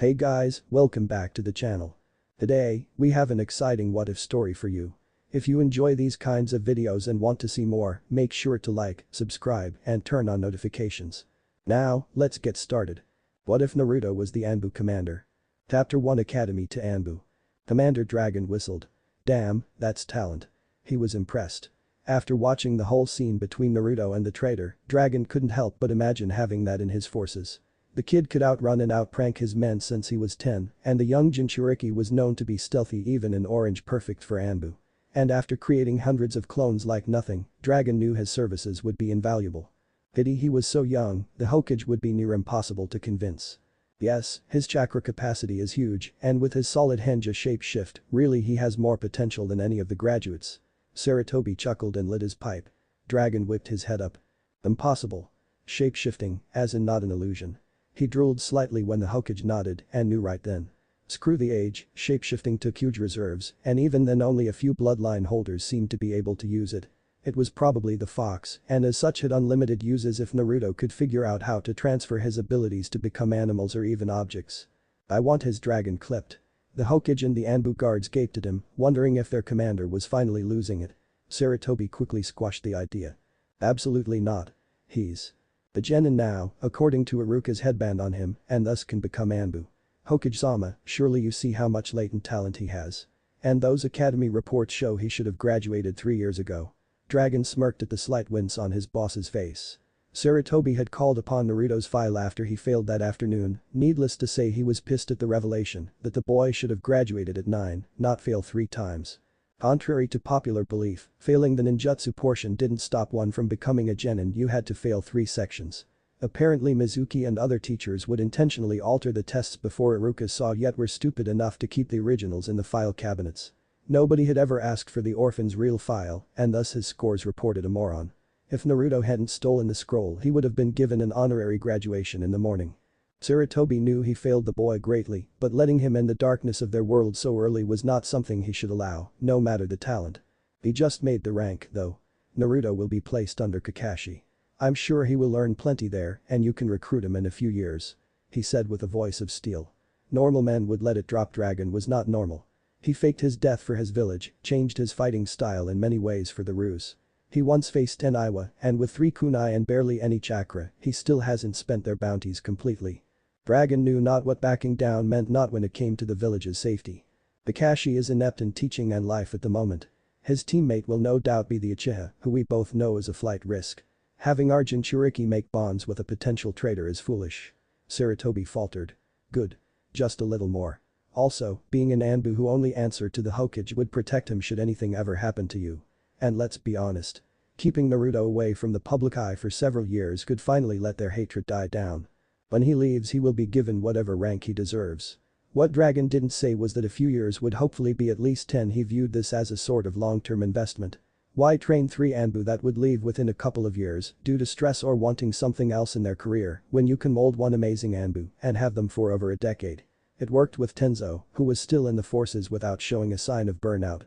Hey guys, welcome back to the channel. Today, we have an exciting what if story for you. If you enjoy these kinds of videos and want to see more, make sure to like, subscribe, and turn on notifications. Now, let's get started. What if Naruto was the Anbu commander? Chapter 1 Academy to Anbu. Commander Dragon whistled. Damn, that's talent. He was impressed. After watching the whole scene between Naruto and the traitor, Dragon couldn't help but imagine having that in his forces. The kid could outrun and outprank his men since he was 10, and the young Jinchuriki was known to be stealthy even in orange, perfect for Anbu. And after creating hundreds of clones like nothing, Dragon knew his services would be invaluable. Pity he was so young, the Hokage would be near impossible to convince. Yes, his chakra capacity is huge, and with his solid Henja shapeshift, really he has more potential than any of the graduates. Sarutobi chuckled and lit his pipe. Dragon whipped his head up. Impossible. Shapeshifting, as in not an illusion. He drooled slightly when the Hokage nodded and knew right then. Screw the age, shapeshifting took huge reserves, and even then only a few bloodline holders seemed to be able to use it. It was probably the fox, and as such had unlimited uses if Naruto could figure out how to transfer his abilities to become animals or even objects. I want his dragon clipped. The Hokage and the Anbu guards gaped at him, wondering if their commander was finally losing it. Sarutobi quickly squashed the idea. Absolutely not. He's the genin now, according to Iruka's headband on him, and thus can become Anbu. Hokage-sama, surely you see how much latent talent he has. And those academy reports show he should have graduated 3 years ago. Dragon smirked at the slight wince on his boss's face. Sarutobi had called upon Naruto's file after he failed that afternoon, needless to say he was pissed at the revelation that the boy should have graduated at 9, not fail 3 times. Contrary to popular belief, failing the ninjutsu portion didn't stop one from becoming a genin. You had to fail 3 sections. Apparently Mizuki and other teachers would intentionally alter the tests before Iruka saw yet were stupid enough to keep the originals in the file cabinets. Nobody had ever asked for the orphan's real file, and thus his scores reported a moron. If Naruto hadn't stolen the scroll he would have been given an honorary graduation in the morning. Sarutobi knew he failed the boy greatly, but letting him in the darkness of their world so early was not something he should allow, no matter the talent. He just made the rank, though. Naruto will be placed under Kakashi. I'm sure he will learn plenty there, and you can recruit him in a few years. He said with a voice of steel. Normal men would let it drop. Dragon was not normal. He faked his death for his village, changed his fighting style in many ways for the ruse. He once faced 10 Iwa, and with 3 kunai and barely any chakra, he still hasn't spent their bounties completely. Dragon knew not what backing down meant, not when it came to the village's safety. Kakashi is inept in teaching and life at the moment. His teammate will no doubt be the Uchiha, who we both know is a flight risk. Having our Jinchuriki make bonds with a potential traitor is foolish. Sarutobi faltered. Good. Just a little more. Also, being an Anbu who only answered to the Hokage would protect him should anything ever happen to you. And let's be honest. Keeping Naruto away from the public eye for several years could finally let their hatred die down. When he leaves he will be given whatever rank he deserves. What Dragon didn't say was that a few years would hopefully be at least 10. He viewed this as a sort of long-term investment. Why train 3 Anbu that would leave within a couple of years due to stress or wanting something else in their career when you can mold one amazing Anbu and have them for over a decade? It worked with Tenzo, who was still in the forces without showing a sign of burnout.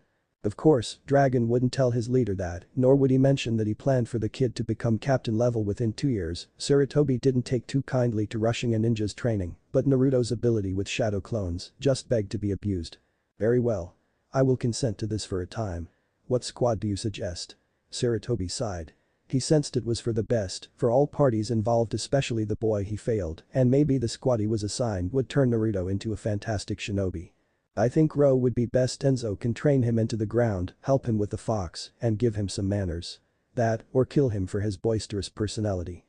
Of course, Dragon wouldn't tell his leader that, nor would he mention that he planned for the kid to become captain level within 2 years. Sarutobi didn't take too kindly to rushing a ninja's training, but Naruto's ability with shadow clones just begged to be abused. Very well. I will consent to this for a time. What squad do you suggest? Sarutobi sighed. He sensed it was for the best, for all parties involved, especially the boy he failed, and maybe the squad he was assigned would turn Naruto into a fantastic shinobi. I think Ro would be best. Tenzo can train him into the ground, help him with the fox, and give him some manners. That, or kill him for his boisterous personality.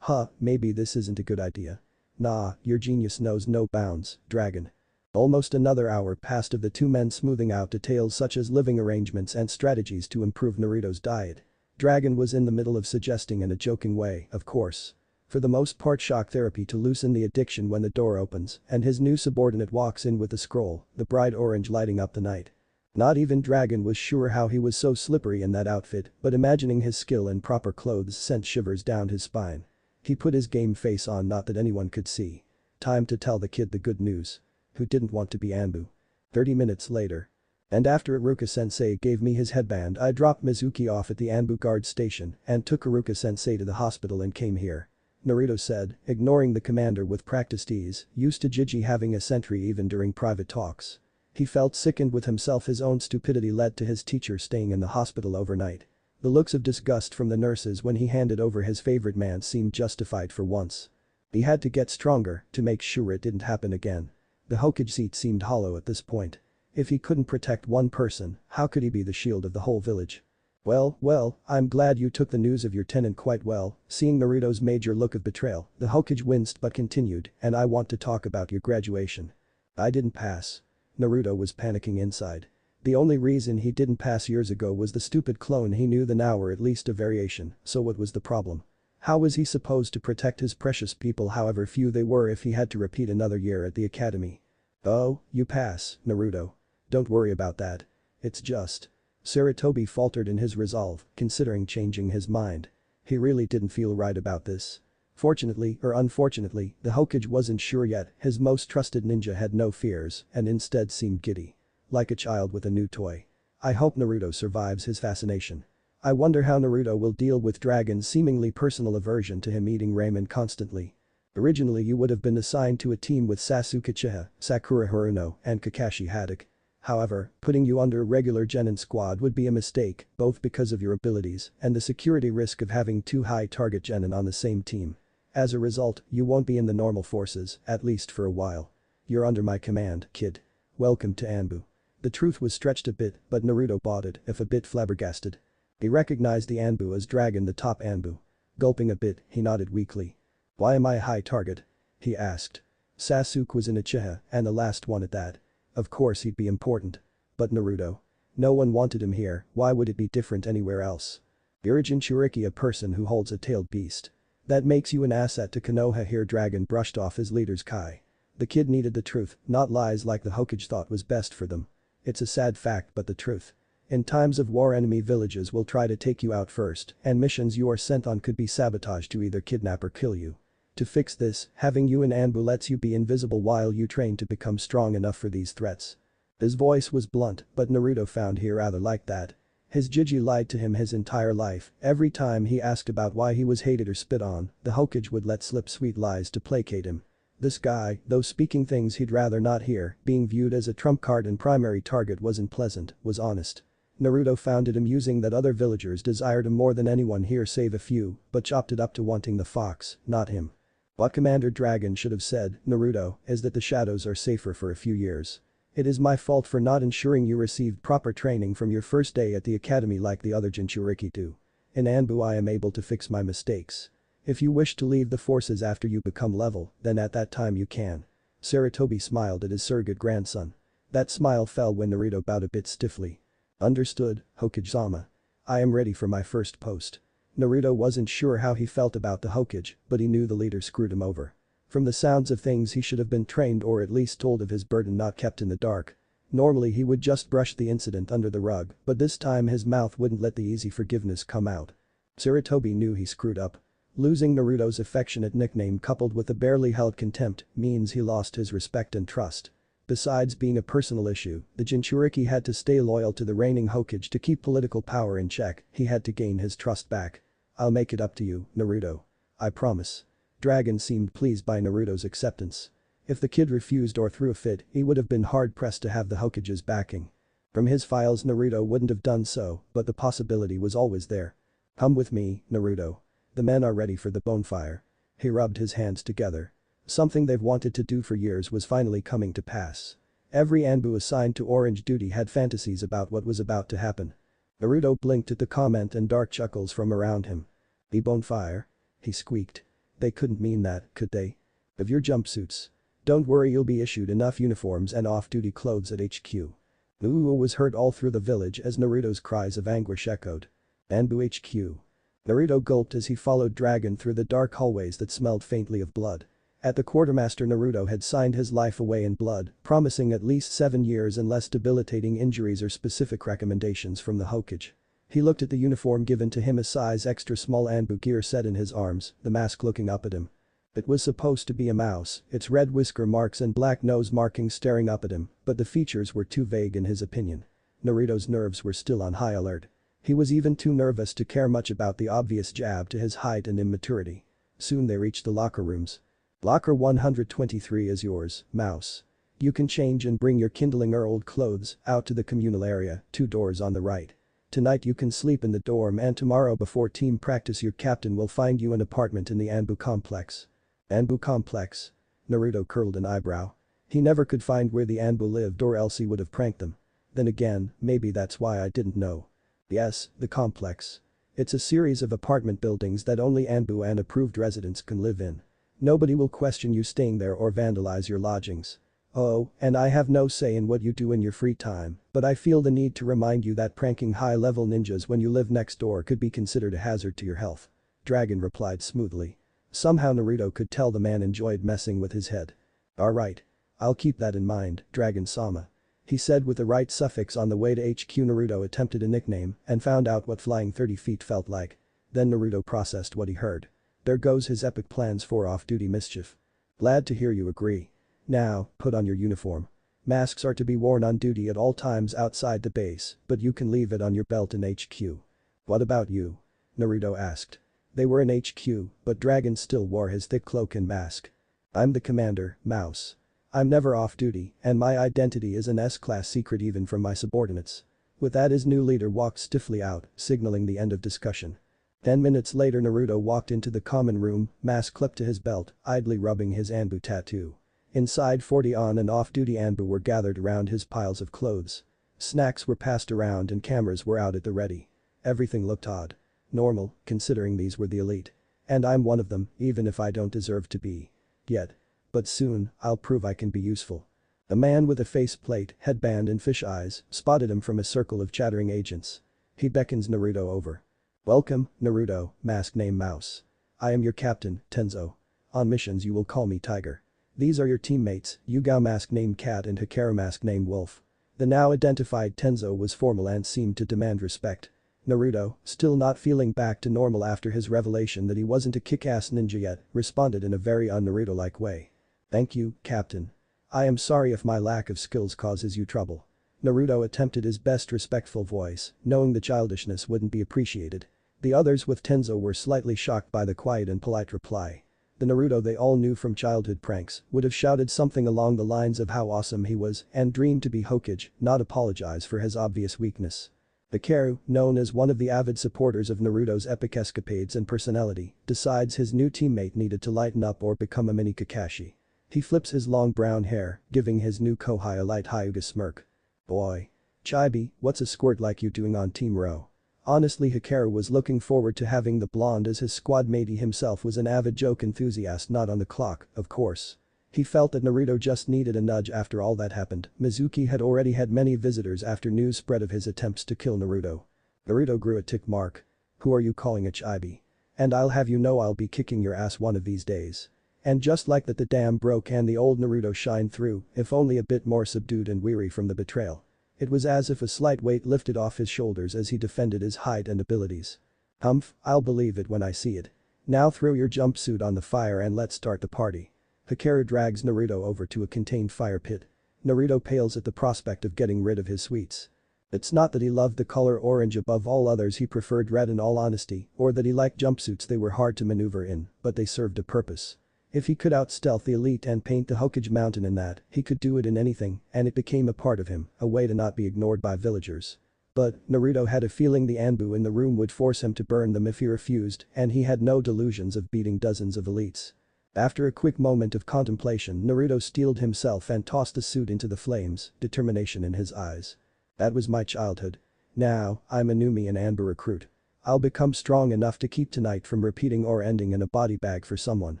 Maybe this isn't a good idea. Nah, your genius knows no bounds, Dragon. Almost another hour passed of the 2 men smoothing out details such as living arrangements and strategies to improve Naruto's diet. Dragon was in the middle of suggesting in a joking way, of course. For the most part, shock therapy to loosen the addiction when the door opens and his new subordinate walks in with the scroll, the bright orange lighting up the night. Not even Dragon was sure how he was so slippery in that outfit, but imagining his skill in proper clothes sent shivers down his spine. He put his game face on, not that anyone could see. Time to tell the kid the good news. Who didn't want to be Anbu? 30 minutes later. And after Iruka-sensei gave me his headband, I dropped Mizuki off at the Anbu guard station and took Iruka-sensei to the hospital and came here. Naruto said, ignoring the commander with practiced ease, used to Gigi having a sentry even during private talks. He felt sickened with himself. His own stupidity led to his teacher staying in the hospital overnight. The looks of disgust from the nurses when he handed over his favorite man seemed justified for once. He had to get stronger to make sure it didn't happen again. The Hokage seat seemed hollow at this point. If he couldn't protect one person, how could he be the shield of the whole village? Well, I'm glad you took the news of your tenant quite well." Seeing Naruto's major look of betrayal, the Hokage winced but continued, "And I want to talk about your graduation." "I didn't pass." Naruto was panicking inside. The only reason he didn't pass years ago was the stupid clone he knew the now were at least a variation, so what was the problem? How was he supposed to protect his precious people, however few they were, if he had to repeat another year at the academy? "Oh, you pass, Naruto. Don't worry about that. It's just..." Sarutobi faltered in his resolve, considering changing his mind. He really didn't feel right about this. Fortunately or unfortunately, the Hokage wasn't sure yet. His most trusted ninja had no fears and instead seemed giddy. Like a child with a new toy. I hope Naruto survives his fascination. I wonder how Naruto will deal with Dragon's seemingly personal aversion to him eating ramen constantly. Originally you would have been assigned to a team with Sasuke Uchiha, Sakura Haruno, and Kakashi Hatake. However, putting you under a regular genin squad would be a mistake, both because of your abilities and the security risk of having two high target genin on the same team. As a result, you won't be in the normal forces, at least for a while. You're under my command, kid. Welcome to Anbu. The truth was stretched a bit, but Naruto bought it, if a bit flabbergasted. He recognized the Anbu as Dragon, the top Anbu. Gulping a bit, he nodded weakly. "Why am I a high target?" he asked. Sasuke was an Uchiha, and the last one at that. Of course he'd be important. But Naruto. No one wanted him here, why would it be different anywhere else? You're a Jinchuriki, a person who holds a tailed beast. That makes you an asset to Konoha here. Dragon brushed off his leader's Kai. The kid needed the truth, not lies like the Hokage thought was best for them. It's a sad fact but the truth. In times of war, enemy villages will try to take you out first, and missions you are sent on could be sabotaged to either kidnap or kill you. To fix this, having you in Anbu lets you be invisible while you train to become strong enough for these threats. His voice was blunt, but Naruto found he rather liked that. His Jiji lied to him his entire life. Every time he asked about why he was hated or spit on, the Hokage would let slip sweet lies to placate him. This guy, though speaking things he'd rather not hear, being viewed as a trump card and primary target wasn't pleasant, was honest. Naruto found it amusing that other villagers desired him more than anyone here save a few, but chopped it up to wanting the fox, not him. What Commander Dragon should have said, Naruto, is that the shadows are safer for a few years. It is my fault for not ensuring you received proper training from your first day at the academy like the other Jinchuriki do. In Anbu I am able to fix my mistakes. If you wish to leave the forces after you become level, then at that time you can. Sarutobi smiled at his surrogate grandson. That smile fell when Naruto bowed a bit stiffly. Understood, Hokage-sama. I am ready for my first post. Naruto wasn't sure how he felt about the Hokage, but he knew the leader screwed him over. From the sounds of things he should have been trained or at least told of his burden, not kept in the dark. Normally he would just brush the incident under the rug, but this time his mouth wouldn't let the easy forgiveness come out. Sarutobi knew he screwed up. Losing Naruto's affectionate nickname coupled with the barely held contempt means he lost his respect and trust. Besides being a personal issue, the Jinchuriki had to stay loyal to the reigning Hokage to keep political power in check. He had to gain his trust back. I'll make it up to you, Naruto. I promise. Dragon seemed pleased by Naruto's acceptance. If the kid refused or threw a fit, he would have been hard-pressed to have the Hokage's backing. From his files Naruto wouldn't have done so, but the possibility was always there. Come with me, Naruto. The men are ready for the bonfire. He rubbed his hands together. Something they've wanted to do for years was finally coming to pass. Every Anbu assigned to Orange duty had fantasies about what was about to happen. Naruto blinked at the comment and dark chuckles from around him. The bonfire? He squeaked. They couldn't mean that, could they? Of your jumpsuits. Don't worry, you'll be issued enough uniforms and off-duty clothes at HQ. Ooh was heard all through the village as Naruto's cries of anguish echoed. Anbu HQ. Naruto gulped as he followed Dragon through the dark hallways that smelled faintly of blood. At the quartermaster Naruto had signed his life away in blood, promising at least 7 years and less debilitating injuries or specific recommendations from the Hokage. He looked at the uniform given to him, a size extra small Anbu gear set in his arms, the mask looking up at him. It was supposed to be a mouse, its red whisker marks and black nose markings staring up at him, but the features were too vague in his opinion. Naruto's nerves were still on high alert. He was even too nervous to care much about the obvious jab to his height and immaturity. Soon they reached the locker rooms. Locker 123 is yours, Mouse. You can change and bring your kindling or old clothes out to the communal area, 2 doors on the right. Tonight you can sleep in the dorm and tomorrow before team practice your captain will find you an apartment in the Anbu complex. Anbu complex? Naruto curled an eyebrow. He never could find where the Anbu lived or else he would have pranked them. Then again, maybe that's why I didn't know. Yes, the complex. It's a series of apartment buildings that only Anbu and approved residents can live in. Nobody will question you staying there or vandalize your lodgings. Oh, and I have no say in what you do in your free time, but I feel the need to remind you that pranking high-level ninjas when you live next door could be considered a hazard to your health. Dragon replied smoothly. Somehow Naruto could tell the man enjoyed messing with his head. Alright. I'll keep that in mind, Dragon-sama. He said with the right suffix on the way to HQ. Naruto attempted a nickname and found out what flying 30 feet felt like. Then Naruto processed what he heard. There goes his epic plans for off-duty mischief. Glad to hear you agree. Now, put on your uniform. Masks are to be worn on duty at all times outside the base, but you can leave it on your belt in HQ. What about you? Naruto asked. They were in HQ, but Dragon still wore his thick cloak and mask. I'm the commander, Mouse. I'm never off duty, and my identity is an S-class secret even from my subordinates. With that his new leader walked stiffly out, signaling the end of discussion. 10 minutes later Naruto walked into the common room, mask clipped to his belt, idly rubbing his Anbu tattoo. Inside 40 on and off-duty Anbu were gathered around his piles of clothes. Snacks were passed around and cameras were out at the ready. Everything looked odd. Normal, considering these were the elite. And I'm one of them, even if I don't deserve to be. Yet. But soon, I'll prove I can be useful. A man with a faceplate, headband and fish eyes spotted him from a circle of chattering agents. He beckons Naruto over. Welcome, Naruto, mask name Mouse. I am your captain, Tenzo. On missions you will call me Tiger. These are your teammates, Yugao mask named Cat and Hikaru mask named Wolf. The now identified Tenzo was formal and seemed to demand respect. Naruto, still not feeling back to normal after his revelation that he wasn't a kick-ass ninja yet, responded in a very un-Naruto-like way. Thank you, Captain. I am sorry if my lack of skills causes you trouble. Naruto attempted his best respectful voice, knowing the childishness wouldn't be appreciated. The others with Tenzo were slightly shocked by the quiet and polite reply. The Naruto they all knew from childhood pranks would have shouted something along the lines of how awesome he was and dreamed to be Hokage, not apologize for his obvious weakness. Hikaru, known as one of the avid supporters of Naruto's epic escapades and personality, decides his new teammate needed to lighten up or become a mini Kakashi. He flips his long brown hair, giving his new Kohai a light Hyuga smirk. Boy. Chibi, what's a squirt like you doing on Team Row? Honestly Hikaru was looking forward to having the blonde as his squad mate. He himself was an avid joke enthusiast not on the clock, of course. He felt that Naruto just needed a nudge after all that happened. Mizuki had already had many visitors after news spread of his attempts to kill Naruto. Naruto grew a tick mark. Who are you calling a chibi? And I'll have you know I'll be kicking your ass one of these days. And just like that the dam broke and the old Naruto shined through, if only a bit more subdued and weary from the betrayal. It was as if a slight weight lifted off his shoulders as he defended his height and abilities. Humph, I'll believe it when I see it. Now throw your jumpsuit on the fire and let's start the party. Hikaru drags Naruto over to a contained fire pit. Naruto pales at the prospect of getting rid of his sweets. It's not that he loved the color orange above all others, he preferred red in all honesty, or that he liked jumpsuits, they were hard to maneuver in, but they served a purpose. If he could out-stealth the elite and paint the Hokage mountain in that, he could do it in anything, and it became a part of him, a way to not be ignored by villagers. But, Naruto had a feeling the Anbu in the room would force him to burn them if he refused, and he had no delusions of beating dozens of elites. After a quick moment of contemplation, Naruto steeled himself and tossed the suit into the flames, determination in his eyes. That was my childhood. Now, I'm a Numi and Anbu recruit. I'll become strong enough to keep tonight from repeating or ending in a body bag for someone.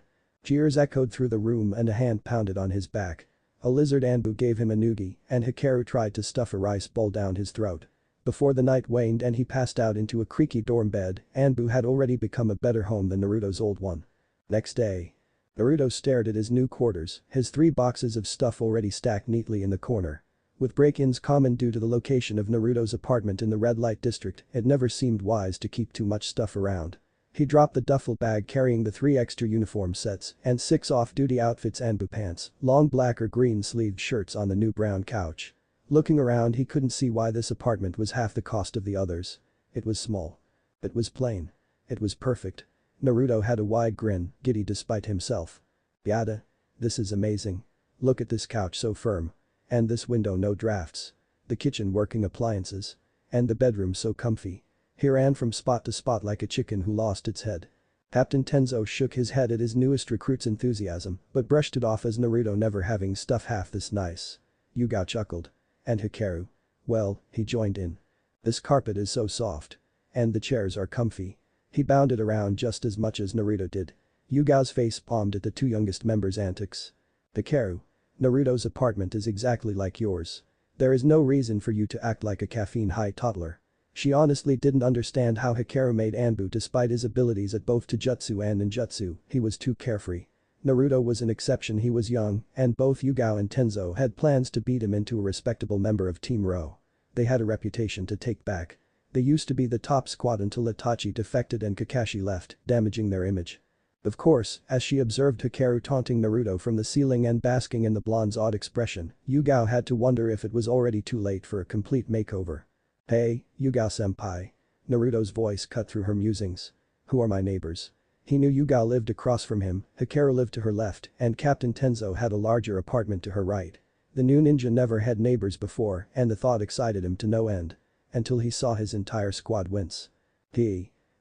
Cheers echoed through the room and a hand pounded on his back. A lizard Anbu gave him a noogie and Hikaru tried to stuff a rice bowl down his throat. Before the night waned and he passed out into a creaky dorm bed, Anbu had already become a better home than Naruto's old one. Next day. Naruto stared at his new quarters, his 3 boxes of stuff already stacked neatly in the corner. With break-ins common due to the location of Naruto's apartment in the red light district, it never seemed wise to keep too much stuff around. He dropped the duffel bag carrying the 3 extra uniform sets and 6 off-duty outfits, Anbu pants, long black or green sleeved shirts on the new brown couch. Looking around he couldn't see why this apartment was half the cost of the others. It was small. It was plain. It was perfect. Naruto had a wide grin, giddy despite himself. Yada. This is amazing. Look at this couch so firm. And this window no drafts. The kitchen working appliances. And the bedroom so comfy. He ran from spot to spot like a chicken who lost its head. Captain Tenzo shook his head at his newest recruit's enthusiasm, but brushed it off as Naruto never having stuff half this nice. Yuga chuckled. And Hikaru? Well, he joined in. This carpet is so soft. And the chairs are comfy. He bounded around just as much as Naruto did. Yuga's face palmed at the two youngest members' antics. Hikaru. Naruto's apartment is exactly like yours. There is no reason for you to act like a caffeine-high toddler. She honestly didn't understand how Hikaru made Anbu despite his abilities at both Taijutsu and Ninjutsu, he was too carefree. Naruto was an exception, he was young, and both Yugao and Tenzo had plans to beat him into a respectable member of Team Ro. They had a reputation to take back. They used to be the top squad until Itachi defected and Kakashi left, damaging their image. Of course, as she observed Hikaru taunting Naruto from the ceiling and basking in the blonde's odd expression, Yugao had to wonder if it was already too late for a complete makeover. Hey, Yugao-senpai. Naruto's voice cut through her musings. Who are my neighbors? He knew Yugao lived across from him, Hikaru lived to her left, and Captain Tenzo had a larger apartment to her right. The new ninja never had neighbors before, and the thought excited him to no end. Until he saw his entire squad wince.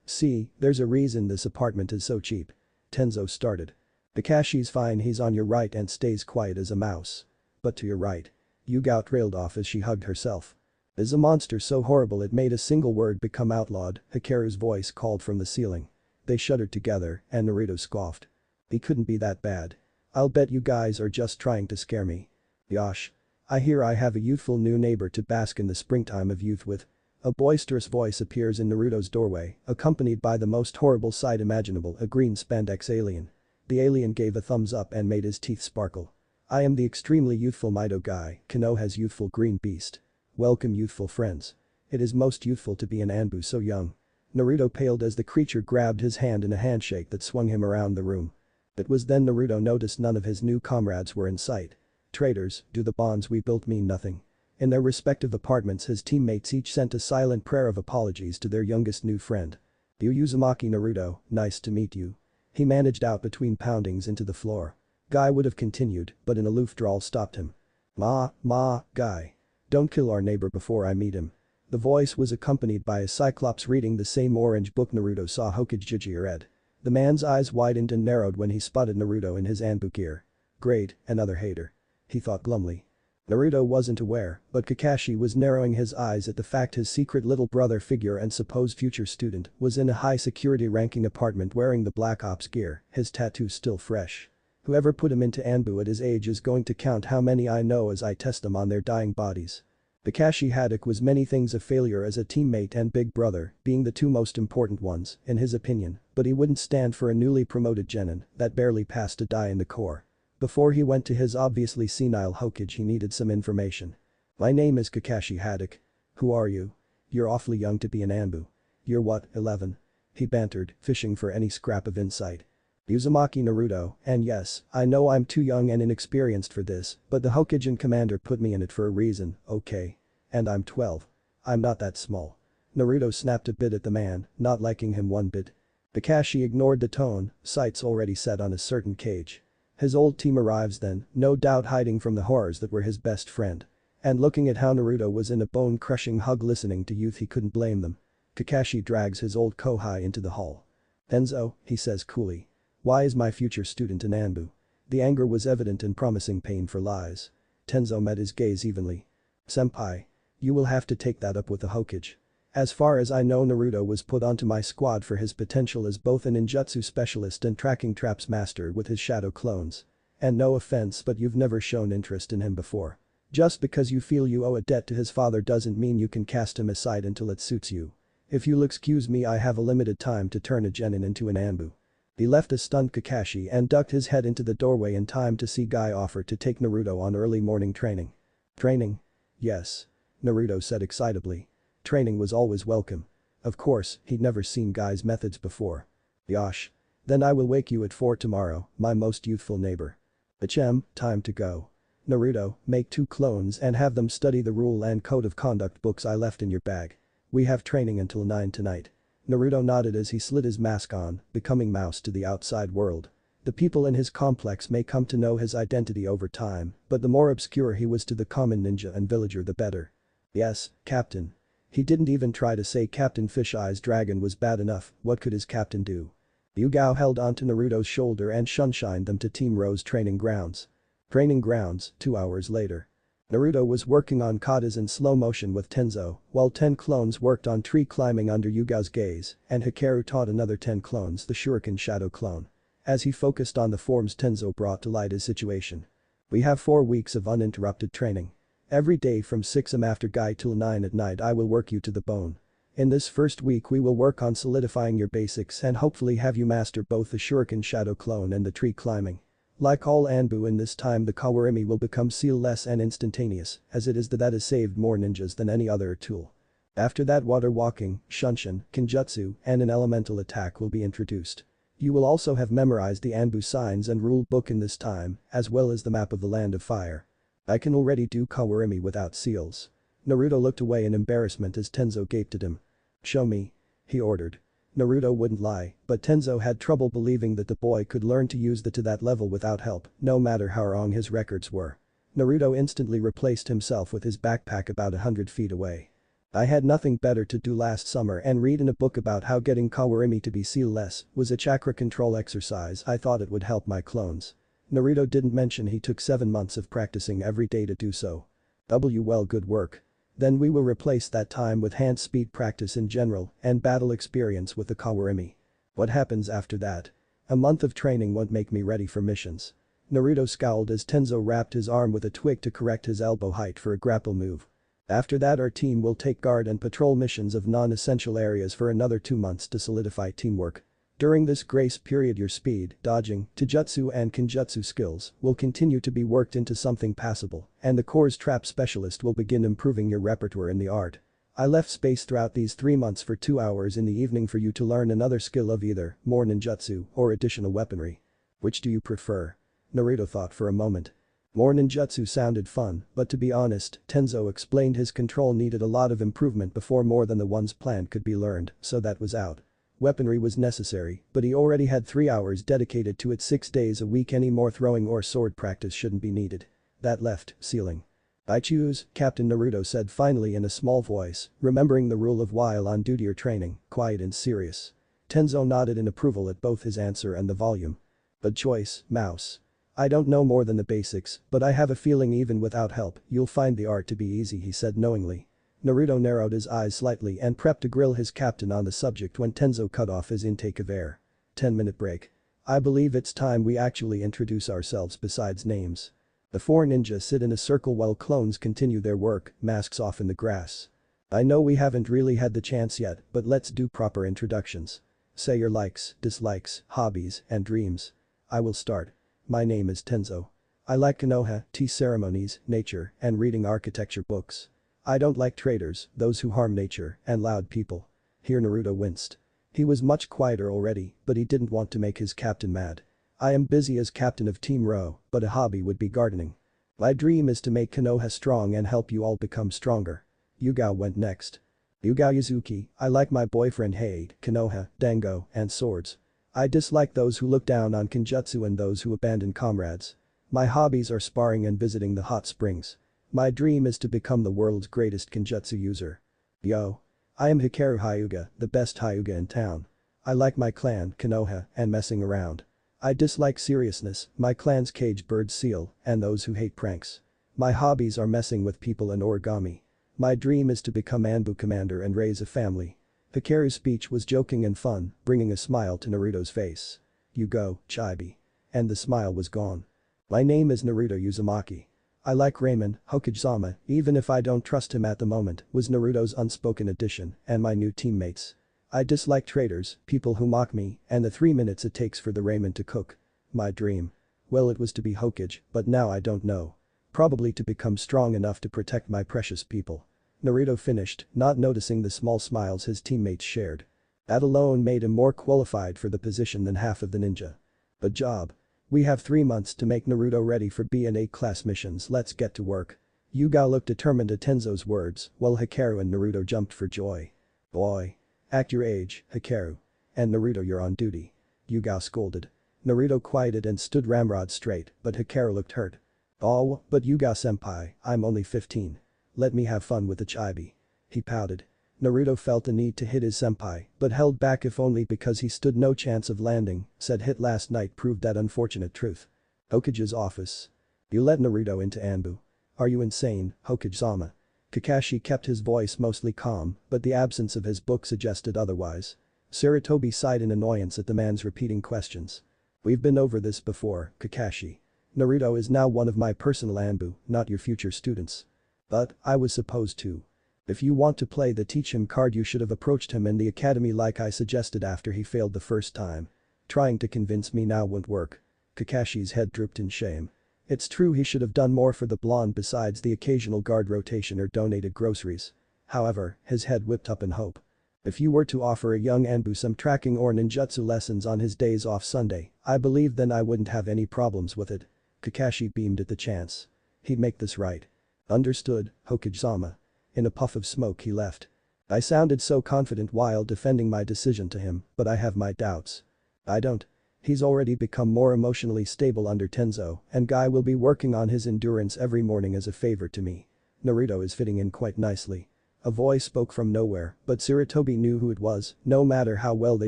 See, there's a reason this apartment is so cheap. Tenzo started. Kakashi's fine, he's on your right and stays quiet as a mouse. But to your right. Yugao trailed off as she hugged herself. Is a monster so horrible it made a single word become outlawed, Hikaru's voice called from the ceiling. They shuddered together, and Naruto scoffed. He couldn't be that bad. I'll bet you guys are just trying to scare me. Yosh. I hear I have a youthful new neighbor to bask in the springtime of youth with. A boisterous voice appears in Naruto's doorway, accompanied by the most horrible sight imaginable, a green spandex alien. The alien gave a thumbs up and made his teeth sparkle. I am the extremely youthful Mido guy, Konoha's youthful green beast. Welcome youthful friends. It is most youthful to be an Anbu so young. Naruto paled as the creature grabbed his hand in a handshake that swung him around the room. It was then Naruto noticed none of his new comrades were in sight. Traitors, do the bonds we built mean nothing? In their respective apartments his teammates each sent a silent prayer of apologies to their youngest new friend. You Uzumaki Naruto, nice to meet you. He managed out between poundings into the floor. Guy would have continued, but an aloof drawl stopped him. Guy. Don't kill our neighbor before I meet him. The voice was accompanied by a cyclops reading the same orange book Naruto saw Hokage read. The man's eyes widened and narrowed when he spotted Naruto in his Anbu gear. Great, another hater. He thought glumly. Naruto wasn't aware, but Kakashi was narrowing his eyes at the fact his secret little brother figure and supposed future student was in a high security ranking apartment wearing the Black Ops gear, his tattoo still fresh. Whoever put him into Anbu at his age is going to count how many I know as I test them on their dying bodies. Kakashi Haddock was many things a failure as a teammate and big brother, being the two most important ones, in his opinion, but he wouldn't stand for a newly promoted genin that barely passed a die in the core. Before he went to his obviously senile Hokage he needed some information. My name is Kakashi Haddock. Who are you? You're awfully young to be an Anbu. You're what, 11? He bantered, fishing for any scrap of insight. Uzumaki Naruto, and yes, I know I'm too young and inexperienced for this, but the Hokage commander put me in it for a reason, okay? And I'm 12. I'm not that small. Naruto snapped a bit at the man, not liking him one bit. Kakashi ignored the tone, sights already set on a certain cage. His old team arrives then, no doubt hiding from the horrors that were his best friend. And looking at how Naruto was in a bone-crushing hug listening to youth he couldn't blame them. Kakashi drags his old Kohai into the hall. Tenzo, he says coolly. Why is my future student an Anbu? The anger was evident in promising pain for lies. Tenzo met his gaze evenly. Senpai. You will have to take that up with the Hokage. As far as I know Naruto was put onto my squad for his potential as both a ninjutsu specialist and tracking traps master with his shadow clones. And no offense but you've never shown interest in him before. Just because you feel you owe a debt to his father doesn't mean you can cast him aside until it suits you. If you'll excuse me I have a limited time to turn a genin into an Anbu. He left a stunned Kakashi and ducked his head into the doorway in time to see Guy offer to take Naruto on early morning training. Training? Yes. Naruto said excitably. Training was always welcome. Of course, he'd never seen Guy's methods before. Yosh. Then I will wake you at 4 tomorrow, my most youthful neighbor. Achem, time to go. Naruto, make 2 clones and have them study the rule and code of conduct books I left in your bag. We have training until 9 tonight. Naruto nodded as he slid his mask on, becoming Mouse to the outside world. The people in his complex may come to know his identity over time, but the more obscure he was to the common ninja and villager the better. Yes, Captain. He didn't even try to say Captain Fish Eye's dragon was bad enough, what could his captain do? Yugao held onto Naruto's shoulder and shunshined them to Team Ro's training grounds. Training grounds, 2 hours later. Naruto was working on katas in slow motion with Tenzo, while 10 clones worked on tree climbing under Yugao's gaze, and Hikaru taught another 10 clones the Shuriken Shadow clone. As he focused on the forms Tenzo brought to light his situation. We have 4 weeks of uninterrupted training. Every day from 6 am after Gai till 9 at night I will work you to the bone. In this first week we will work on solidifying your basics and hopefully have you master both the Shuriken Shadow clone and the tree climbing. Like all Anbu in this time the Kawarimi will become seal-less and instantaneous, as it is that has saved more ninjas than any other tool. After that water walking, Shunshin, Kenjutsu, and an elemental attack will be introduced. You will also have memorized the Anbu signs and rule book in this time, as well as the map of the Land of Fire. I can already do Kawarimi without seals. Naruto looked away in embarrassment as Tenzo gaped at him. Show me. He ordered. Naruto wouldn't lie, but Tenzo had trouble believing that the boy could learn to use the to that level without help, no matter how wrong his records were. Naruto instantly replaced himself with his backpack about 100 feet away. I had nothing better to do last summer and read in a book about how getting Kawarimi to be seal-less was a chakra control exercise. I thought it would help my clones. Naruto didn't mention he took 7 months of practicing every day to do so. Well, good work. Then we will replace that time with hand speed practice in general and battle experience with the Kawarimi. What happens after that? A month of training won't make me ready for missions. Naruto scowled as Tenzo wrapped his arm with a twig to correct his elbow height for a grapple move. After that our team will take guard and patrol missions of non-essential areas for another 2 months to solidify teamwork. During this grace period your speed, dodging, taijutsu and kenjutsu skills will continue to be worked into something passable, and the core's trap specialist will begin improving your repertoire in the art. I left space throughout these 3 months for 2 hours in the evening for you to learn another skill of either more ninjutsu or additional weaponry. Which do you prefer? Naruto thought for a moment. More ninjutsu sounded fun, but to be honest, Tenzo explained his control needed a lot of improvement before more than the ones planned could be learned, so that was out. Weaponry was necessary, but he already had 3 hours dedicated to it 6 days a week. Any more throwing or sword practice shouldn't be needed. That left sealing. I choose, Captain Naruto said finally in a small voice, remembering the rule of while on duty or training, quiet and serious. Tenzo nodded in approval at both his answer and the volume. Good choice, Mouse. I don't know more than the basics, but I have a feeling even without help, you'll find the art to be easy, he said knowingly. Naruto narrowed his eyes slightly and prepped to grill his captain on the subject when Tenzo cut off his intake of air. 10-minute break. I believe it's time we actually introduce ourselves besides names. The 4 ninjas sit in a circle while clones continue their work, masks off in the grass. I know we haven't really had the chance yet, but let's do proper introductions. Say your likes, dislikes, hobbies, and dreams. I will start. My name is Tenzo. I like Konoha, tea ceremonies, nature, and reading architecture books. I don't like traitors, those who harm nature, and loud people. Here Naruto winced. He was much quieter already, but he didn't want to make his captain mad. I am busy as captain of Team Ro, but a hobby would be gardening. My dream is to make Konoha strong and help you all become stronger. Yugao went next. Yugao Yuzuki, I like my boyfriend Hade, Konoha, Dango, and swords. I dislike those who look down on kenjutsu and those who abandon comrades. My hobbies are sparring and visiting the hot springs. My dream is to become the world's greatest kenjutsu user. Yo. I am Hikaru Hyuga, the best Hyuga in town. I like my clan, Konoha, and messing around. I dislike seriousness, my clan's cage bird seal, and those who hate pranks. My hobbies are messing with people and origami. My dream is to become Anbu commander and raise a family. Hikaru's speech was joking and fun, bringing a smile to Naruto's face. You go, Chibi. And the smile was gone. My name is Naruto Uzumaki. I like Ramen, Hokage-sama, even if I don't trust him at the moment, was Naruto's unspoken addition, and my new teammates. I dislike traitors, people who mock me, and the 3 minutes it takes for the ramen to cook. My dream. Well, it was to be Hokage, but now I don't know. Probably to become strong enough to protect my precious people. Naruto finished, not noticing the small smiles his teammates shared. That alone made him more qualified for the position than half of the ninja. Good job. We have 3 months to make Naruto ready for B and A class missions, let's get to work. Yugao looked determined at Tenzo's words, while Hikaru and Naruto jumped for joy. Boy. Act your age, Hikaru. And Naruto, you're on duty. Yugao scolded. Naruto quieted and stood ramrod straight, but Hikaru looked hurt. Oh, but Yugao-senpai, I'm only 15. Let me have fun with the chibi. He pouted. Naruto felt the need to hit his senpai, but held back if only because he stood no chance of landing, said hit last night proved that unfortunate truth. Hokage's office. You let Naruto into Anbu. Are you insane, Hokage-sama? Kakashi kept his voice mostly calm, but the absence of his book suggested otherwise. Sarutobi sighed in annoyance at the man's repeating questions. We've been over this before, Kakashi. Naruto is now one of my personal Anbu, not your future students. But, I was supposed to. If you want to play the teach him card, you should have approached him in the academy like I suggested after he failed the first time. Trying to convince me now won't work. Kakashi's head drooped in shame. It's true he should have done more for the blonde besides the occasional guard rotation or donated groceries. However, his head whipped up in hope. If you were to offer a young Anbu some tracking or ninjutsu lessons on his days off Sunday, I believe then I wouldn't have any problems with it. Kakashi beamed at the chance. He'd make this right. Understood, Hokage-sama. In a puff of smoke he left. I sounded so confident while defending my decision to him, but I have my doubts. I don't. He's already become more emotionally stable under Tenzo, and Guy will be working on his endurance every morning as a favor to me. Naruto is fitting in quite nicely. A voice spoke from nowhere, but Sarutobi knew who it was, no matter how well they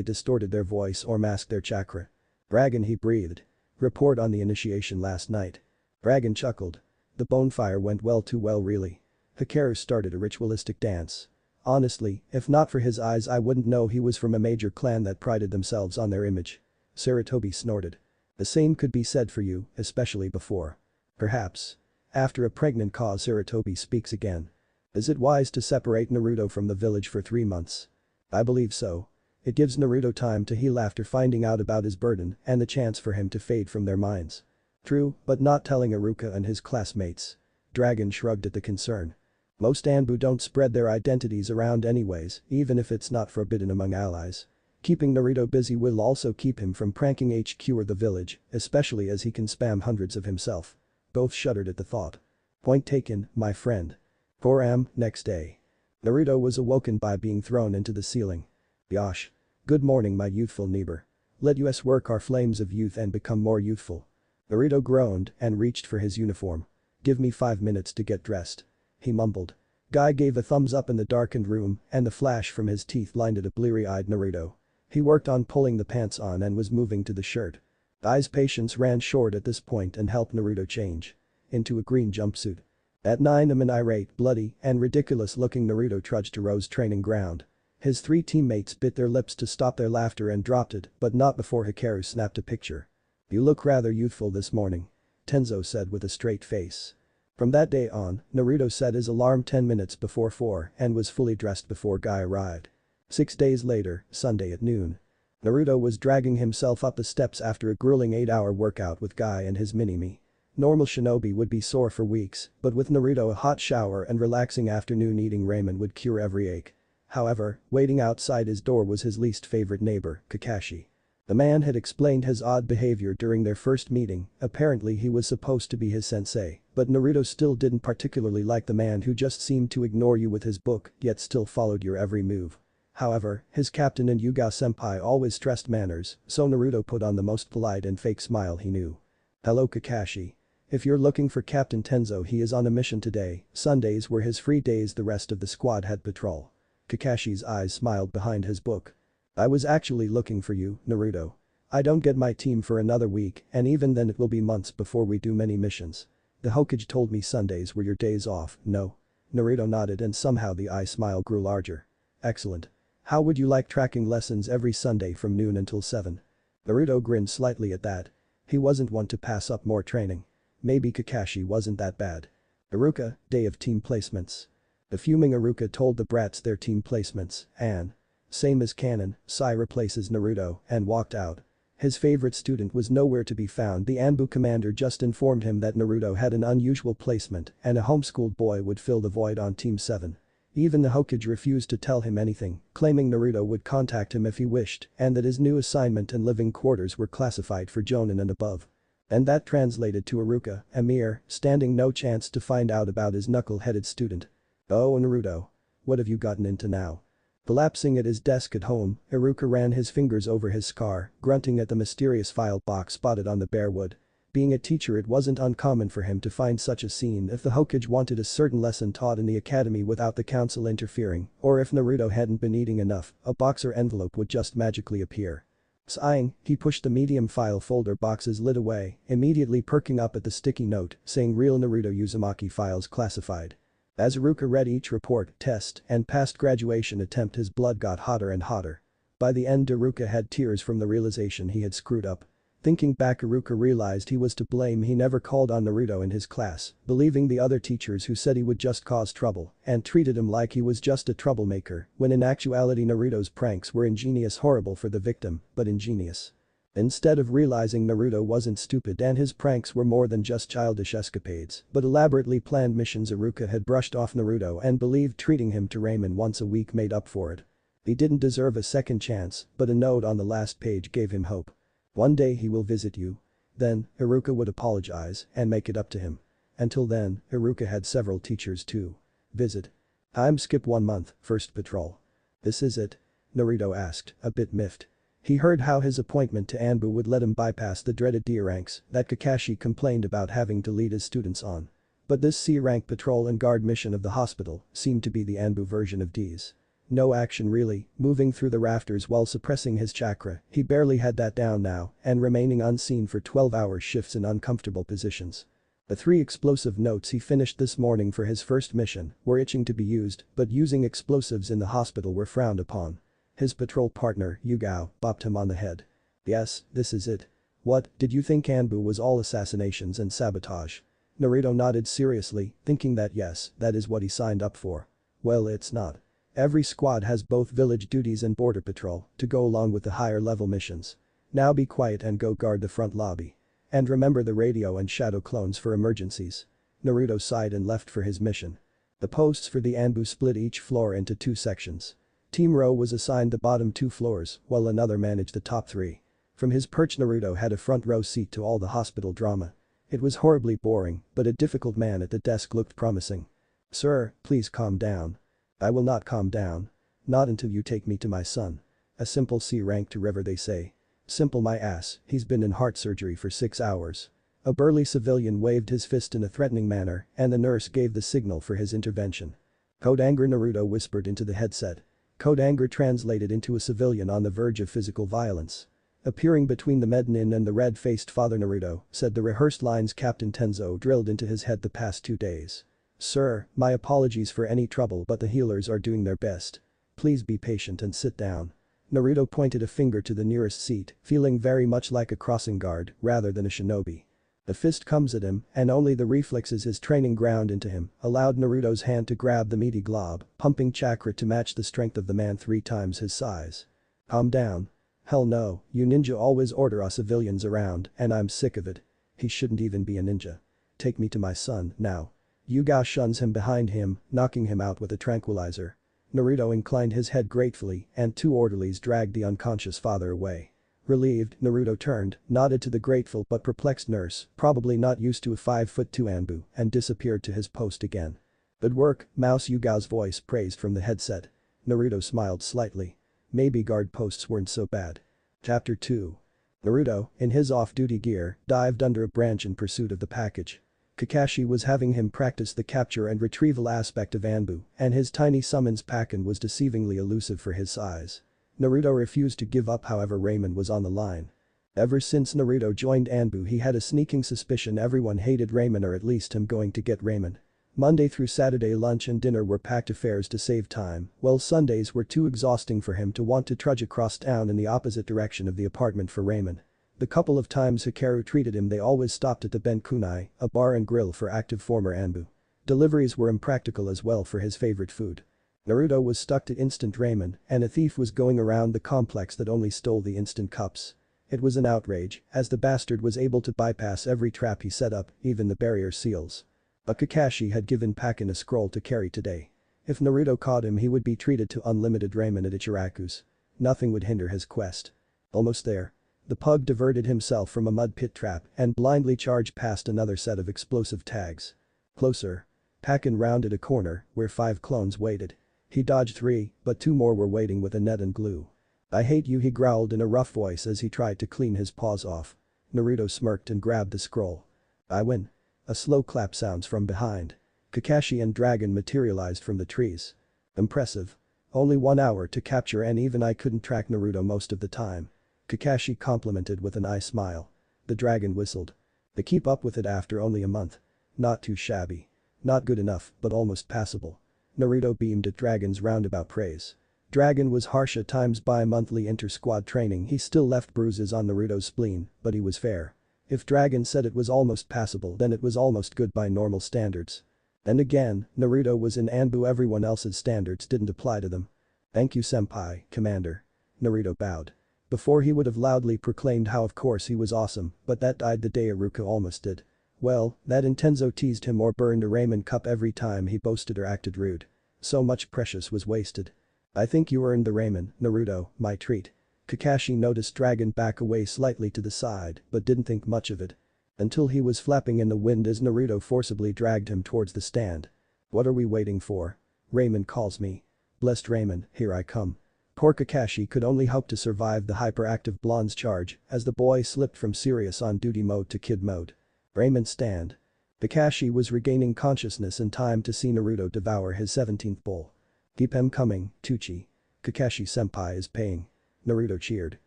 distorted their voice or masked their chakra. Dragon, he breathed. Report on the initiation last night. Dragon chuckled. The bonfire went well, too well really. Hikaru started a ritualistic dance. Honestly, if not for his eyes I wouldn't know he was from a major clan that prided themselves on their image. Sarutobi snorted. The same could be said for you, especially before. Perhaps. After a pregnant pause Sarutobi speaks again. Is it wise to separate Naruto from the village for 3 months? I believe so. It gives Naruto time to heal after finding out about his burden and the chance for him to fade from their minds. True, but not telling Iruka and his classmates. Dragon shrugged at the concern. Most Anbu don't spread their identities around anyways, even if it's not forbidden among allies. Keeping Naruto busy will also keep him from pranking HQ or the village, especially as he can spam hundreds of himself. Both shuddered at the thought. Point taken, my friend. 4 am, next day. Naruto was awoken by being thrown into the ceiling. Yosh. Good morning, my youthful neighbor. Let us work our flames of youth and become more youthful. Naruto groaned and reached for his uniform. Give me 5 minutes to get dressed. He mumbled. Guy gave a thumbs up in the darkened room and the flash from his teeth blinded a bleary-eyed Naruto. He worked on pulling the pants on and was moving to the shirt. Guy's patience ran short at this point and helped Naruto change. Into a green jumpsuit. At 9 am an irate, bloody, and ridiculous-looking Naruto trudged to Ro's training ground. His 3 teammates bit their lips to stop their laughter and dropped it, but not before Hikaru snapped a picture. You look rather youthful this morning. Tenzo said with a straight face. From that day on, Naruto set his alarm 10 minutes before 4 and was fully dressed before Guy arrived. 6 days later, Sunday at noon. Naruto was dragging himself up the steps after a grueling 8-hour workout with Guy and his mini-me. Normal shinobi would be sore for weeks, but with Naruto a hot shower and relaxing afternoon eating ramen would cure every ache. However, waiting outside his door was his least favorite neighbor, Kakashi. The man had explained his odd behavior during their first meeting, apparently he was supposed to be his sensei, but Naruto still didn't particularly like the man who just seemed to ignore you with his book yet still followed your every move. However, his captain and Yuga-senpai always stressed manners, so Naruto put on the most polite and fake smile he knew. Hello Kakashi. If you're looking for Captain Tenzo, he is on a mission today. Sundays were his free days, the rest of the squad had patrol. Kakashi's eyes smiled behind his book. I was actually looking for you, Naruto. I don't get my team for another week and even then it will be months before we do many missions. The Hokage told me Sundays were your days off, no? Naruto nodded and somehow the eye smile grew larger. Excellent. How would you like tracking lessons every Sunday from noon until 7? Naruto grinned slightly at that. He wasn't one to pass up more training. Maybe Kakashi wasn't that bad. Iruka, day of team placements. The fuming Iruka told the brats their team placements, and same as canon, Sai replaces Naruto and walked out. His favorite student was nowhere to be found. The Anbu commander just informed him that Naruto had an unusual placement and a homeschooled boy would fill the void on Team 7. Even the Hokage refused to tell him anything, claiming Naruto would contact him if he wished and that his new assignment and living quarters were classified for Jonin and above. And that translated to Iruka, Amir, standing no chance to find out about his knuckle-headed student. Oh Naruto. What have you gotten into now? Collapsing at his desk at home, Iruka ran his fingers over his scar, grunting at the mysterious file box spotted on the bare wood. Being a teacher, it wasn't uncommon for him to find such a scene if the Hokage wanted a certain lesson taught in the academy without the council interfering, or if Naruto hadn't been eating enough, a box or envelope would just magically appear. Sighing, he pushed the medium file folder box's lid away, immediately perking up at the sticky note saying "Real Naruto Uzumaki files classified." As Iruka read each report, test, and past graduation attempt, his blood got hotter and hotter. By the end, Iruka had tears from the realization he had screwed up. Thinking back, Iruka realized he was to blame. He never called on Naruto in his class, believing the other teachers who said he would just cause trouble, and treated him like he was just a troublemaker, when in actuality Naruto's pranks were ingenious, horrible for the victim, but ingenious. Instead of realizing Naruto wasn't stupid and his pranks were more than just childish escapades, but elaborately planned missions, Iruka had brushed off Naruto and believed treating him to ramen once a week made up for it. He didn't deserve a second chance, but a note on the last page gave him hope. One day he will visit you. Then, Iruka would apologize and make it up to him. Until then, Iruka had several teachers to visit. I'm skip 1 month, first patrol. This is it? Naruto asked, a bit miffed. He heard how his appointment to Anbu would let him bypass the dreaded D ranks that Kakashi complained about having to lead his students on. But this C-rank patrol and guard mission of the hospital seemed to be the Anbu version of D's. No action really, moving through the rafters while suppressing his chakra, he barely had that down now, and remaining unseen for 12-hour shifts in uncomfortable positions. The 3 explosive notes he finished this morning for his first mission were itching to be used, but using explosives in the hospital were frowned upon. His patrol partner, Yugao, bopped him on the head. Yes, this is it. What, did you think Anbu was all assassinations and sabotage? Naruto nodded seriously, thinking that yes, that is what he signed up for. Well, it's not. Every squad has both village duties and border patrol to go along with the higher level missions. Now be quiet and go guard the front lobby. And remember the radio and shadow clones for emergencies. Naruto sighed and left for his mission. The posts for the Anbu split each floor into 2 sections. Team Row was assigned the bottom 2 floors, while another managed the top 3. From his perch, Naruto had a front row seat to all the hospital drama. It was horribly boring, but a difficult man at the desk looked promising. Sir, please calm down. I will not calm down. Not until you take me to my son. A simple C rank to River, they say. Simple my ass, he's been in heart surgery for 6 hours. A burly civilian waved his fist in a threatening manner and the nurse gave the signal for his intervention. Code Anger, Naruto whispered into the headset. Code Anger translated into a civilian on the verge of physical violence. Appearing between the medanin and the red-faced father, Naruto said the rehearsed lines Captain Tenzo drilled into his head the past 2 days. Sir, my apologies for any trouble, but the healers are doing their best. Please be patient and sit down. Naruto pointed a finger to the nearest seat, feeling very much like a crossing guard rather than a shinobi. The fist comes at him, and only the reflexes his training ground into him allowed Naruto's hand to grab the meaty glob, pumping chakra to match the strength of the man 3 times his size. Calm down. Hell no, you ninja always order us civilians around, and I'm sick of it. He shouldn't even be a ninja. Take me to my son, now. Yugao shuns him behind him, knocking him out with a tranquilizer. Naruto inclined his head gratefully and 2 orderlies dragged the unconscious father away. Relieved, Naruto turned, nodded to the grateful but perplexed nurse, probably not used to a 5'2" Anbu, and disappeared to his post again. Good work, Mouse, Yugao's voice praised from the headset. Naruto smiled slightly. Maybe guard posts weren't so bad. Chapter 2. Naruto, in his off-duty gear, dived under a branch in pursuit of the package. Kakashi was having him practice the capture and retrieval aspect of Anbu, and his tiny summons pack-in was deceivingly elusive for his size. Naruto refused to give up, however ramen was on the line. Ever since Naruto joined Anbu, he had a sneaking suspicion everyone hated ramen, or at least him going to get ramen. Monday through Saturday lunch and dinner were packed affairs to save time, while Sundays were too exhausting for him to want to trudge across town in the opposite direction of the apartment for ramen. The couple of times Hikaru treated him, they always stopped at the Benkunai, a bar and grill for active former Anbu. Deliveries were impractical as well for his favorite food. Naruto was stuck to instant ramen, and a thief was going around the complex that only stole the instant cups. It was an outrage, as the bastard was able to bypass every trap he set up, even the barrier seals. But Kakashi had given Pakin a scroll to carry today. If Naruto caught him, he would be treated to unlimited ramen at Ichiraku's. Nothing would hinder his quest. Almost there. The pug diverted himself from a mud pit trap and blindly charged past another set of explosive tags. Closer. Pakin rounded a corner where 5 clones waited. He dodged 3, but 2 more were waiting with a net and glue. "I hate you," he growled in a rough voice as he tried to clean his paws off. Naruto smirked and grabbed the scroll. "I win." A slow clap sounds from behind. Kakashi and Dragon materialized from the trees. "Impressive. Only 1 hour to capture and even I couldn't track Naruto most of the time." Kakashi complimented with an eye smile. The dragon whistled. "They keep up with it after only a month. Not too shabby. Not good enough, but almost passable." Naruto beamed at Dragon's roundabout praise. Dragon was harsh at times. Bi-monthly inter-squad training he still left bruises on Naruto's spleen, but he was fair. If Dragon said it was almost passable then it was almost good by normal standards. And again, Naruto was in Anbu. Everyone else's standards didn't apply to them. "Thank you senpai, commander." Naruto bowed. Before he would have loudly proclaimed how of course he was awesome, but that died the day Iruka almost did. Well, that Intenzo teased him or burned a ramen cup every time he boasted or acted rude. So much precious was wasted. "I think you earned the ramen, Naruto, my treat." Kakashi noticed Dragon back away slightly to the side but didn't think much of it. Until he was flapping in the wind as Naruto forcibly dragged him towards the stand. "What are we waiting for? Ramen calls me. Blessed ramen, here I come." Poor Kakashi could only hope to survive the hyperactive blonde's charge as the boy slipped from serious on-duty mode to kid mode. Ramen stand. Kakashi was regaining consciousness in time to see Naruto devour his 17th bowl. "Keep him coming, Tucci. Kakashi-senpai is paying." Naruto cheered.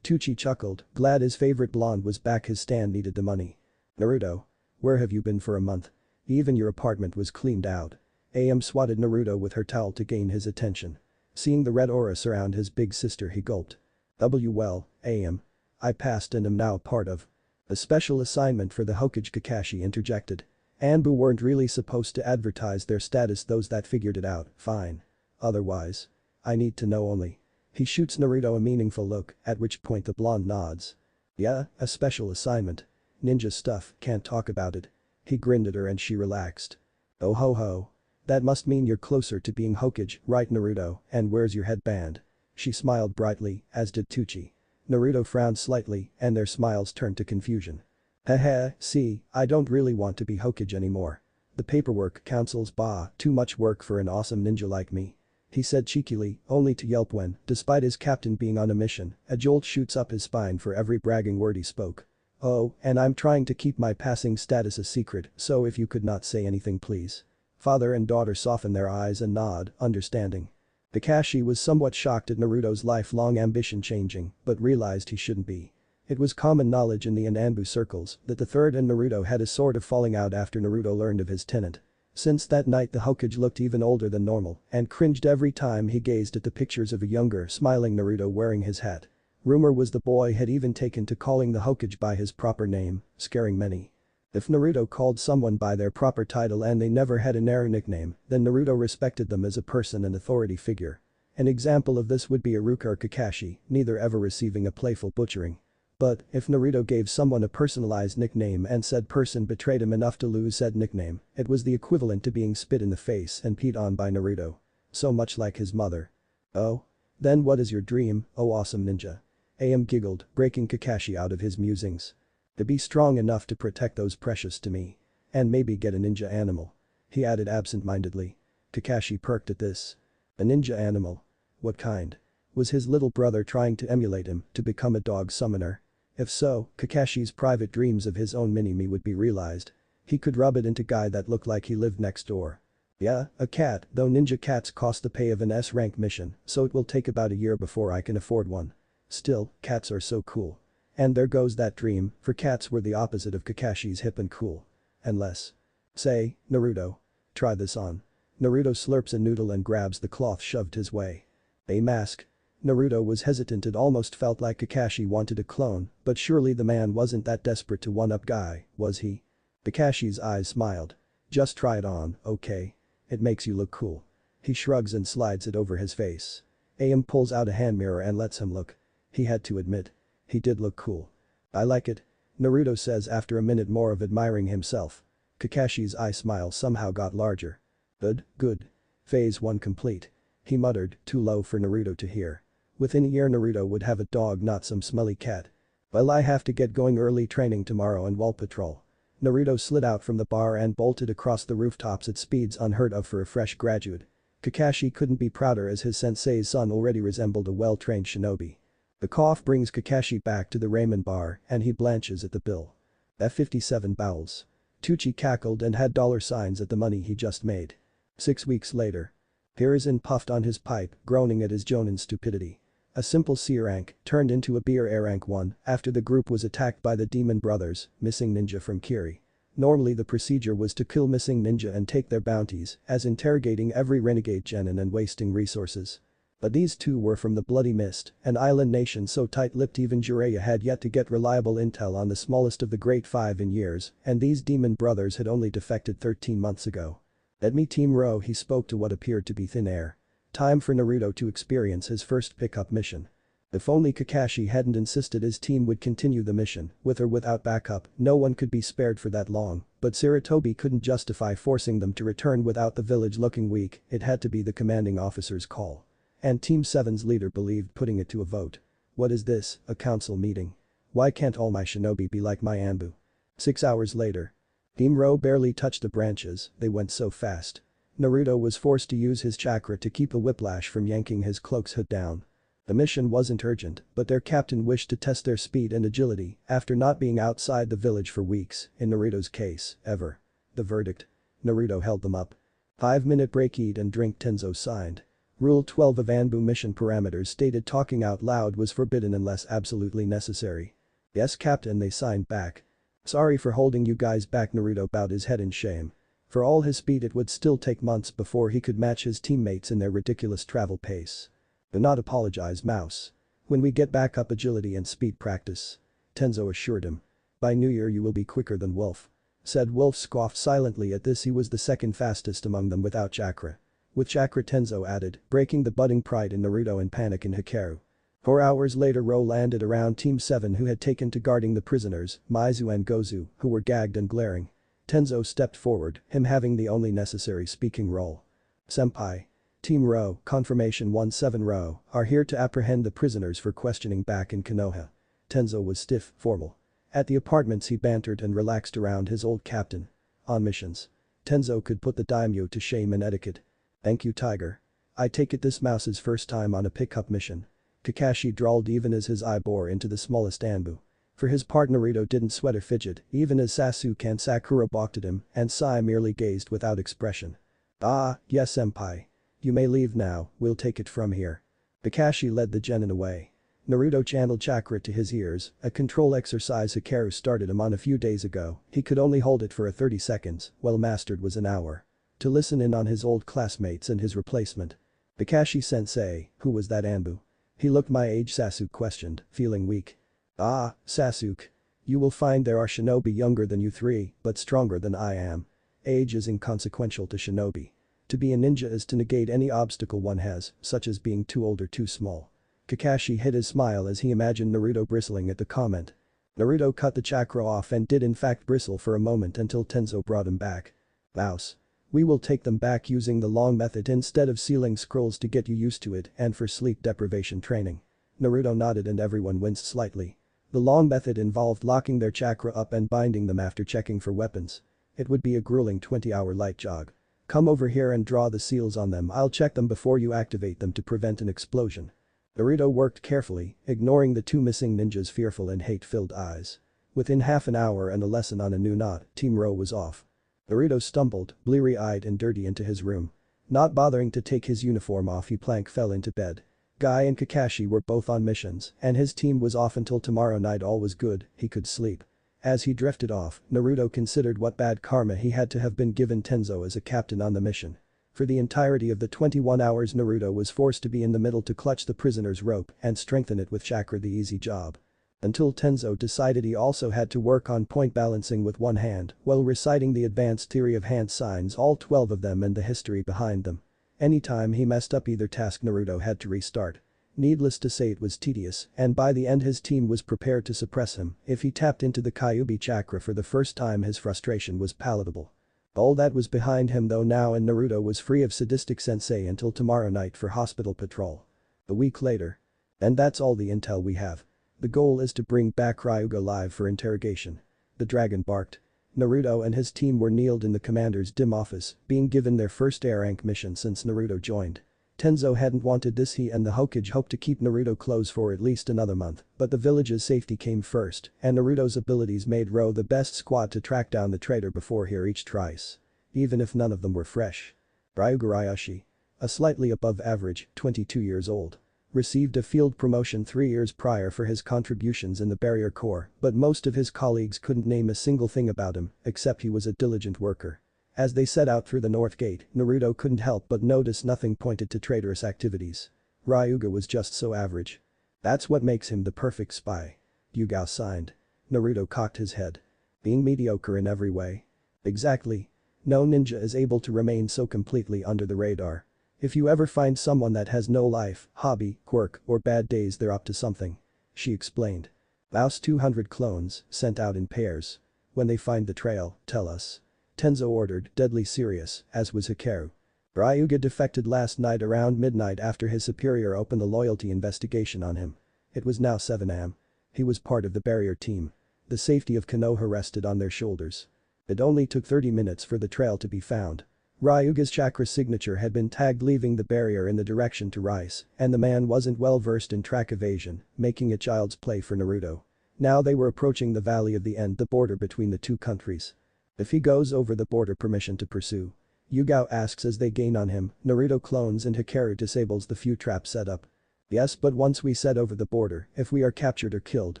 Tucci chuckled, glad his favorite blonde was back. His stand needed the money. "Naruto. Where have you been for a month? Even your apartment was cleaned out." AM swatted Naruto with her towel to gain his attention. Seeing the red aura surround his big sister he gulped. Well, AM. I passed and am now part of a special assignment for the Hokage." Kakashi interjected. Anbu weren't really supposed to advertise their status. Those that figured it out, fine. Otherwise. I need to know only. He shoots Naruto a meaningful look, at which point the blonde nods. "Yeah, a special assignment. Ninja stuff, can't talk about it." He grinned at her and she relaxed. "Oh ho ho. That must mean you're closer to being Hokage, right Naruto, and where's your headband?" She smiled brightly, as did Tucci. Naruto frowned slightly and their smiles turned to confusion. "Haha, see, I don't really want to be Hokage anymore. The paperwork, councils, too much work for an awesome ninja like me." He said cheekily, only to yelp when, despite his captain being on a mission, a jolt shoots up his spine for every bragging word he spoke. "Oh, and I'm trying to keep my passing status a secret, so if you could not say anything please." Father and daughter soften their eyes and nod, understanding. Kakashi was somewhat shocked at Naruto's lifelong ambition changing, but realized he shouldn't be. It was common knowledge in the Anbu circles that the third and Naruto had a sort of falling out after Naruto learned of his tenant. Since that night the Hokage looked even older than normal and cringed every time he gazed at the pictures of a younger, smiling Naruto wearing his hat. Rumor was the boy had even taken to calling the Hokage by his proper name, scaring many. If Naruto called someone by their proper title and they never had an air nickname, then Naruto respected them as a person and authority figure. An example of this would be Iruka or Kakashi, neither ever receiving a playful butchering. But, if Naruto gave someone a personalized nickname and said person betrayed him enough to lose said nickname, it was the equivalent to being spit in the face and peed on by Naruto. So much like his mother. "Oh? Then what is your dream, oh awesome ninja?" AM giggled, breaking Kakashi out of his musings. "To be strong enough to protect those precious to me. And maybe get a ninja animal." He added absent-mindedly. Kakashi perked at this. A ninja animal? What kind? Was his little brother trying to emulate him to become a dog summoner? If so, Kakashi's private dreams of his own mini-me would be realized. He could rub it into guy that looked like he lived next door. Yeah, a cat, though ninja cats cost the pay of an S-rank mission, so it will take about a year before I can afford one. Still, cats are so cool. And there goes that dream, for cats were the opposite of Kakashi's hip and cool. Unless. Say, Naruto. Try this on. Naruto slurps a noodle and grabs the cloth shoved his way. A mask. Naruto was hesitant. It almost felt like Kakashi wanted a clone, but surely the man wasn't that desperate to one-up guy, was he? Kakashi's eyes smiled. Just try it on, okay? It makes you look cool. He shrugs and slides it over his face. AM pulls out a hand mirror and lets him look. He had to admit. He did look cool. I like it. Naruto says after a minute more of admiring himself. Kakashi's eye smile somehow got larger. Good. Phase 1 complete. He muttered, too low for Naruto to hear. Within a year Naruto would have a dog, not some smelly cat. Well, I have to get going. Early training tomorrow and wall patrol. Naruto slid out from the bar and bolted across the rooftops at speeds unheard of for a fresh graduate. Kakashi couldn't be prouder as his sensei's son already resembled a well-trained shinobi. The cough brings Kakashi back to the ramen bar and he blanches at the bill. F57 bowels. Tucci cackled and had dollar signs at the money he just made. 6 weeks later. Hiruzen puffed on his pipe, groaning at his jonin stupidity. A simple C rank turned into a beer A rank 1 after the group was attacked by the demon brothers, missing ninja from Kiri. Normally the procedure was to kill missing ninja and take their bounties, as interrogating every renegade genin and wasting resources. But these two were from the Bloody Mist, an island nation so tight-lipped even Jiraiya had yet to get reliable intel on the smallest of the Great Five in years, and these demon brothers had only defected 13 months ago. "Let me Team Ro," he spoke to what appeared to be thin air. Time for Naruto to experience his first pickup mission. If only Kakashi hadn't insisted his team would continue the mission, with or without backup, no one could be spared for that long, but Sarutobi couldn't justify forcing them to return without the village looking weak, it had to be the commanding officer's call. And Team 7's leader believed putting it to a vote. What is this, a council meeting? Why can't all my shinobi be like my Anbu? 6 hours later. Team Ro barely touched the branches, they went so fast. Naruto was forced to use his chakra to keep a whiplash from yanking his cloak's hood down. The mission wasn't urgent, but their captain wished to test their speed and agility after not being outside the village for weeks, in Naruto's case, ever. The verdict? Naruto held them up. 5-minute break, eat and drink, Tenzo signed. Rule 12 of Anbu mission parameters stated talking out loud was forbidden unless absolutely necessary. Yes, Captain, they signed back. Sorry for holding you guys back, Naruto bowed his head in shame. For all his speed it would still take months before he could match his teammates in their ridiculous travel pace. Do not apologize, Mouse. When we get back up agility and speed practice. Tenzo assured him. By New Year you will be quicker than Wolf. Said Wolf scoffed silently at this, he was the second fastest among them without chakra. With chakra, Tenzo added, breaking the budding pride in Naruto and panic in Hikaru. 4 hours later Ro landed around Team 7 who had taken to guarding the prisoners, Maizu and Gozu, who were gagged and glaring. Tenzo stepped forward, him having the only necessary speaking role. Senpai. Team Ro, Confirmation 1-7 Ro, are here to apprehend the prisoners for questioning back in Konoha. Tenzo was stiff, formal. At the apartments he bantered and relaxed around his old captain. On missions. Tenzo could put the daimyo to shame in etiquette. Thank you, Tiger. I take it this Mouse's first time on a pickup mission. Kakashi drawled even as his eye bore into the smallest Anbu. For his part, Naruto didn't sweat or fidget, even as Sasuke and Sakura balked at him, and Sai merely gazed without expression. Ah, yes, senpai. You may leave now, we'll take it from here. Kakashi led the genin away. Naruto channeled chakra to his ears, a control exercise Hikaru started him on a few days ago. He could only hold it for 30 seconds, well mastered was an hour. To listen in on his old classmates and his replacement. Kakashi-sensei, who was that Anbu? He looked my age, Sasuke questioned, feeling weak. Ah, Sasuke. You will find there are shinobi younger than you three, but stronger than I am. Age is inconsequential to shinobi. To be a ninja is to negate any obstacle one has, such as being too old or too small. Kakashi hid his smile as he imagined Naruto bristling at the comment. Naruto cut the chakra off and did in fact bristle for a moment until Tenzo brought him back. Mouse. We will take them back using the long method instead of sealing scrolls to get you used to it and for sleep deprivation training. Naruto nodded and everyone winced slightly. The long method involved locking their chakra up and binding them after checking for weapons. It would be a grueling 20-hour light jog. Come over here and draw the seals on them, I'll check them before you activate them to prevent an explosion. Naruto worked carefully, ignoring the two missing ninjas' fearful and hate-filled eyes. Within half an hour and a lesson on a new knot, Team Ro was off. Naruto stumbled, bleary-eyed and dirty into his room. Not bothering to take his uniform off, he fell into bed. Guy and Kakashi were both on missions, and his team was off until tomorrow night. All was good, he could sleep. As he drifted off, Naruto considered what bad karma he had to have been given Tenzo as a captain on the mission. For the entirety of the 21 hours Naruto was forced to be in the middle to clutch the prisoner's rope and strengthen it with chakra, the easy job. Until Tenzo decided he also had to work on point balancing with one hand while reciting the advanced theory of hand signs, all 12 of them, and the history behind them. Anytime he messed up either task, Naruto had to restart. Needless to say, it was tedious, and by the end his team was prepared to suppress him. If he tapped into the Kyuubi chakra for the first time, his frustration was palatable. All that was behind him though now, and Naruto was free of sadistic sensei until tomorrow night for hospital patrol. A week later. And that's all the intel we have. The goal is to bring back Ryuga alive for interrogation. The dragon barked. Naruto and his team were kneeled in the commander's dim office, being given their first air rank mission since Naruto joined. Tenzo hadn't wanted this. He and the Hokage hoped to keep Naruto close for at least another month, but the village's safety came first, and Naruto's abilities made Ro the best squad to track down the traitor before he reached Rice. Even if none of them were fresh. Ryuga Ryashi. A slightly above average, 22 years old. Received a field promotion 3 years prior for his contributions in the Barrier Corps, but most of his colleagues couldn't name a single thing about him, except he was a diligent worker. As they set out through the North Gate, Naruto couldn't help but notice nothing pointed to traitorous activities. Ryuga was just so average. That's what makes him the perfect spy. Yugao signed. Naruto cocked his head. Being mediocre in every way. Exactly. No ninja is able to remain so completely under the radar. If you ever find someone that has no life, hobby, quirk, or bad days, they're up to something. She explained. Oust 200 clones, sent out in pairs. When they find the trail, tell us. Tenzo ordered, deadly serious, as was Hikaru. Ryuga defected last night around midnight after his superior opened a loyalty investigation on him. It was now 7 am. He was part of the barrier team. The safety of Konoha rested on their shoulders. It only took 30 minutes for the trail to be found. Ryuga's chakra signature had been tagged leaving the barrier in the direction to Rice, and the man wasn't well versed in track evasion, making it child's play for Naruto. Now they were approaching the Valley of the End, the border between the two countries. If he goes over the border, permission to pursue? Yugao asks as they gain on him. Naruto clones and Hikaru disables the few traps set up. Yes, but once we set over the border, if we are captured or killed,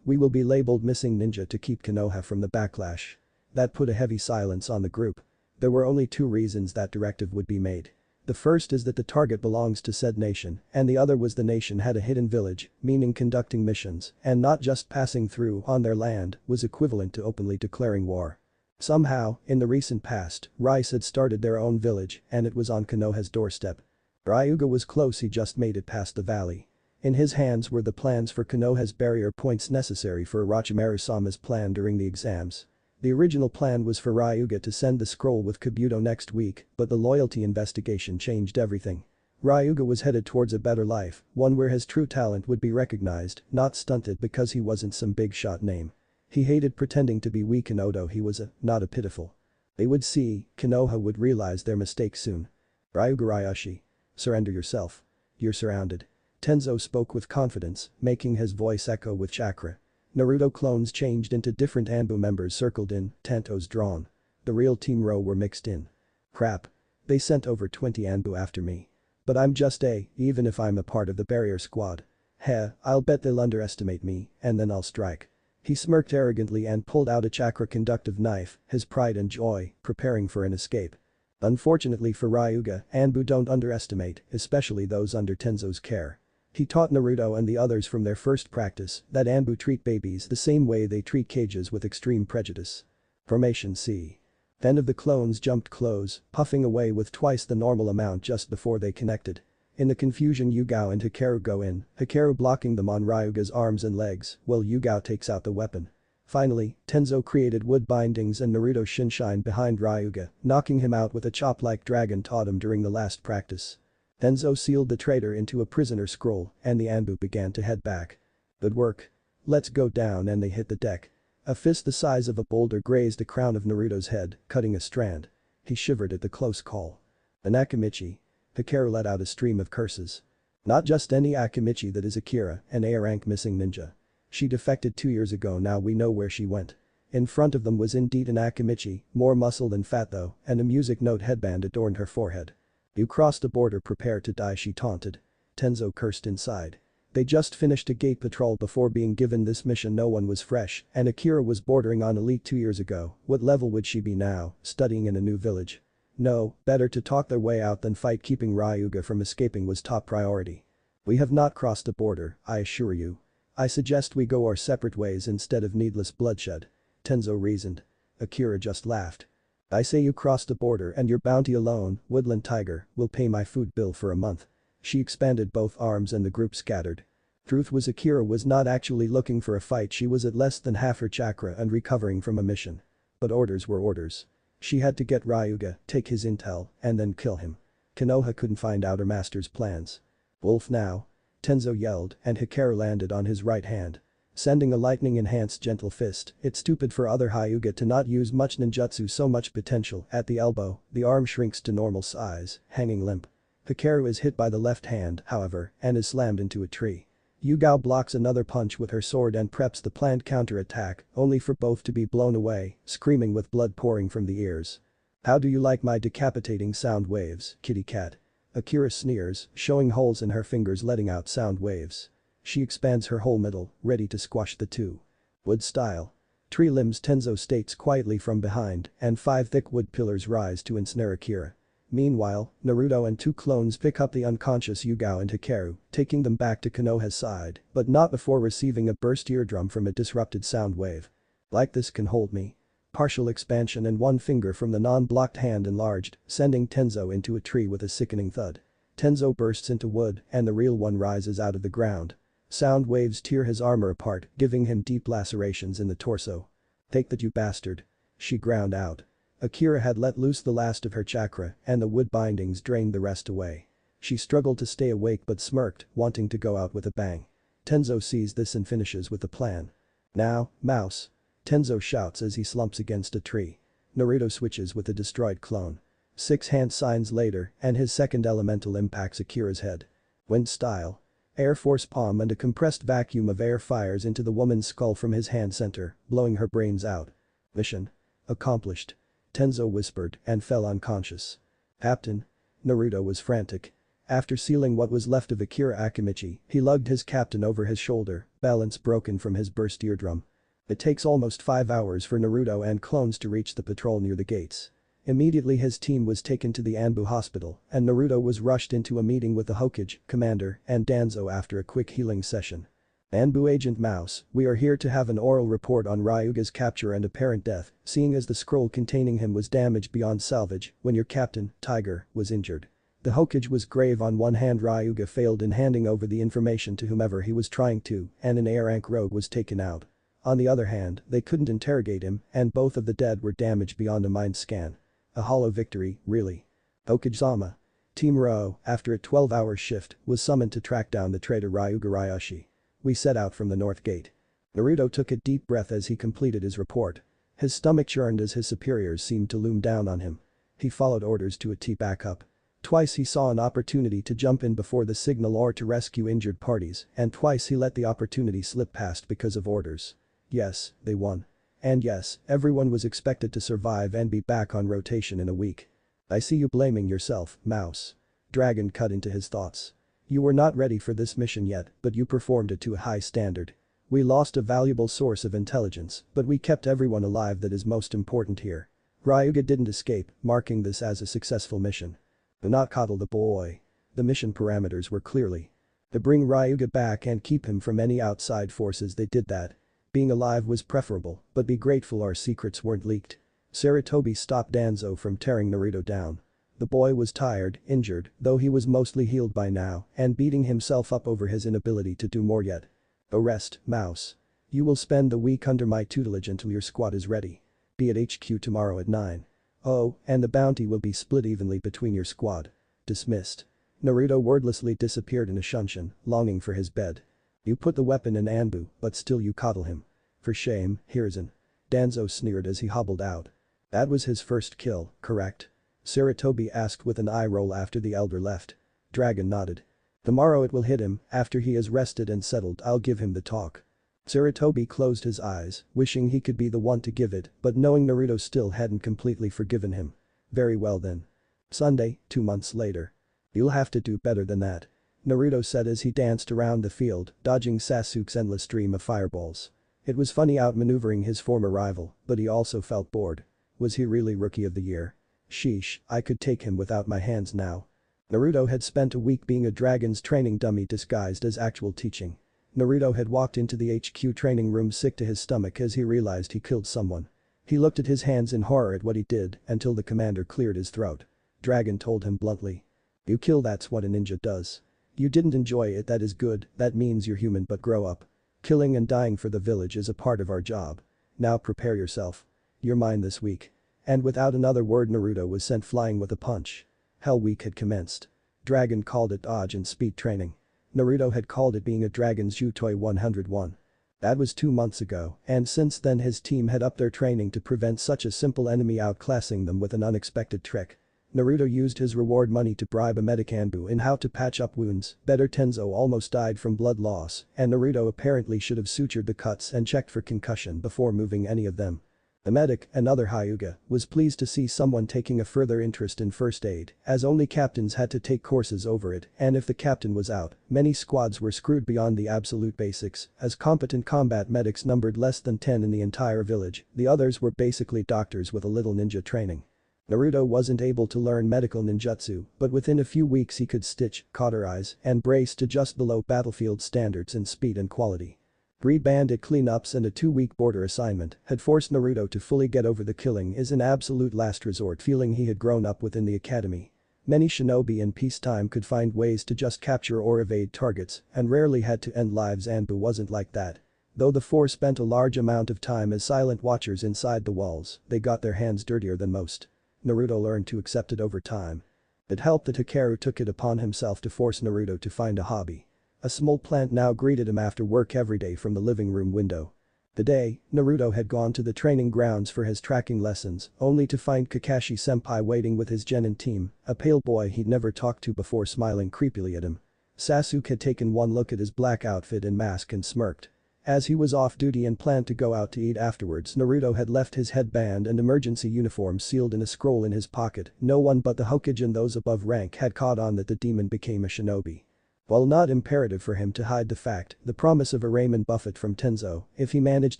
we will be labeled missing ninja to keep Konoha from the backlash. That put a heavy silence on the group. There were only 2 reasons that directive would be made. The first is that the target belongs to said nation, and the other was the nation had a hidden village, meaning conducting missions, and not just passing through on their land, was equivalent to openly declaring war. Somehow, in the recent past, Rice had started their own village, and it was on Konoha's doorstep. Ryuga was close, he just made it past the valley. In his hands were the plans for Konoha's barrier points necessary for Orochimaru-sama's plan during the exams. The original plan was for Ryuga to send the scroll with Kabuto next week, but the loyalty investigation changed everything. Ryuga was headed towards a better life, one where his true talent would be recognized, not stunted because he wasn't some big shot name. He hated pretending to be weak in Odo, he was not a pitiful. They would see, Konoha would realize their mistake soon. Ryuga Ryashi. Surrender yourself. You're surrounded. Tenzo spoke with confidence, making his voice echo with chakra. Naruto clones changed into different Anbu members circled in, tantos drawn. The real Team Ro were mixed in. Crap. They sent over 20 Anbu after me. But I'm just even if I'm a part of the barrier squad. Heh, I'll bet they'll underestimate me, and then I'll strike. He smirked arrogantly and pulled out a chakra conductive knife, his pride and joy, preparing for an escape. Unfortunately for Ryuga, Anbu don't underestimate, especially those under Tenzo's care. He taught Naruto and the others from their first practice that Anbu treat babies the same way they treat cages, with extreme prejudice. Formation C. 10 of the clones jumped close, puffing away with twice the normal amount just before they connected. In the confusion, Yugao and Hikaru go in, Hikaru blocking them on Ryuga's arms and legs, while Yugao takes out the weapon. Finally, Tenzo created wood bindings and Naruto Shinshined behind Ryuga, knocking him out with a chop like Dragon taught him during the last practice. Tenzo sealed the traitor into a prisoner scroll, and the Anbu began to head back. Good work. Let's go down, and they hit the deck. A fist the size of a boulder grazed the crown of Naruto's head, cutting a strand. He shivered at the close call. An Akamichi. Hikaru let out a stream of curses. Not just any Akamichi, that is Akira, an A-rank missing ninja. She defected 2 years ago, now we know where she went. In front of them was indeed an Akamichi, more muscle than fat though, and a music note headband adorned her forehead. You crossed the border, prepare to die, she taunted. Tenzo cursed inside. They just finished a gate patrol before being given this mission. No one was fresh, and Akira was bordering on elite 2 years ago. What level would she be now, studying in a new village? No, better to talk their way out than fight. Keeping Ryuga from escaping was top priority. We have not crossed the border, I assure you. I suggest we go our separate ways instead of needless bloodshed. Tenzo reasoned. Akira just laughed. I say you cross the border and your bounty alone, Woodland Tiger, will pay my food bill for a month. She expanded both arms and the group scattered. Truth was, Akira was not actually looking for a fight. She was at less than half her chakra and recovering from a mission. But orders were orders. She had to get Ryuga, take his intel, and then kill him. Konoha couldn't find out her master's plans. Wolf now. Tenzo yelled, and Hikaru landed on his right hand. Sending a lightning-enhanced gentle fist, it's stupid for other Hyuga to not use much ninjutsu, so much potential. At the elbow, the arm shrinks to normal size, hanging limp. Hikaru is hit by the left hand, however, and is slammed into a tree. Yugao blocks another punch with her sword and preps the planned counter-attack, only for both to be blown away, screaming with blood pouring from the ears. "How do you like my decapitating sound waves, kitty cat?" Akira sneers, showing holes in her fingers letting out sound waves. She expands her whole middle, ready to squash the two. "Wood style." "Tree limbs," Tenzo states quietly from behind, and 5 thick wood pillars rise to ensnare Akira. Meanwhile, Naruto and 2 clones pick up the unconscious Yugao and Hikaru, taking them back to Konoha's side, but not before receiving a burst eardrum from a disrupted sound wave. "Like this can hold me." Partial expansion and one finger from the non-blocked hand enlarged, sending Tenzo into a tree with a sickening thud. Tenzo bursts into wood and the real one rises out of the ground. Sound waves tear his armor apart, giving him deep lacerations in the torso. "Take that, you bastard." She ground out. Akira had let loose the last of her chakra and the wood bindings drained the rest away. She struggled to stay awake but smirked, wanting to go out with a bang. Tenzo sees this and finishes with a plan. "Now, mouse." Tenzo shouts as he slumps against a tree. Naruto switches with the destroyed clone. 6 hand signs later and his second elemental impacts Akira's head. Wind style. Air Force palm and a compressed vacuum of air fires into the woman's skull from his hand center, blowing her brains out. "Mission accomplished," Tenzo whispered and fell unconscious. "Captain." Naruto was frantic. After sealing what was left of Akira Akimichi, he lugged his captain over his shoulder, balance broken from his burst eardrum. It takes almost 5 hours for Naruto and clones to reach the patrol near the gates. Immediately his team was taken to the Anbu hospital and Naruto was rushed into a meeting with the Hokage, commander, and Danzo after a quick healing session. "Anbu Agent Mouse, we are here to have an oral report on Ryuga's capture and apparent death, seeing as the scroll containing him was damaged beyond salvage when your captain, Tiger, was injured." The Hokage was grave. On one hand, Ryuga failed in handing over the information to whomever he was trying to, and an air rank rogue was taken out. On the other hand, they couldn't interrogate him and both of the dead were damaged beyond a mind scan. A hollow victory, really. Hokage-sama. Team Ro, after a 12-hour shift, was summoned to track down the traitor Ryuga Ryashi. "We set out from the north gate." Naruto took a deep breath as he completed his report. His stomach churned as his superiors seemed to loom down on him. He followed orders to a T back up. Twice he saw an opportunity to jump in before the signal or to rescue injured parties, and twice he let the opportunity slip past because of orders. Yes, they won. And yes, everyone was expected to survive and be back on rotation in a week. "I see you blaming yourself, Mouse." Dragon cut into his thoughts. "You were not ready for this mission yet, but you performed it to a high standard. We lost a valuable source of intelligence, but we kept everyone alive. That is most important here." Ryuga didn't escape, marking this as a successful mission. "Do not coddle the boy." The mission parameters were clearly to bring Ryuga back and keep him from any outside forces. They did that. Being alive was preferable, but be grateful our secrets weren't leaked. Sarutobi stopped Danzo from tearing Naruto down. The boy was tired, injured, though he was mostly healed by now, and beating himself up over his inability to do more yet. "Go rest, Mouse. You will spend the week under my tutelage until your squad is ready. Be at HQ tomorrow at 9. Oh, and the bounty will be split evenly between your squad." Dismissed. Naruto wordlessly disappeared in a shunshin, longing for his bed. "You put the weapon in Anbu, but still you coddle him. For shame, Hiruzen." Danzo sneered as he hobbled out. "That was his first kill, correct?" Sarutobi asked with an eye roll after the elder left. Dragon nodded. "Tomorrow it will hit him, after he is rested and settled I'll give him the talk." Sarutobi closed his eyes, wishing he could be the one to give it, but knowing Naruto still hadn't completely forgiven him. "Very well then." Sunday, 2 months later. "You'll have to do better than that," Naruto said as he danced around the field, dodging Sasuke's endless stream of fireballs. It was funny outmaneuvering his former rival, but he also felt bored. Was he really Rookie of the Year? Sheesh, I could take him without my hands now. Naruto had spent a week being a dragon's training dummy disguised as actual teaching. Naruto had walked into the HQ training room sick to his stomach as he realized he killed someone. He looked at his hands in horror at what he did until the commander cleared his throat. Dragon told him bluntly. "You kill, that's what a ninja does. You didn't enjoy it, that is good, that means you're human, but grow up. Killing and dying for the village is a part of our job. Now prepare yourself. You're mine this week." And without another word Naruto was sent flying with a punch. Hell Week had commenced. Dragon called it dodge and speed training. Naruto had called it being a dragon's Jutoi 101. That was 2 months ago, and since then his team had upped their training to prevent such a simple enemy outclassing them with an unexpected trick. Naruto used his reward money to bribe a medic Anbu in how to patch up wounds, better Tenzo almost died from blood loss, and Naruto apparently should have sutured the cuts and checked for concussion before moving any of them. The medic, another Hyuga, was pleased to see someone taking a further interest in first aid, as only captains had to take courses over it, and if the captain was out, many squads were screwed beyond the absolute basics, as competent combat medics numbered less than 10 in the entire village, the others were basically doctors with a little ninja training. Naruto wasn't able to learn medical ninjutsu, but within a few weeks he could stitch, cauterize, and brace to just below battlefield standards in speed and quality. 3 bandit cleanups and a 2-week border assignment had forced Naruto to fully get over the killing is an absolute last resort feeling he had grown up within the academy. Many shinobi in peacetime could find ways to just capture or evade targets and rarely had to end lives. Anbu wasn't like that. Though the four spent a large amount of time as silent watchers inside the walls, they got their hands dirtier than most. Naruto learned to accept it over time. It helped that Hikaru took it upon himself to force Naruto to find a hobby. A small plant now greeted him after work every day from the living room window. Today, Naruto had gone to the training grounds for his tracking lessons, only to find Kakashi-senpai waiting with his genin team, a pale boy he'd never talked to before smiling creepily at him. Sasuke had taken one look at his black outfit and mask and smirked. As he was off duty and planned to go out to eat afterwards, Naruto had left his headband and emergency uniform sealed in a scroll in his pocket. No one but the Hokage and those above rank had caught on that the demon became a shinobi. While not imperative for him to hide the fact, the promise of a Raymond Buffett from Tenzo, if he managed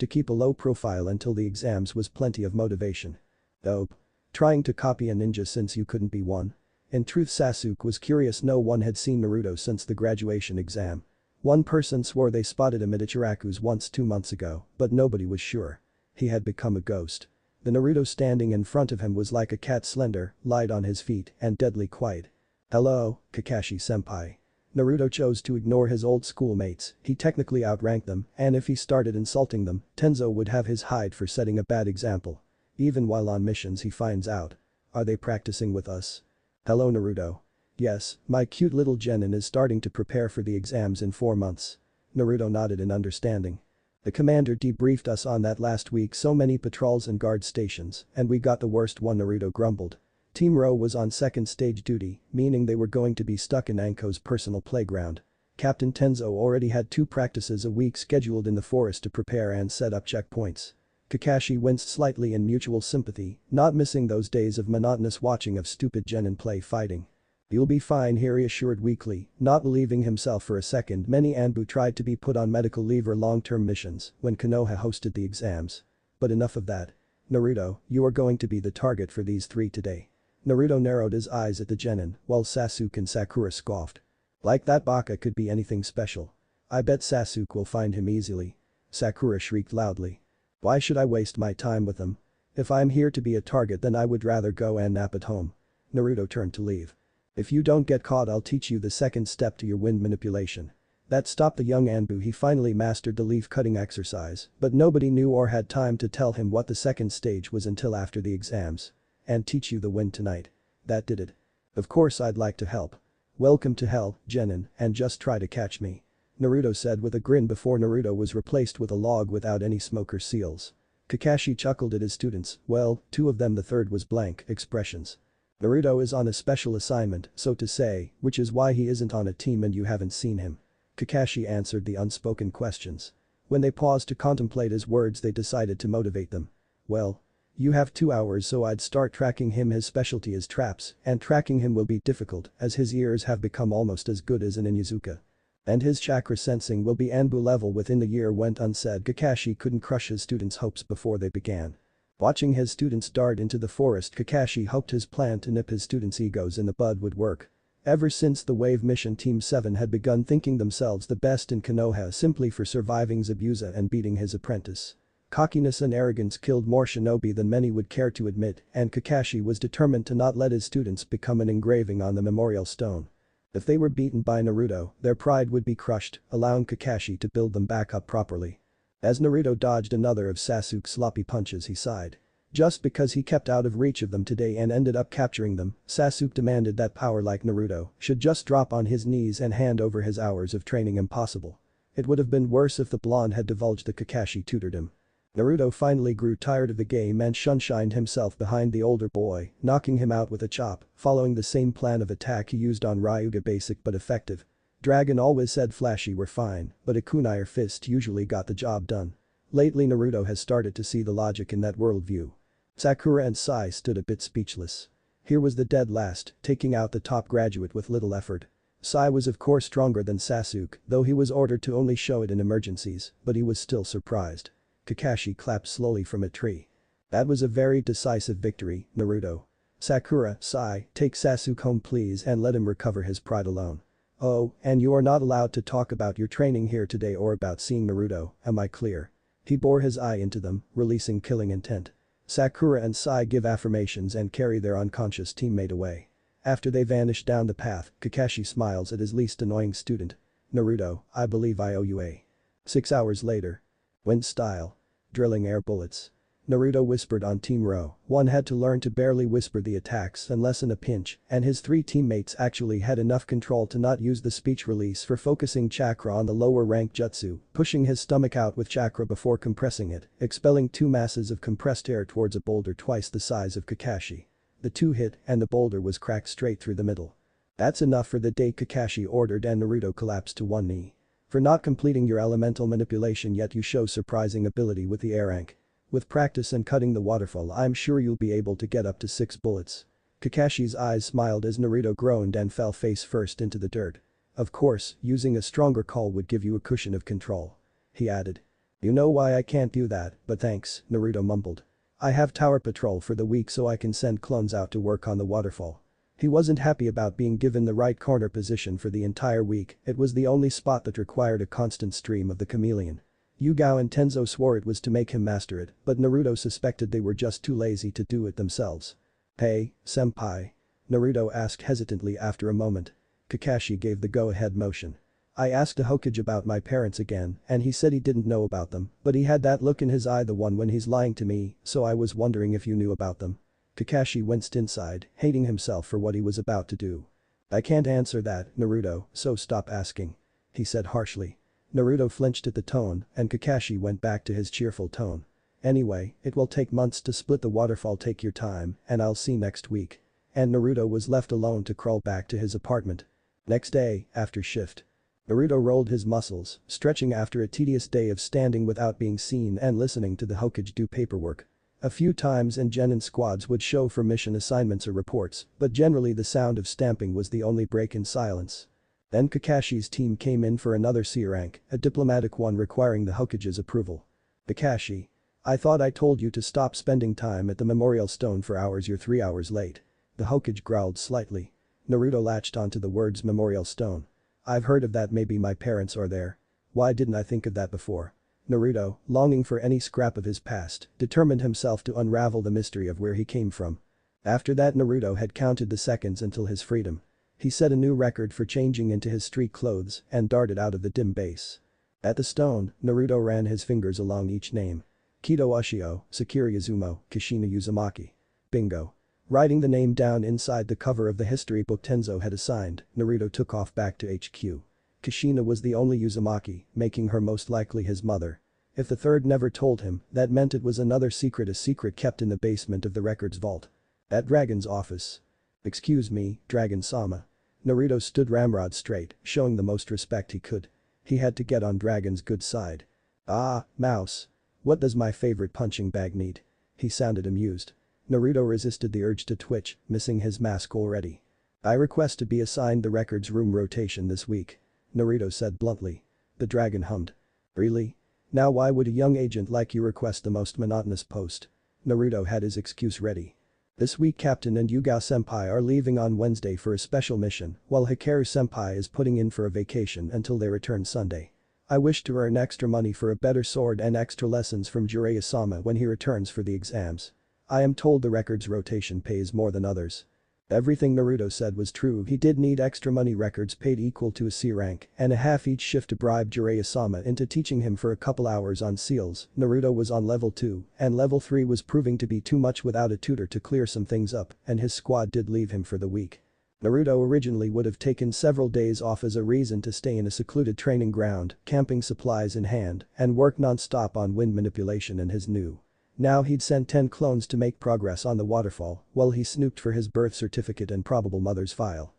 to keep a low profile until the exams, was plenty of motivation. Dope. Trying to copy a ninja since you couldn't be one? In truth, Sasuke was curious. No one had seen Naruto since the graduation exam. One person swore they spotted him at Ichiraku's once 2 months ago, but nobody was sure. He had become a ghost. The Naruto standing in front of him was like a cat, slender, light on his feet, and deadly quiet. "Hello, Kakashi-senpai." Naruto chose to ignore his old schoolmates. He technically outranked them, and if he started insulting them, Tenzo would have his hide for setting a bad example. Even while on missions he finds out. Are they practicing with us? "Hello, Naruto." "Yes, my cute little genin is starting to prepare for the exams in 4 months." Naruto nodded in understanding. "The commander debriefed us on that last week. So many patrols and guard stations, and we got the worst one," Naruto grumbled. Team Row was on second stage duty, meaning they were going to be stuck in Anko's personal playground. Captain Tenzo already had 2 practices a week scheduled in the forest to prepare and set up checkpoints. Kakashi winced slightly in mutual sympathy, not missing those days of monotonous watching of stupid genin play fighting. "You'll be fine," he reassured weakly, not believing himself for a second. Many Anbu tried to be put on medical leave or long-term missions when Konoha hosted the exams. But enough of that. "Naruto, you are going to be the target for these 3 today." Naruto narrowed his eyes at the genin, while Sasuke and Sakura scoffed. "Like that Baka could be anything special. I bet Sasuke will find him easily." Sakura shrieked loudly. "Why should I waste my time with him? If I'm here to be a target, then I would rather go and nap at home." Naruto turned to leave. "If you don't get caught, I'll teach you the second step to your wind manipulation." That stopped the young Anbu. He finally mastered the leaf-cutting exercise, but nobody knew or had time to tell him what the second stage was until after the exams. "And teach you the wind tonight." That did it. "Of course I'd like to help." "Welcome to hell, genin, and just try to catch me," Naruto said with a grin before Naruto was replaced with a log without any smoker seals. Kakashi chuckled at his students, well, 2 of them, the third was blank expressions. "Naruto is on a special assignment, so to say, which is why he isn't on a team and you haven't seen him." Kakashi answered the unspoken questions. When they paused to contemplate his words, they decided to motivate them. "Well, you have 2 hours, so I'd start tracking him. His specialty is traps, and tracking him will be difficult as his ears have become almost as good as an Inuzuka. And his chakra sensing will be Anbu level within the year." Went unsaid. Kakashi couldn't crush his students' hopes before they began. Watching his students dart into the forest, Kakashi hoped his plan to nip his students' egos in the bud would work. Ever since the Wave Mission, Team 7 had begun thinking themselves the best in Konoha simply for surviving Zabuza and beating his apprentice. Cockiness and arrogance killed more shinobi than many would care to admit, and Kakashi was determined to not let his students become an engraving on the memorial stone. If they were beaten by Naruto, their pride would be crushed, allowing Kakashi to build them back up properly. As Naruto dodged another of Sasuke's sloppy punches, he sighed. Just because he kept out of reach of them today and ended up capturing them, Sasuke demanded that power like Naruto should just drop on his knees and hand over his hours of training. Impossible. It would have been worse if the blonde had divulged that Kakashi tutored him. Naruto finally grew tired of the game and sunshined himself behind the older boy, knocking him out with a chop, following the same plan of attack he used on Ryuga, basic but effective. Dragon always said flashy were fine, but a kunai or fist usually got the job done. Lately Naruto has started to see the logic in that worldview. Sakura and Sai stood a bit speechless. Here was the dead last, taking out the top graduate with little effort. Sai was of course stronger than Sasuke, though he was ordered to only show it in emergencies, but he was still surprised. Kakashi clapped slowly from a tree. That was a very decisive victory, Naruto. Sakura, Sai, take Sasuke home please and let him recover his pride alone. Oh, and you are not allowed to talk about your training here today or about seeing Naruto, am I clear? He bore his eye into them, releasing killing intent. Sakura and Sai give affirmations and carry their unconscious teammate away. After they vanish down the path, Kakashi smiles at his least annoying student. Naruto, I believe I owe you a. 6 hours later. Wind style. Drilling air bullets. Naruto whispered on Team Row. One had to learn to barely whisper the attacks unless in a pinch, and his 3 teammates actually had enough control to not use the speech release for focusing chakra on the lower rank jutsu, pushing his stomach out with chakra before compressing it, expelling 2 masses of compressed air towards a boulder twice the size of Kakashi. The 2 hit and the boulder was cracked straight through the middle. That's enough for the day, Kakashi ordered, and Naruto collapsed to one knee. For not completing your elemental manipulation yet, you show surprising ability with the air rank. With practice and cutting the waterfall, I'm sure you'll be able to get up to 6 bullets. Kakashi's eyes smiled as Naruto groaned and fell face first into the dirt. Of course, using a stronger call would give you a cushion of control. He added. You know why I can't do that, but thanks, Naruto mumbled. I have tower patrol for the week so I can send clones out to work on the waterfall. He wasn't happy about being given the right corner position for the entire week, it was the only spot that required a constant stream of the chameleon. Yugao and Tenzo swore it was to make him master it, but Naruto suspected they were just too lazy to do it themselves. Hey, senpai? Naruto asked hesitantly after a moment. Kakashi gave the go-ahead motion. I asked a Hokage about my parents again, and he said he didn't know about them, but he had that look in his eye, the one when he's lying to me, so I was wondering if you knew about them. Kakashi winced inside, hating himself for what he was about to do. I can't answer that, Naruto, so stop asking. He said harshly. Naruto flinched at the tone, and Kakashi went back to his cheerful tone. Anyway, it will take months to split the waterfall, take your time, and I'll see next week. And Naruto was left alone to crawl back to his apartment. Next day, after shift. Naruto rolled his muscles, stretching after a tedious day of standing without being seen and listening to the Hokage do paperwork. A few times Genin squads would show for mission assignments or reports, but generally the sound of stamping was the only break in silence. Then Kakashi's team came in for another C rank, a diplomatic one requiring the Hokage's approval. Kakashi. I thought I told you to stop spending time at the memorial stone for hours, you're 3 hours late. The Hokage growled slightly. Naruto latched onto the words memorial stone. I've heard of that, maybe my parents are there. Why didn't I think of that before? Naruto, longing for any scrap of his past, determined himself to unravel the mystery of where he came from. After that Naruto had counted the seconds until his freedom. He set a new record for changing into his street clothes and darted out of the dim base. At the stone, Naruto ran his fingers along each name. Kido Ushio, Sakura Izumo, Kushina Uzumaki. Bingo. Writing the name down inside the cover of the history book Tenzo had assigned, Naruto took off back to HQ. Kushina was the only Uzumaki, making her most likely his mother. If the third never told him, that meant it was another secret, a secret kept in the basement of the records vault. At Dragon's office. Excuse me, Dragon-sama. Naruto stood ramrod straight, showing the most respect he could. He had to get on Dragon's good side. Ah, mouse. What does my favorite punching bag need? He sounded amused. Naruto resisted the urge to twitch, missing his mask already. I request to be assigned the records room rotation this week. Naruto said bluntly. The dragon hummed. Really? Now why would a young agent like you request the most monotonous post? Naruto had his excuse ready. This week Captain and Yugao-senpai are leaving on Wednesday for a special mission, while Hikaru-senpai is putting in for a vacation until they return Sunday. I wish to earn extra money for a better sword and extra lessons from Jiraiya-sama when he returns for the exams. I am told the records rotation pays more than others. Everything Naruto said was true. He did need extra money, records paid equal to a C rank and a half each shift to bribe Jiraiya-sama into teaching him for a couple hours on seals. Naruto was on level 2 and level 3 was proving to be too much without a tutor to clear some things up, and his squad did leave him for the week. Naruto originally would have taken several days off as a reason to stay in a secluded training ground, camping supplies in hand, and work non-stop on wind manipulation and his new. Now he'd sent 10 clones to make progress on the waterfall while he snooped for his birth certificate and probable mother's file.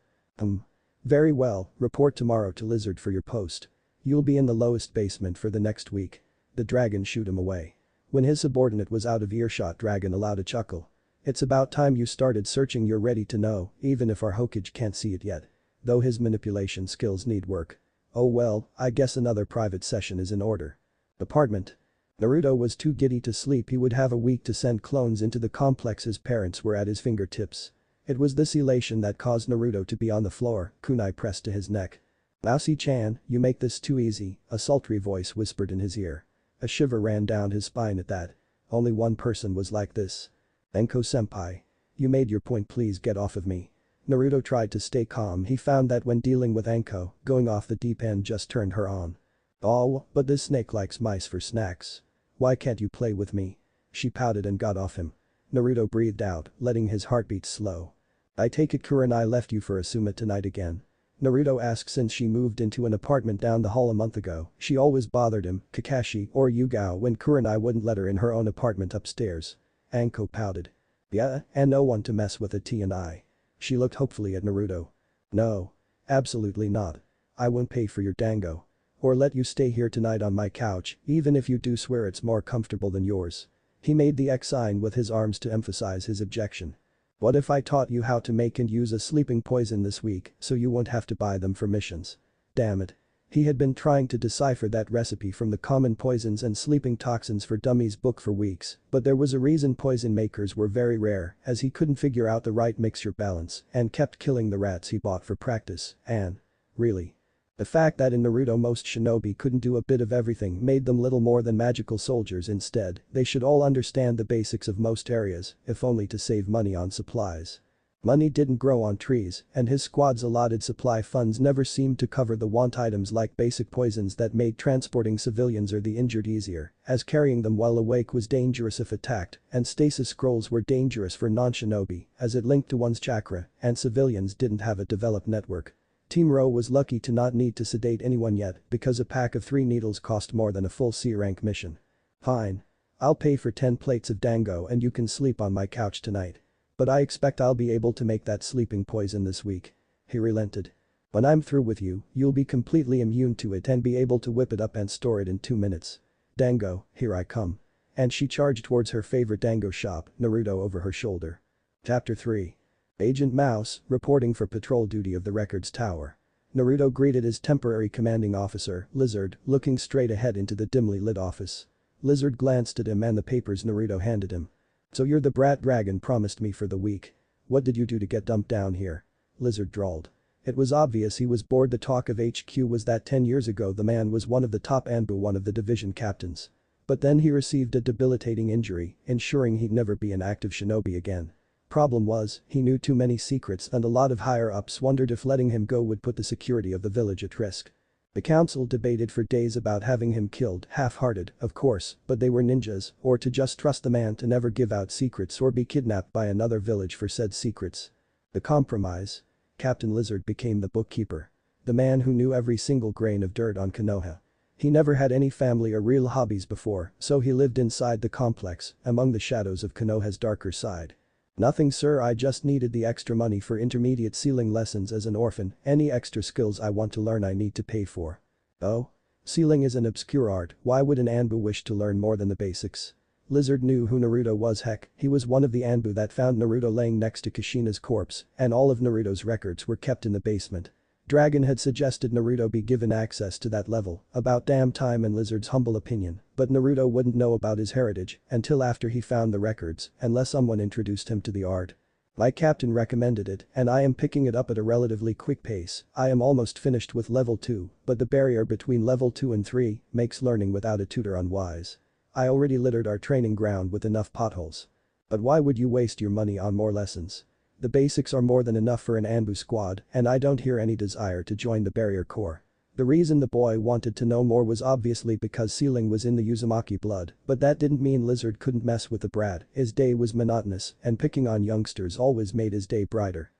Very well, report tomorrow to Lizard for your post. You'll be in the lowest basement for the next week. The dragon shooed him away. When his subordinate was out of earshot, Dragon allowed a chuckle. It's about time you started searching, you're ready to know, even if our Hokage can't see it yet. Though his manipulation skills need work. Oh well, I guess another private session is in order. Apartment. Naruto was too giddy to sleep. He would have a week to send clones into the complex. His parents were at his fingertips. It was this elation that caused Naruto to be on the floor, kunai pressed to his neck. Mousy-chan, you make this too easy, a sultry voice whispered in his ear. A shiver ran down his spine at that. Only one person was like this. Enko-senpai. You made your point, please get off of me. Naruto tried to stay calm. He found that when dealing with Enko, going off the deep end just turned her on. Oh, but this snake likes mice for snacks. Why can't you play with me? She pouted and got off him. Naruto breathed out, letting his heartbeat slow. I take it Kurenai left you for Asuma tonight again? Naruto asked. Since she moved into an apartment down the hall a month ago, she always bothered him, Kakashi or Yugao, when Kurenai wouldn't let her in her own apartment upstairs. Anko pouted. Yeah, and no one to mess with a T&I. She looked hopefully at Naruto. No. Absolutely not. I won't pay for your dango. Or let you stay here tonight on my couch, even if you do swear it's more comfortable than yours. He made the X sign with his arms to emphasize his objection. What if I taught you how to make and use a sleeping poison this week so you won't have to buy them for missions? Damn it. He had been trying to decipher that recipe from the Common Poisons and Sleeping Toxins for Dummies book for weeks, but there was a reason poison makers were very rare, as he couldn't figure out the right mixture balance and kept killing the rats he bought for practice, and… really. The fact that in Naruto most shinobi couldn't do a bit of everything made them little more than magical soldiers. Instead, they should all understand the basics of most areas, if only to save money on supplies. Money didn't grow on trees, and his squad's allotted supply funds never seemed to cover the want items like basic poisons that made transporting civilians or the injured easier, as carrying them while awake was dangerous if attacked, and stasis scrolls were dangerous for non-shinobi, as it linked to one's chakra, and civilians didn't have a developed network. Team Ro was lucky to not need to sedate anyone yet, because a pack of 3 needles cost more than a full C-rank mission. Fine. I'll pay for 10 plates of dango and you can sleep on my couch tonight. But I expect I'll be able to make that sleeping poison this week. He relented. When I'm through with you, you'll be completely immune to it and be able to whip it up and store it in 2 minutes. Dango, here I come. And she charged towards her favorite dango shop, Naruto over her shoulder. Chapter 3. Agent Mouse, reporting for patrol duty of the records tower. Naruto greeted his temporary commanding officer, Lizard, looking straight ahead into the dimly lit office. Lizard glanced at him and the papers Naruto handed him. So you're the brat dragon promised me for the week. What did you do to get dumped down here? Lizard drawled. It was obvious he was bored. The talk of HQ was that 10 years ago the man was one of the top Anbu, one of the division captains. But then he received a debilitating injury, ensuring he'd never be an active shinobi again. Problem was, he knew too many secrets and a lot of higher-ups wondered if letting him go would put the security of the village at risk. The council debated for days about having him killed, half-hearted, of course, but they were ninjas, or to just trust the man to never give out secrets or be kidnapped by another village for said secrets. The compromise? Captain Lizard became the bookkeeper. The man who knew every single grain of dirt on Konoha. He never had any family or real hobbies before, so he lived inside the complex, among the shadows of Konoha's darker side. Nothing sir, I just needed the extra money for intermediate sealing lessons as an orphan. Any extra skills I want to learn I need to pay for. Oh? Sealing is an obscure art, why would an Anbu wish to learn more than the basics? Lizard knew who Naruto was. Heck, he was one of the Anbu that found Naruto laying next to Kushina's corpse, and all of Naruto's records were kept in the basement. Dragon had suggested Naruto be given access to that level, about damn time in Lizard's humble opinion, but Naruto wouldn't know about his heritage until after he found the records, unless someone introduced him to the art. My captain recommended it, and I am picking it up at a relatively quick pace. I am almost finished with level 2, but the barrier between level 2 and 3 makes learning without a tutor unwise. I already littered our training ground with enough potholes. But why would you waste your money on more lessons? The basics are more than enough for an Anbu squad, and I don't hear any desire to join the barrier corps. The reason the boy wanted to know more was obviously because sealing was in the Uzumaki blood, but that didn't mean Lizard couldn't mess with the brat. His day was monotonous, and picking on youngsters always made his day brighter.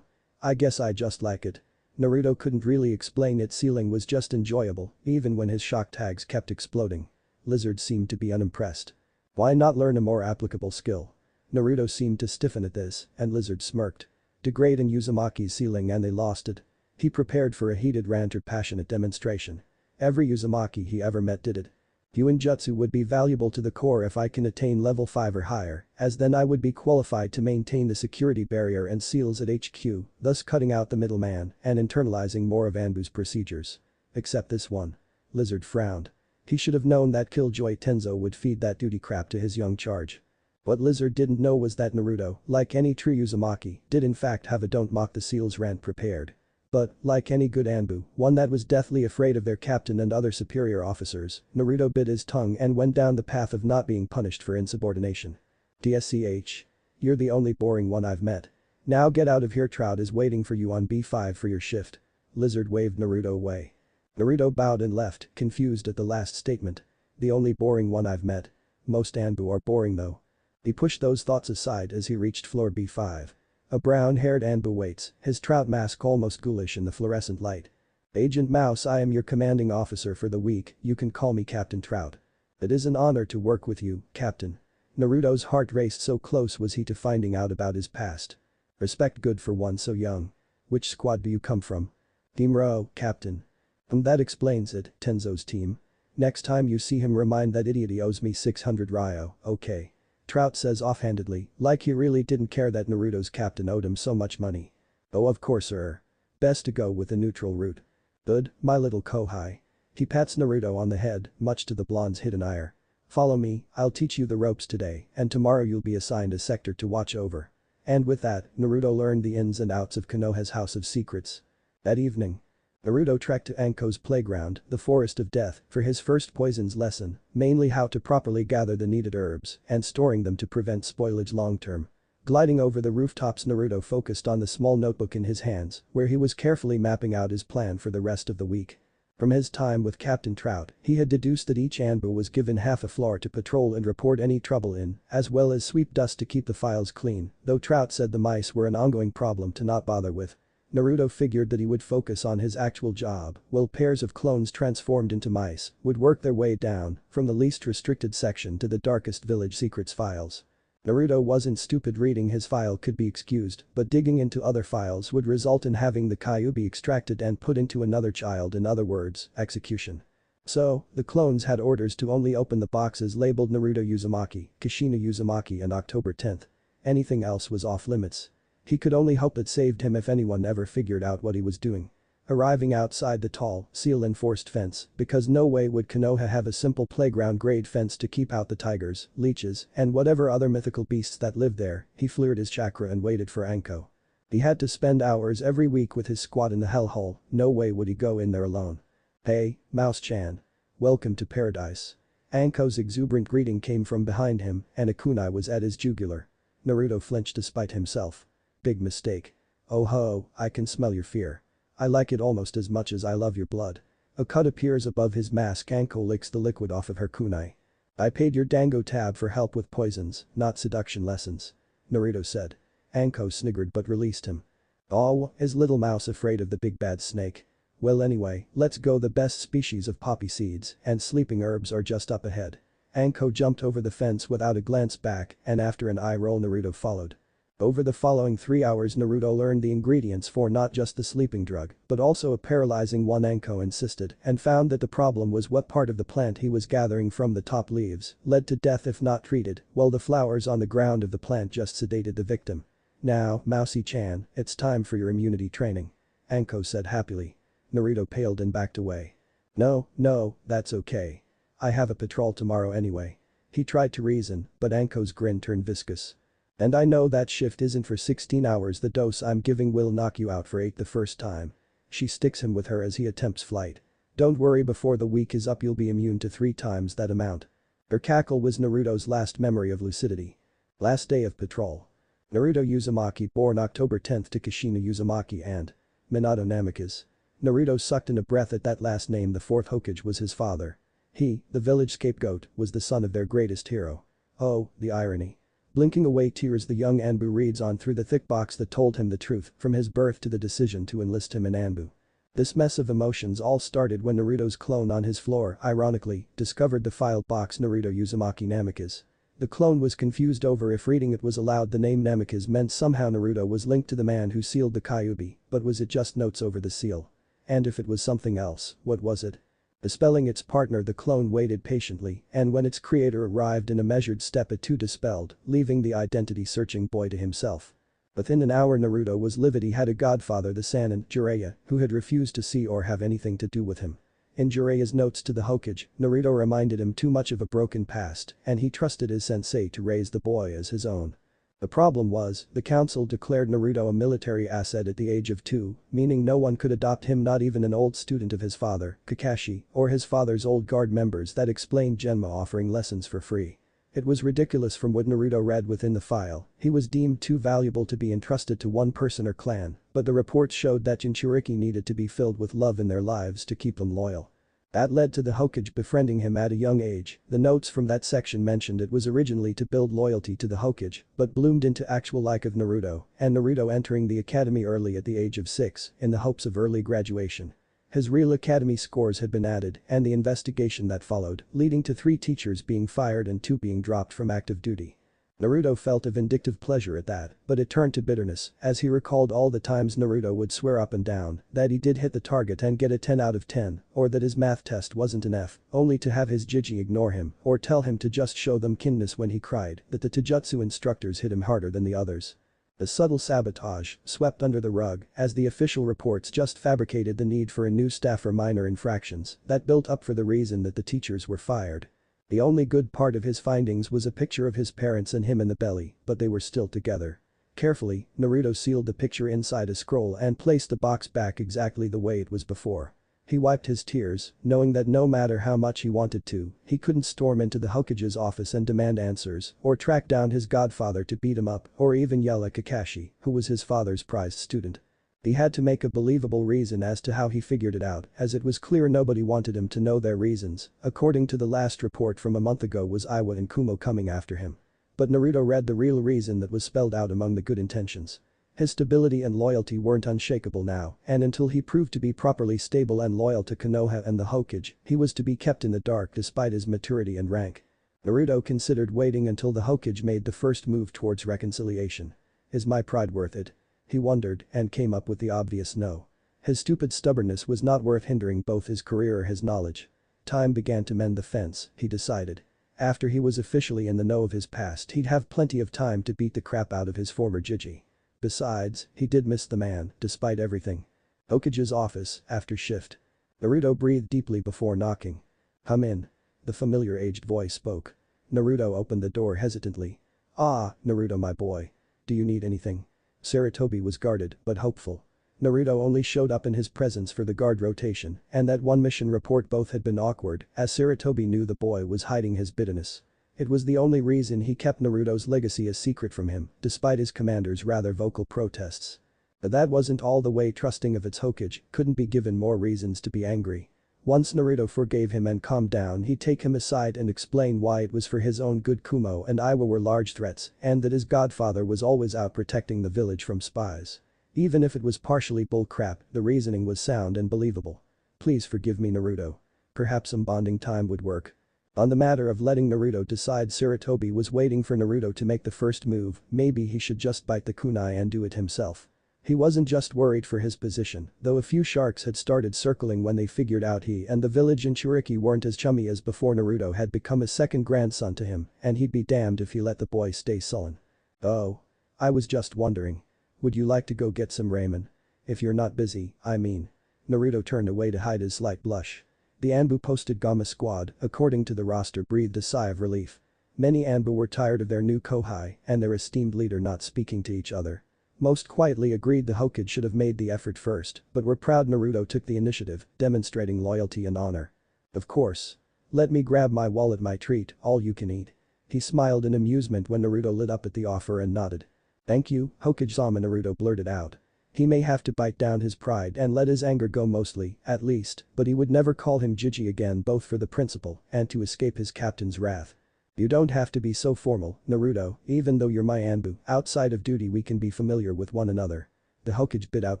I guess I just like it. Naruto couldn't really explain its ceiling was just enjoyable, even when his shock tags kept exploding. Lizard seemed to be unimpressed. Why not learn a more applicable skill? Naruto seemed to stiffen at this, and Lizard smirked. Degrade in Uzumaki's ceiling and they lost it. He prepared for a heated rant or passionate demonstration. Every Uzumaki he ever met did it. Jutsu would be valuable to the core if I can attain level 5 or higher, as then I would be qualified to maintain the security barrier and seals at HQ, thus cutting out the middleman and internalizing more of Anbu's procedures. Except this one. Lizard frowned. He should have known that Killjoy Tenzo would feed that duty crap to his young charge. What Lizard didn't know was that Naruto, like any true Uzumaki, did in fact have a don't mock the seals rant prepared. But, like any good Anbu, one that was deathly afraid of their captain and other superior officers, Naruto bit his tongue and went down the path of not being punished for insubordination. DSCH. You're the only boring one I've met. Now get out of here, Trout is waiting for you on B5 for your shift. Lizard waved Naruto away. Naruto bowed and left, confused at the last statement. The only boring one I've met. Most Anbu are boring though. He pushed those thoughts aside as he reached floor B5. A brown-haired Anbu waits, his Trout mask almost ghoulish in the fluorescent light. Agent Mouse, I am your commanding officer for the week, you can call me Captain Trout. It is an honor to work with you, Captain. Naruto's heart raced, so close was he to finding out about his past. Respect good for one so young. Which squad do you come from? Team Rho, Captain. That explains it, Tenzo's team. Next time you see him remind that idiot he owes me 600 Ryo, okay. Trout says offhandedly, like he really didn't care that Naruto's captain owed him so much money. Oh of course sir. Best to go with a neutral route. Good, my little Kohai. He pats Naruto on the head, much to the blonde's hidden ire. Follow me, I'll teach you the ropes today and tomorrow you'll be assigned a sector to watch over. And with that, Naruto learned the ins and outs of Konoha's House of Secrets. That evening, Naruto trekked to Anko's playground, the Forest of Death, for his first poisons lesson, mainly how to properly gather the needed herbs and storing them to prevent spoilage long-term. Gliding over the rooftops, Naruto focused on the small notebook in his hands, where he was carefully mapping out his plan for the rest of the week. From his time with Captain Trout, he had deduced that each Anbu was given half a floor to patrol and report any trouble in, as well as sweep dust to keep the files clean, though Trout said the mice were an ongoing problem to not bother with. Naruto figured that he would focus on his actual job, while pairs of clones transformed into mice would work their way down from the least restricted section to the darkest village secrets files. Naruto wasn't stupid, reading his file could be excused, but digging into other files would result in having the Kyuubi extracted and put into another child, in other words, execution. So, the clones had orders to only open the boxes labeled Naruto Uzumaki, Kushina Uzumaki and October 10th. Anything else was off limits. He could only hope it saved him if anyone ever figured out what he was doing. Arriving outside the tall, seal-enforced fence, because no way would Konoha have a simple playground-grade fence to keep out the tigers, leeches, and whatever other mythical beasts that lived there, he fleared his chakra and waited for Anko. He had to spend hours every week with his squad in the hellhole, no way would he go in there alone. Hey, Mouse-chan. Welcome to paradise. Anko's exuberant greeting came from behind him, and a kunai was at his jugular. Naruto flinched despite himself. Big mistake. Oh ho, I can smell your fear. I like it almost as much as I love your blood. A cut appears above his mask. Anko licks the liquid off of her kunai. I paid your dango tab for help with poisons, not seduction lessons. Naruto said. Anko sniggered but released him. Oh, is little mouse afraid of the big bad snake? Well anyway, let's go, the best species of poppy seeds and sleeping herbs are just up ahead. Anko jumped over the fence without a glance back and after an eye roll Naruto followed. Over the following 3 hours Naruto learned the ingredients for not just the sleeping drug, but also a paralyzing one. Anko insisted and found that the problem was what part of the plant he was gathering from the top leaves led to death if not treated, while the flowers on the ground of the plant just sedated the victim. Now, Mousy-chan, it's time for your immunity training. Anko said happily. Naruto paled and backed away. No, that's okay. I have a patrol tomorrow anyway. He tried to reason, but Anko's grin turned viscous. And I know that shift isn't for 16 hours, the dose I'm giving will knock you out for 8 the first time. She sticks him with her as he attempts flight. Don't worry, before the week is up you'll be immune to 3 times that amount. Her cackle was Naruto's last memory of lucidity. Last day of patrol. Naruto Uzumaki, born October 10th to Kushina Uzumaki and Minato Namikaze. Naruto sucked in a breath at that last name. The 4th Hokage was his father. He, the village scapegoat, was the son of their greatest hero. Oh, the irony. Blinking away tears, the young Anbu reads on through the thick box that told him the truth, from his birth to the decision to enlist him in Anbu. This mess of emotions all started when Naruto's clone on his floor, ironically, discovered the file box Naruto Uzumaki Namikaze. The clone was confused over if reading it was allowed. The name Namikaze meant somehow Naruto was linked to the man who sealed the Kyuubi, but was it just notes over the seal? And if it was something else, what was it? Dispelling its partner, the clone waited patiently, and when its creator arrived in a measured step it too dispelled, leaving the identity-searching boy to himself. Within an hour Naruto was livid. He had a godfather, the Sannin, Jiraiya, who had refused to see or have anything to do with him. In Jiraiya's notes to the Hokage, Naruto reminded him too much of a broken past, and he trusted his sensei to raise the boy as his own. The problem was, the council declared Naruto a military asset at the age of 2, meaning no one could adopt him, not even an old student of his father, Kakashi, or his father's old guard members. That explained Genma offering lessons for free. It was ridiculous. From what Naruto read within the file, he was deemed too valuable to be entrusted to one person or clan, but the reports showed that Jinchuriki needed to be filled with love in their lives to keep them loyal. That led to the Hokage befriending him at a young age. The notes from that section mentioned it was originally to build loyalty to the Hokage, but bloomed into actual like of Naruto, and Naruto entering the academy early at the age of 6, in the hopes of early graduation. His real academy scores had been added, and the investigation that followed, leading to 3 teachers being fired and 2 being dropped from active duty. Naruto felt a vindictive pleasure at that, but it turned to bitterness as he recalled all the times Naruto would swear up and down that he did hit the target and get a 10 out of 10, or that his math test wasn't an F, only to have his Jiji ignore him or tell him to just show them kindness when he cried that the Taijutsu instructors hit him harder than the others. The subtle sabotage swept under the rug as the official reports just fabricated the need for a new staff for minor infractions that built up for the reason that the teachers were fired. The only good part of his findings was a picture of his parents and him in the belly, but they were still together. Carefully, Naruto sealed the picture inside a scroll and placed the box back exactly the way it was before. He wiped his tears, knowing that no matter how much he wanted to, he couldn't storm into the Hokage's office and demand answers, or track down his godfather to beat him up, or even yell at Kakashi, who was his father's prized student. He had to make a believable reason as to how he figured it out, as it was clear nobody wanted him to know their reasons. According to the last report from a month ago, was Iwa and Kumo coming after him. But Naruto read the real reason that was spelled out among the good intentions. His stability and loyalty weren't unshakable now, and until he proved to be properly stable and loyal to Konoha and the Hokage, he was to be kept in the dark despite his maturity and rank. Naruto considered waiting until the Hokage made the first move towards reconciliation. Is my pride worth it? He wondered and came up with the obvious no. His stupid stubbornness was not worth hindering both his career or his knowledge. Time began to mend the fence, he decided. After he was officially in the know of his past, he'd have plenty of time to beat the crap out of his former Jiji. Besides, he did miss the man, despite everything. Hokage's office, after shift. Naruto breathed deeply before knocking. Come in. The familiar aged voice spoke. Naruto opened the door hesitantly. Ah, Naruto my boy. Do you need anything? Sarutobi was guarded, but hopeful. Naruto only showed up in his presence for the guard rotation, and that one mission report both had been awkward, as Sarutobi knew the boy was hiding his bitterness. It was the only reason he kept Naruto's legacy a secret from him, despite his commander's rather vocal protests. But that wasn't all. The way trusting of its Hokage couldn't be given more reasons to be angry. Once Naruto forgave him and calmed down, he'd take him aside and explain why it was for his own good. Kumo and Iwa were large threats, and that his godfather was always out protecting the village from spies. Even if it was partially bullcrap, the reasoning was sound and believable. Please forgive me, Naruto. Perhaps some bonding time would work. On the matter of letting Naruto decide, Sarutobi was waiting for Naruto to make the first move. Maybe he should just bite the kunai and do it himself. He wasn't just worried for his position, though a few sharks had started circling when they figured out he and the village in Jinchuriki weren't as chummy as before. Naruto had become a second grandson to him, and he'd be damned if he let the boy stay sullen. Oh. I was just wondering. Would you like to go get some ramen? If you're not busy, I mean. Naruto turned away to hide his slight blush. The Anbu posted Gamma squad, according to the roster, breathed a sigh of relief. Many Anbu were tired of their new Kohai and their esteemed leader not speaking to each other. Most quietly agreed the Hokage should have made the effort first, but were proud Naruto took the initiative, demonstrating loyalty and honor. Of course. Let me grab my wallet, my treat, all you can eat. He smiled in amusement when Naruto lit up at the offer and nodded. Thank you, Hokage-sama, Naruto blurted out. He may have to bite down his pride and let his anger go mostly, at least, but he would never call him Jiji again, both for the principle and to escape his captain's wrath. You don't have to be so formal, Naruto, even though you're my Anbu, outside of duty we can be familiar with one another. The Hokage bit out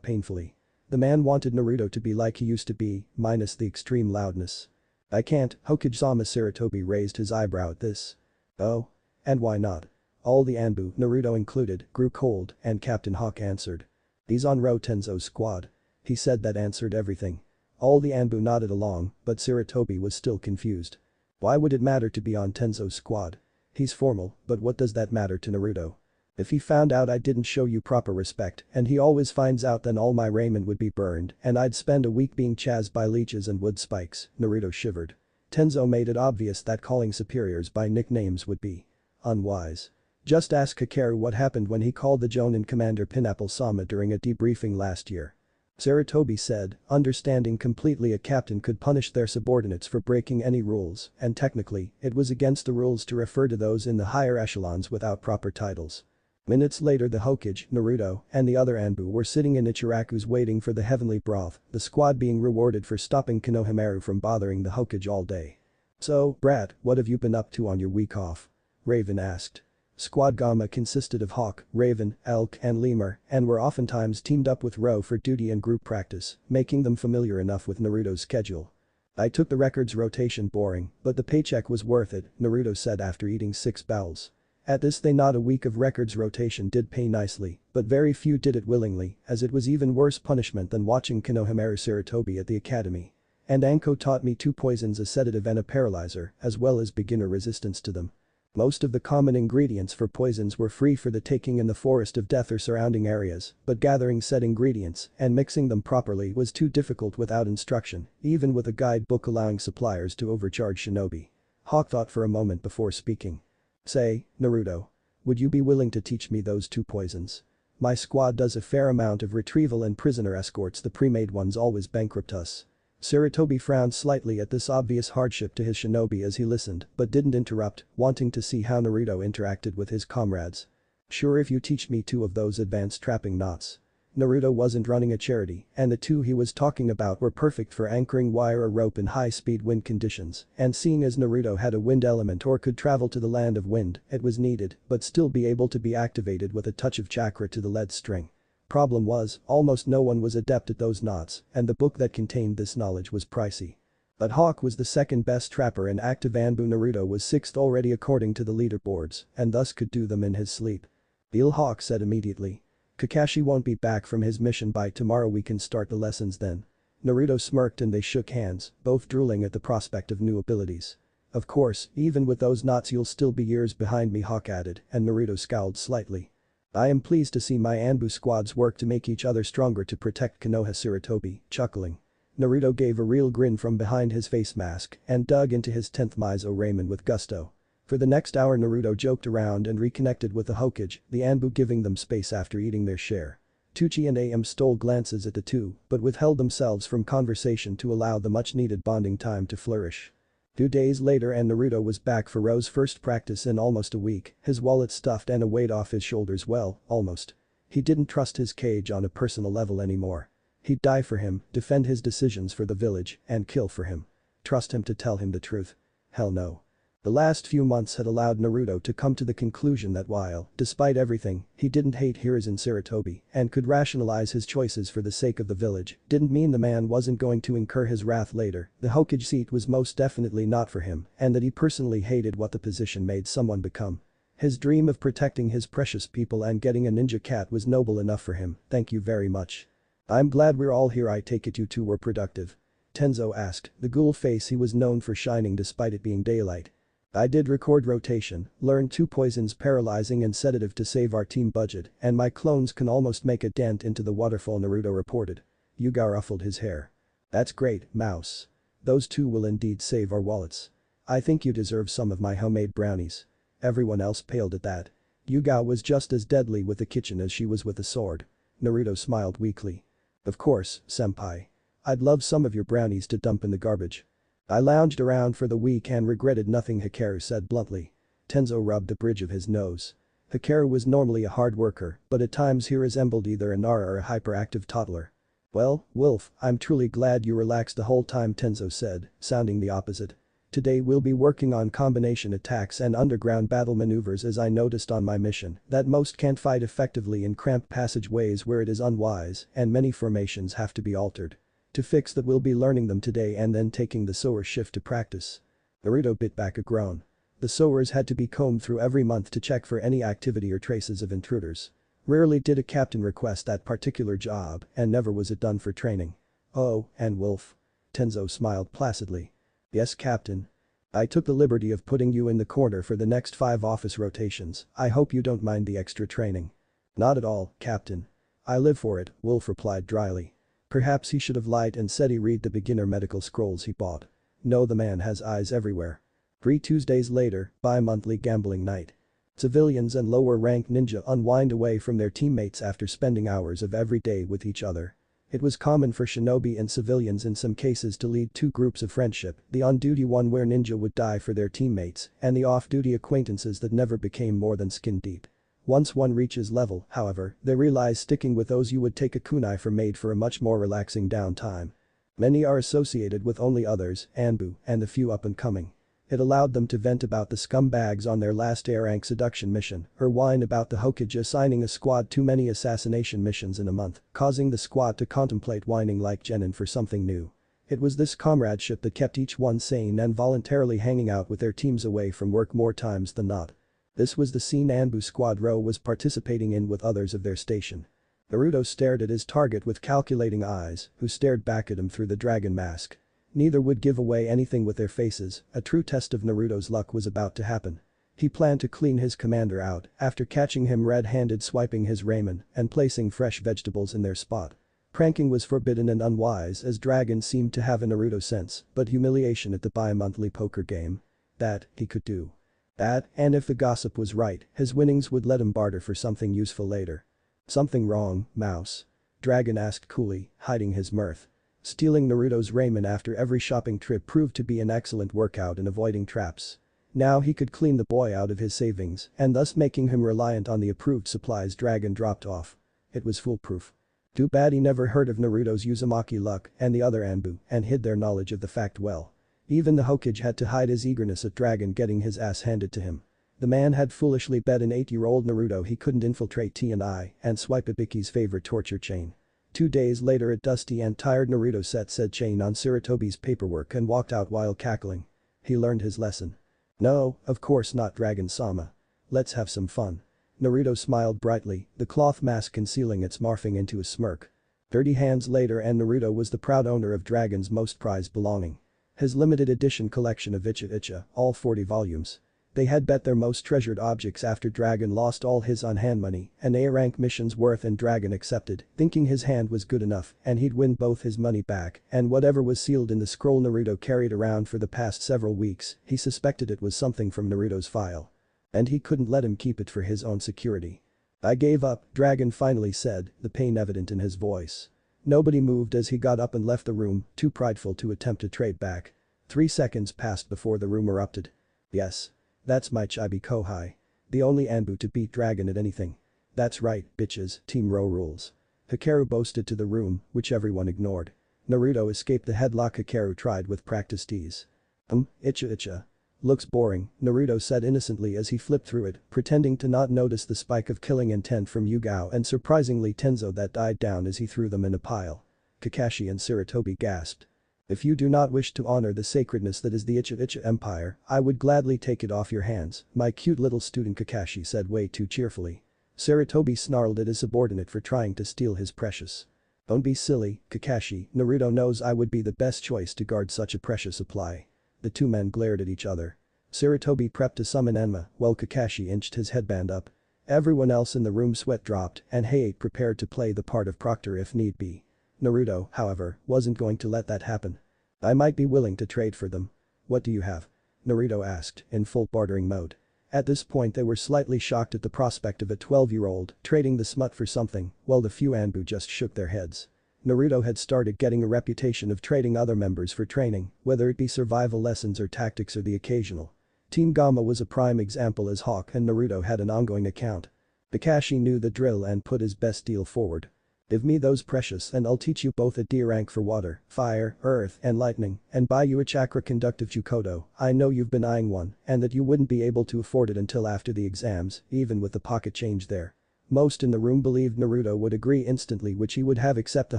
painfully. The man wanted Naruto to be like he used to be, minus the extreme loudness. I can't, Hokage-sama. Sarutobi raised his eyebrow at this. Oh? And why not? All the Anbu, Naruto included, grew cold, and Captain Hawk answered. He's on Tenzo's squad. He said that answered everything. All the Anbu nodded along, but Sarutobi was still confused. Why would it matter to be on Tenzo's squad? He's formal, but what does that matter to Naruto? If he found out I didn't show you proper respect, and he always finds out, then all my raiment would be burned and I'd spend a week being chased by leeches and wood spikes, Naruto shivered. Tenzo made it obvious that calling superiors by nicknames would be unwise. Just ask Kakaru what happened when he called the Jonin commander Pineapple-sama during a debriefing last year. Sarutobi said, understanding completely a captain could punish their subordinates for breaking any rules, and technically, it was against the rules to refer to those in the higher echelons without proper titles. Minutes later the Hokage, Naruto, and the other Anbu were sitting in Ichiraku's waiting for the heavenly broth, the squad being rewarded for stopping Konohamaru from bothering the Hokage all day. So, brat, what have you been up to on your week off? Raven asked. Squad Gamma consisted of Hawk, Raven, Elk and Lemur and were oftentimes teamed up with Ro for duty and group practice, making them familiar enough with Naruto's schedule. I took the records rotation boring, but the paycheck was worth it, Naruto said after eating 6 bowls. At this they nod. A week of records rotation did pay nicely, but very few did it willingly, as it was even worse punishment than watching Konohamaru Sarutobi at the academy. And Anko taught me 2 poisons, a sedative and a paralyzer, as well as beginner resistance to them. Most of the common ingredients for poisons were free for the taking in the Forest of Death or surrounding areas, but gathering said ingredients and mixing them properly was too difficult without instruction, even with a guidebook allowing suppliers to overcharge shinobi. Hawk thought for a moment before speaking. Say, Naruto. Would you be willing to teach me those 2 poisons? My squad does a fair amount of retrieval and prisoner escorts. The pre-made ones always bankrupt us. Sarutobi frowned slightly at this obvious hardship to his shinobi as he listened, but didn't interrupt, wanting to see how Naruto interacted with his comrades. Sure, if you teach me 2 of those advanced trapping knots. Naruto wasn't running a charity, and the 2 he was talking about were perfect for anchoring wire or rope in high-speed wind conditions, and seeing as Naruto had a wind element or could travel to the land of wind, it was needed, but still be able to be activated with a touch of chakra to the lead string. Problem was, almost no one was adept at those knots, and the book that contained this knowledge was pricey. But Hawk was the second best trapper and active Anbu. Naruto was 6th already according to the leaderboards, and thus could do them in his sleep. Bill Hawk said immediately. Kakashi won't be back from his mission by tomorrow, we can start the lessons then. Naruto smirked and they shook hands, both drooling at the prospect of new abilities. Of course, even with those knots you'll still be years behind me, Hawk added, and Naruto scowled slightly. I am pleased to see my Anbu squads work to make each other stronger to protect Konoha. Sarutobi, chuckling. Naruto gave a real grin from behind his face mask and dug into his 10th Mizo ramen with gusto. For the next hour Naruto joked around and reconnected with the Hokage, the Anbu giving them space after eating their share. Tucci and AM stole glances at the 2, but withheld themselves from conversation to allow the much-needed bonding time to flourish. 2 days later and Naruto was back for Ro's first practice in almost a week, his wallet stuffed and a weight off his shoulders. Well, almost. He didn't trust his cage on a personal level anymore. He'd die for him, defend his decisions for the village, and kill for him. Trust him to tell him the truth? Hell no. The last few months had allowed Naruto to come to the conclusion that while, despite everything, he didn't hate Hiruzen Sarutobi and could rationalize his choices for the sake of the village, didn't mean the man wasn't going to incur his wrath later. The Hokage seat was most definitely not for him, and that he personally hated what the position made someone become. His dream of protecting his precious people and getting a ninja cat was noble enough for him, thank you very much. I'm glad we're all here. I take it you 2 were productive? Tenzo asked, the ghoul face he was known for shining despite it being daylight. I did record rotation, learned 2 poisons, paralyzing and sedative to save our team budget, and my clones can almost make a dent into the waterfall, Naruto reported. Yuga ruffled his hair. That's great, Mouse. Those 2 will indeed save our wallets. I think you deserve some of my homemade brownies. Everyone else paled at that. Yuga was just as deadly with the kitchen as she was with the sword. Naruto smiled weakly. Of course, senpai. I'd love some of your brownies to dump in the garbage. I lounged around for the week and regretted nothing, Hikaru said bluntly. Tenzo rubbed the bridge of his nose. Hikaru was normally a hard worker, but at times he resembled either a Nara or a hyperactive toddler. Well, Wolf, I'm truly glad you relaxed the whole time, Tenzo said, sounding the opposite. Today we'll be working on combination attacks and underground battle maneuvers, as I noticed on my mission that most can't fight effectively in cramped passageways where it is unwise and many formations have to be altered. To fix that we'll be learning them today and then taking the sower shift to practice." Naruto bit back a groan. The sowers had to be combed through every month to check for any activity or traces of intruders. Rarely did a captain request that particular job, and never was it done for training. "Oh, and Wolf." Tenzo smiled placidly. "Yes, Captain. I took the liberty of putting you in the corner for the next 5 office rotations. I hope you don't mind the extra training." "Not at all, Captain. I live for it," Wolf replied dryly. Perhaps he should have lied and said he read the beginner medical scrolls he bought. No, the man has eyes everywhere. 3 Tuesdays later, bi-monthly gambling night. Civilians and lower-ranked ninja unwind away from their teammates after spending hours of every day with each other. It was common for shinobi and civilians in some cases to lead 2 groups of friendship, the on-duty one where ninja would die for their teammates, and the off-duty acquaintances that never became more than skin deep. Once one reaches level, however, they realize sticking with those you would take a kunai for made for a much more relaxing downtime. Many are associated with only others, Anbu, and the few up-and-coming. It allowed them to vent about the scumbags on their last A-rank seduction mission, or whine about the Hokage assigning a squad too many assassination missions in a month, causing the squad to contemplate whining like Genin for something new. It was this comradeship that kept each one sane and voluntarily hanging out with their teams away from work more times than not. This was the scene Anbu Squad Row was participating in with others of their station. Naruto stared at his target with calculating eyes, who stared back at him through the dragon mask. Neither would give away anything with their faces, a true test of Naruto's luck was about to happen. He planned to clean his commander out after catching him red-handed swiping his ramen and placing fresh vegetables in their spot. Pranking was forbidden and unwise as Dragon seemed to have a Naruto sense, but humiliation at the bi-monthly poker game. That, he could do. That, and if the gossip was right, his winnings would let him barter for something useful later. "Something wrong, Mouse?" Dragon asked coolly, hiding his mirth. Stealing Naruto's ramen after every shopping trip proved to be an excellent workout in avoiding traps. Now he could clean the boy out of his savings and thus making him reliant on the approved supplies Dragon dropped off. It was foolproof. Too bad he never heard of Naruto's Uzumaki luck and the other Anbu and hid their knowledge of the fact well. Even the Hokage had to hide his eagerness at Dragon getting his ass handed to him. The man had foolishly bet an 8-year-old Naruto he couldn't infiltrate T&I and swipe Ibiki's favorite torture chain. 2 days later a dusty and tired Naruto set said chain on Sarutobi's paperwork and walked out while cackling. He learned his lesson. "No, of course not, Dragon-sama. Let's have some fun." Naruto smiled brightly, the cloth mask concealing its morphing into a smirk. 30 hands later and Naruto was the proud owner of Dragon's most prized belonging. His limited edition collection of Icha, all 40 volumes. They had bet their most treasured objects after Dragon lost all his on-hand money and A-rank missions worth and Dragon accepted, thinking his hand was good enough and he'd win both his money back and whatever was sealed in the scroll Naruto carried around for the past several weeks, he suspected it was something from Naruto's file. And he couldn't let him keep it for his own security. "I gave up," Dragon finally said, the pain evident in his voice. Nobody moved as he got up and left the room, too prideful to attempt to trade back. 3 seconds passed before the room erupted. "Yes. That's my Chibi Kohai. The only Anbu to beat Dragon at anything. That's right, bitches, Team Row rules." Hikaru boasted to the room, which everyone ignored. Naruto escaped the headlock Hikaru tried with practiced ease. Icha. Looks boring," Naruto said innocently as he flipped through it, pretending to not notice the spike of killing intent from Yugao and surprisingly Tenzo that died down as he threw them in a pile. Kakashi and Sarutobi gasped. "If you do not wish to honor the sacredness that is the Icha Empire, I would gladly take it off your hands," my cute little student Kakashi said way too cheerfully. Sarutobi snarled at his subordinate for trying to steal his precious. "Don't be silly, Kakashi, Naruto knows I would be the best choice to guard such a precious supply." The 2 men glared at each other. Sarutobi prepped to summon Enma while Kakashi inched his headband up. Everyone else in the room sweat dropped and Heiei prepared to play the part of Proctor if need be. Naruto, however, wasn't going to let that happen. "I might be willing to trade for them." "What do you have?" Naruto asked, in full bartering mode. At this point they were slightly shocked at the prospect of a 12-year-old trading the smut for something, while the few Anbu just shook their heads. Naruto had started getting a reputation of trading other members for training, whether it be survival lessons or tactics or the occasional. Team Gamma was a prime example as Hawk and Naruto had an ongoing account. Kakashi knew the drill and put his best deal forward. Give me those precious and I'll teach you both a D rank for water, fire, earth, and lightning, and buy you a chakra conductive Chukodo. I know you've been eyeing one, and that you wouldn't be able to afford it until after the exams, even with the pocket change there. Most in the room believed Naruto would agree instantly, which he would have, except the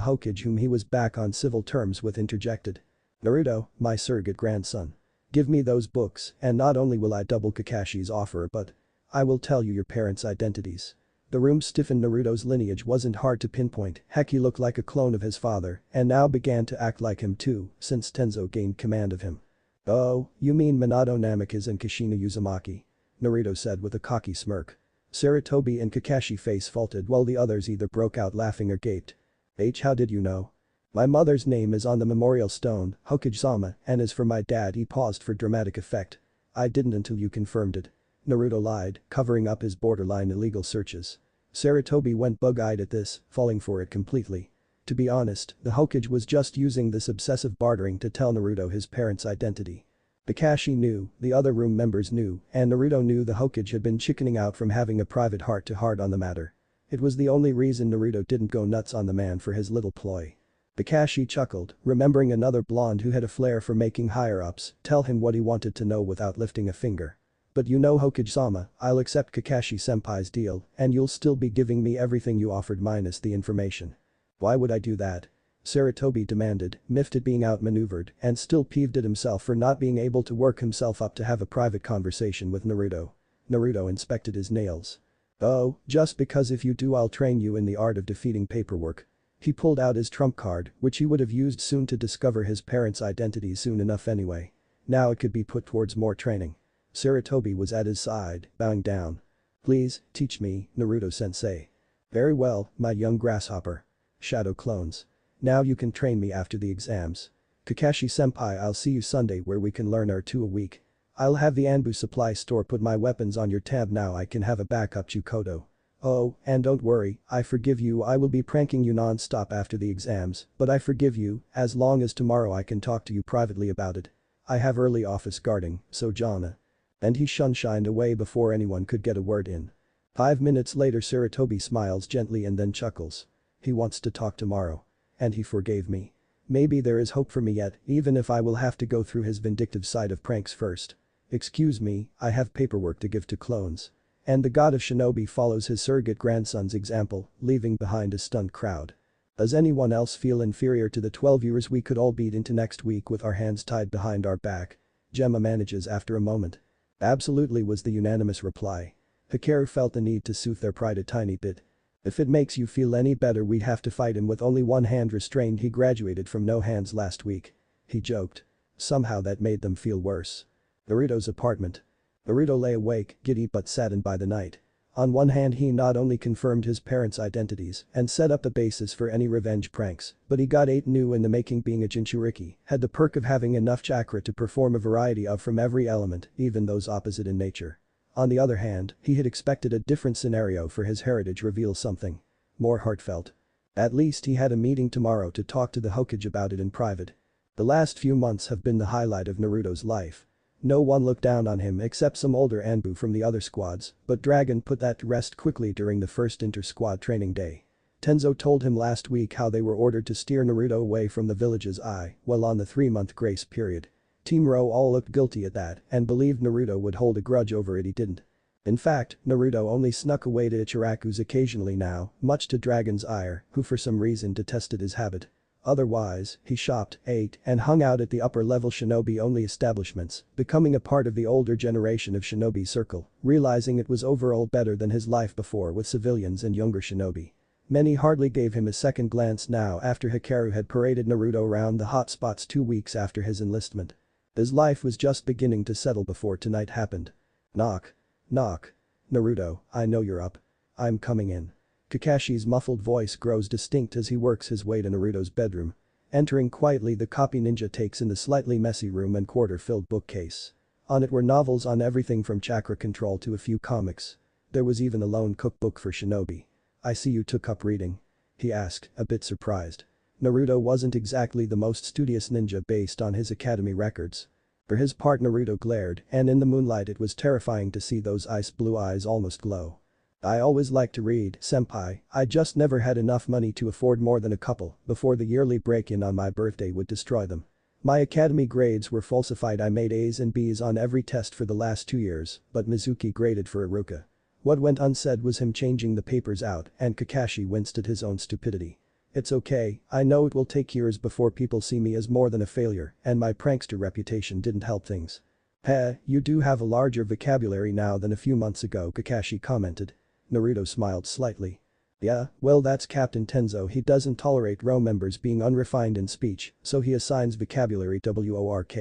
Hokage, whom he was back on civil terms with, interjected. Naruto, my surrogate grandson. Give me those books, and not only will I double Kakashi's offer, but I will tell you your parents' identities. The room stiffened. Naruto's lineage wasn't hard to pinpoint, heck, he looked like a clone of his father and now began to act like him too since Tenzo gained command of him. Oh, you mean Minato Namikaze and Kushina Uzumaki? Naruto said with a cocky smirk. Sarutobi and Kakashi face faulted while the others either broke out laughing or gaped. How did you know? My mother's name is on the memorial stone, Hokage-sama, and as for my dad, he paused for dramatic effect. I didn't until you confirmed it. Naruto lied, covering up his borderline illegal searches. Sarutobi went bug-eyed at this, falling for it completely. To be honest, the Hokage was just using this obsessive bartering to tell Naruto his parents' identity. Kakashi knew, the other room members knew, and Naruto knew the Hokage had been chickening out from having a private heart-to-heart on the matter. It was the only reason Naruto didn't go nuts on the man for his little ploy. Kakashi chuckled, remembering another blonde who had a flair for making higher-ups tell him what he wanted to know without lifting a finger. But you know, Hokage-sama, I'll accept Kakashi-senpai's deal, and you'll still be giving me everything you offered minus the information. Why would I do that? Sarutobi demanded, miffed at being outmaneuvered and still peeved at himself for not being able to work himself up to have a private conversation with Naruto. Naruto inspected his nails. Oh, just because if you do I'll train you in the art of defeating paperwork. He pulled out his trump card, which he would have used soon to discover his parents' identities soon enough anyway. Now it could be put towards more training. Sarutobi was at his side, bowing down. Please, teach me, Naruto-sensei. Very well, my young grasshopper. Shadow clones. Now you can train me after the exams. Kakashi-senpai, I'll see you Sunday where we can learn our 2 a week. I'll have the Anbu supply store put my weapons on your tab. Now I can have a backup Chukodo. Oh, and don't worry, I forgive you. I will be pranking you non-stop after the exams, but I forgive you as long as tomorrow I can talk to you privately about it. I have early office guarding, so Jana. And he shined away before anyone could get a word in. 5 minutes later, Sarutobi smiles gently and then chuckles. He wants to talk tomorrow. And he forgave me. Maybe there is hope for me yet, even if I will have to go through his vindictive side of pranks first. Excuse me, I have paperwork to give to clones. And the god of shinobi follows his surrogate grandson's example, leaving behind a stunned crowd. Does anyone else feel inferior to the 12 viewers we could all beat into next week with our hands tied behind our back? Gemma manages after a moment. Absolutely, was the unanimous reply. Hikaru felt the need to soothe their pride a tiny bit. If it makes you feel any better, we'd have to fight him with only one hand restrained. He graduated from no hands last week. He joked. Somehow that made them feel worse. Naruto's apartment. Naruto lay awake, giddy but saddened by the night. On one hand, he not only confirmed his parents' identities and set up the basis for any revenge pranks, but he got 8 new in the making. Being a Jinchuriki had the perk of having enough chakra to perform a variety of from every element, even those opposite in nature. On the other hand, he had expected a different scenario for his heritage reveal, something more heartfelt. At least he had a meeting tomorrow to talk to the Hokage about it in private. The last few months have been the highlight of Naruto's life. No one looked down on him except some older Anbu from the other squads, but Dragon put that to rest quickly during the first inter-squad training day. Tenzo told him last week how they were ordered to steer Naruto away from the village's eye while on the 3-month grace period. Team Ro all looked guilty at that and believed Naruto would hold a grudge over it. He didn't. In fact, Naruto only snuck away to Ichiraku's occasionally now, much to Dragon's ire, who for some reason detested his habit. Otherwise, he shopped, ate, and hung out at the upper-level shinobi-only establishments, becoming a part of the older generation of shinobi circle, realizing it was overall better than his life before with civilians and younger shinobi. Many hardly gave him a second glance now after Hikaru had paraded Naruto around the hot spots 2 weeks after his enlistment. His life was just beginning to settle before tonight happened. Knock. Knock. Naruto, I know you're up. I'm coming in. Kakashi's muffled voice grows distinct as he works his way to Naruto's bedroom. Entering quietly, the copy ninja takes in the slightly messy room and quarter-filled bookcase. On it were novels on everything from chakra control to a few comics. There was even a lone cookbook for shinobi. I see you took up reading. He asked, a bit surprised. Naruto wasn't exactly the most studious ninja based on his academy records. For his part, Naruto glared, and in the moonlight it was terrifying to see those ice blue eyes almost glow. I always liked to read, senpai, I just never had enough money to afford more than a couple before the yearly break-in on my birthday would destroy them. My academy grades were falsified. I made A's and B's on every test for the last 2 years, but Mizuki graded for Iruka. What went unsaid was him changing the papers out, and Kakashi winced at his own stupidity. It's okay, I know it will take years before people see me as more than a failure, and my prankster reputation didn't help things. Heh, you do have a larger vocabulary now than a few months ago, Kakashi commented. Naruto smiled slightly. Yeah, well that's Captain Tenzo. He doesn't tolerate row members being unrefined in speech, so he assigns vocabulary work.